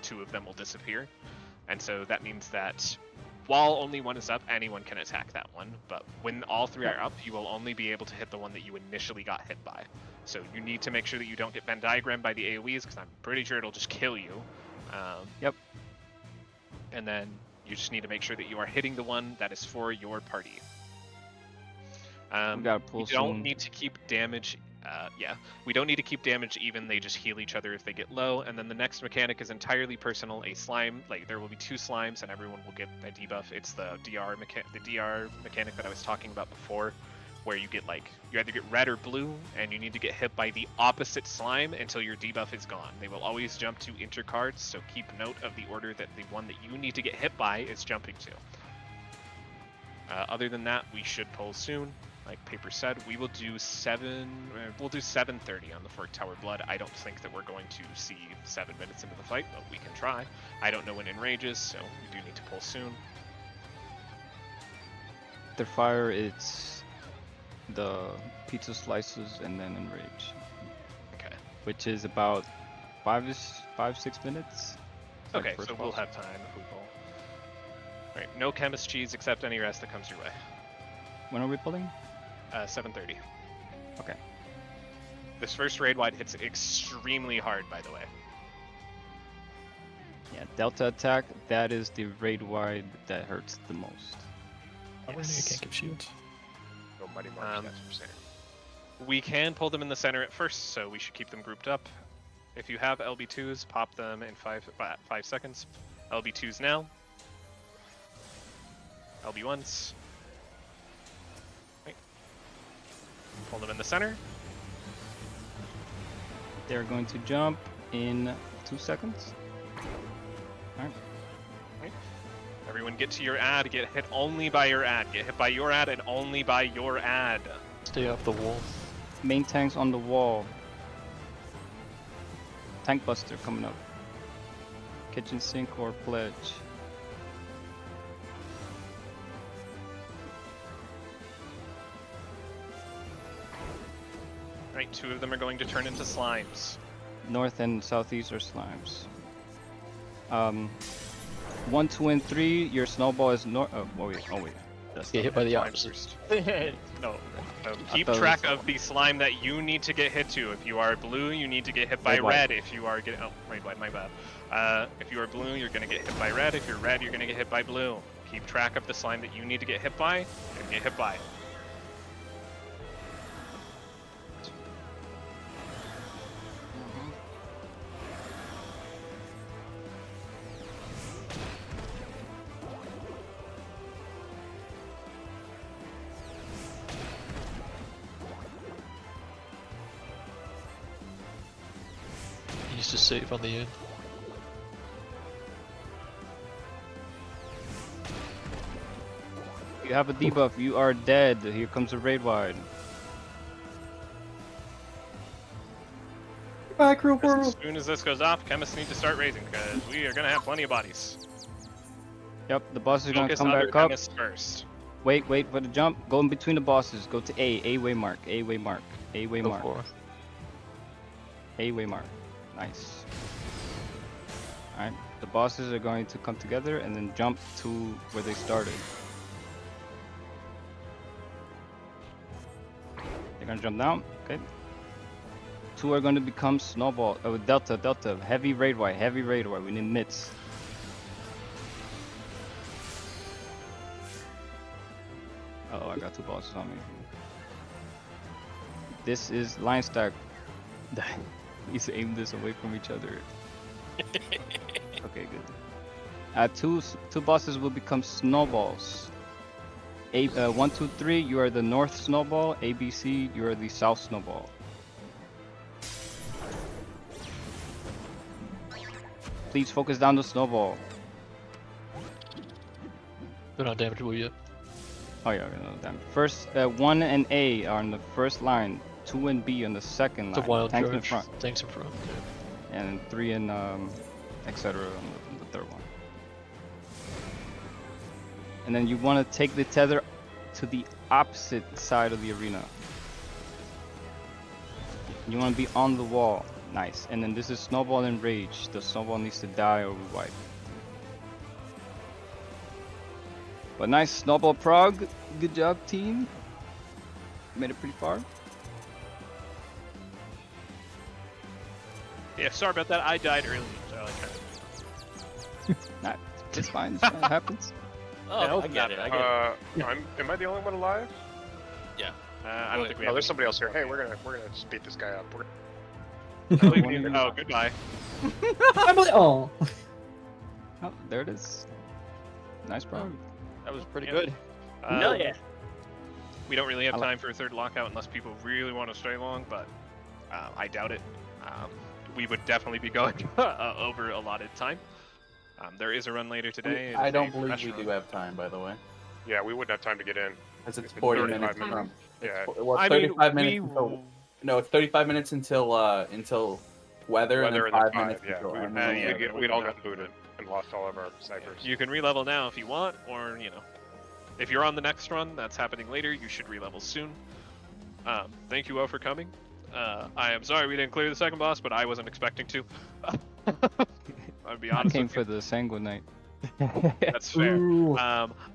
2 of them will disappear, and so that means that while only one is up, anyone can attack that one. But when all 3 are up, you will only be able to hit the one that you initially got hit by. So you need to make sure that you don't get Venn diagrammed by the AoEs, because I'm pretty sure it'll just kill you. Yep. And then you just need to make sure that you are hitting the one that is for your party. We gotta pull you don't need to keep damage. We don't need to keep damage even. They just heal each other if they get low. And then the next mechanic is entirely personal. A slime, there will be 2 slimes, and everyone will get a debuff. It's the DR mechanic that I was talking about before, where you get you either get red or blue, and you need to get hit by the opposite slime until your debuff is gone. They will always jump to intercards, so keep note of the order that the one that you need to get hit by is jumping to. Other than that, we should pull soon. Like Paper said, we will do 7:30 on the Fork Tower Blood. I don't think that we're going to see 7 minutes into the fight, but we can try. I don't know when Enrage is, so we do need to pull soon. After fire, it's the pizza slices and then Enrage. Okay. Which is about 5-6 minutes. Okay, so we'll have time if we pull. Alright, no chemist cheese except any rest that comes your way. When are we pulling? 7:30. Okay. This first raid wide hits extremely hard, by the way. Yeah, Yeah, Delta attack, that is the raid wide that hurts the most. You can't give shields. No Mighty March, that's what I'm saying. We can pull them in the center at first, so we should keep them grouped up. If you have LB2s, pop them in 5 seconds. LB2s now. LB1s. Right. Pull them in the center. They're going to jump in 2 seconds. Alright. Right. Everyone get to your ad. Get hit only by your ad. Get hit by your ad and only by your ad. Stay off the wall. Main tanks on the wall. Tank Buster coming up. Kitchen Sink or Pledge. Right, 2 of them are going to turn into slimes. North and southeast are slimes. 1, 2, and 3. Your snowball is north. Oh wait. That's Get hit by the opposite. No. Keep track of the slime that you need to get hit to. If you are blue, you need to get hit by red. If you are getting my bad. If you are blue, you're gonna get hit by red. If you're red, you're gonna get hit by blue. Keep track of the slime that you need to get hit by and get hit by. To save on the end. You have a debuff. You are dead. Here comes a raid wide. Goodbye, Cruel World. As soon as this goes off, chemists need to start raising because we are gonna have plenty of bodies. Yep, the boss is gonna Focus come other back up. chemists first. Wait for the jump. Go in between the bosses. Go to A waymark. A waymark. A waymark. A waymark. Nice. Alright, the bosses are going to come together and then jump to where they started. They're gonna jump down, okay. 2 are going to become snowball. Oh, Delta. Heavy raid wide. We need nits. Oh, I got 2 bosses on me. This is line stack. Please aim this away from each other. Okay, good. Two bosses will become snowballs. 1, 2, 3. You are the north snowball. ABC. You are the south snowball. Please focus down the snowball. They're not damageable yet. Oh yeah, no damage. First, 1 and A are on the first line. 2 and B on the second line. It's a wild Tanks charge. in front. Tanks in front. And 3 and etc. on the third one. And then you want to take the tether to the opposite side of the arena. You want to be on the wall. Nice. And then this is Snowball and Rage. The Snowball needs to die or we wipe. But nice Snowball prog. Good job, team. Made it pretty far. Yeah, sorry about that. I died early, so I kind of... Nah, it's fine. It happens. Oh, I get it. Am I the only one alive? Yeah. I don't think we Oh, have... there's somebody else here. Hey, we're gonna just beat this guy up. Oh, goodbye. Oh, there it is. Nice prog. That was pretty good. Hell yeah. We don't really have time for a third lockout unless people really want to stay long, but I doubt it. We would definitely be going over allotted time. There is a run later today. I don't believe we do have time, by the way. Yeah, we wouldn't have time to get in. Because it's 40 minutes. Yeah. Well, 35 minutes until... No, it's 35 minutes until weather, and then 5 minutes until... We'd all got booted and lost all of our snipers. You can re-level now if you want, or, you know, if you're on the next run, that's happening later, you should re-level soon. Thank you all for coming. I am sorry we didn't clear the second boss, but I wasn't expecting to. I'll be honest. I came for the Sanguinite. That's fair.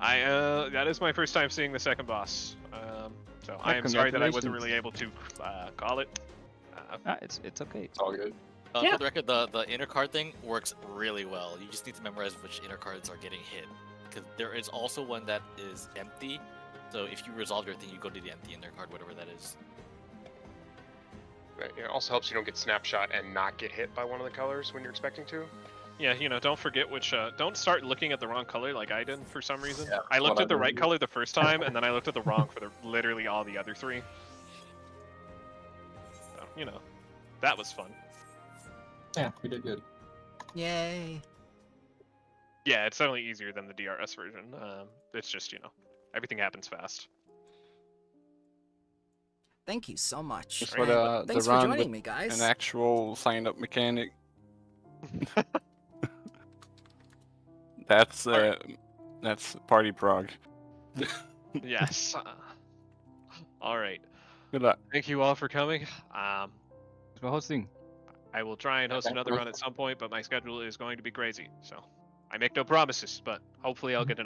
That is my first time seeing the second boss. So Yeah, I am sorry that I wasn't really able to call it. It's okay. It's all good. For the record, the inner card thing works really well. You just need to memorize which inner cards are getting hit. Because there is also one that is empty. So if you resolve your thing, you go to the empty inner card, whatever that is. It also helps you don't get snapshot and not get hit by one of the colors when you're expecting to. Yeah, don't forget which. Don't start looking at the wrong color like I did for some reason. Yeah, I looked at the right color the first time, and then I looked at the wrong for literally all the other three. So, that was fun. Yeah, we did good. Yay. Yeah, it's definitely easier than the DRS version. It's just, everything happens fast. Thank you so much. Just what, Thanks the for run joining with me, guys. An actual signed-up mechanic. That's party prog. Yes. All right. Good luck. Thank you all for coming. Thanks for hosting. I will try and host another run at some point, but my schedule is going to be crazy. So I make no promises, but hopefully I'll get an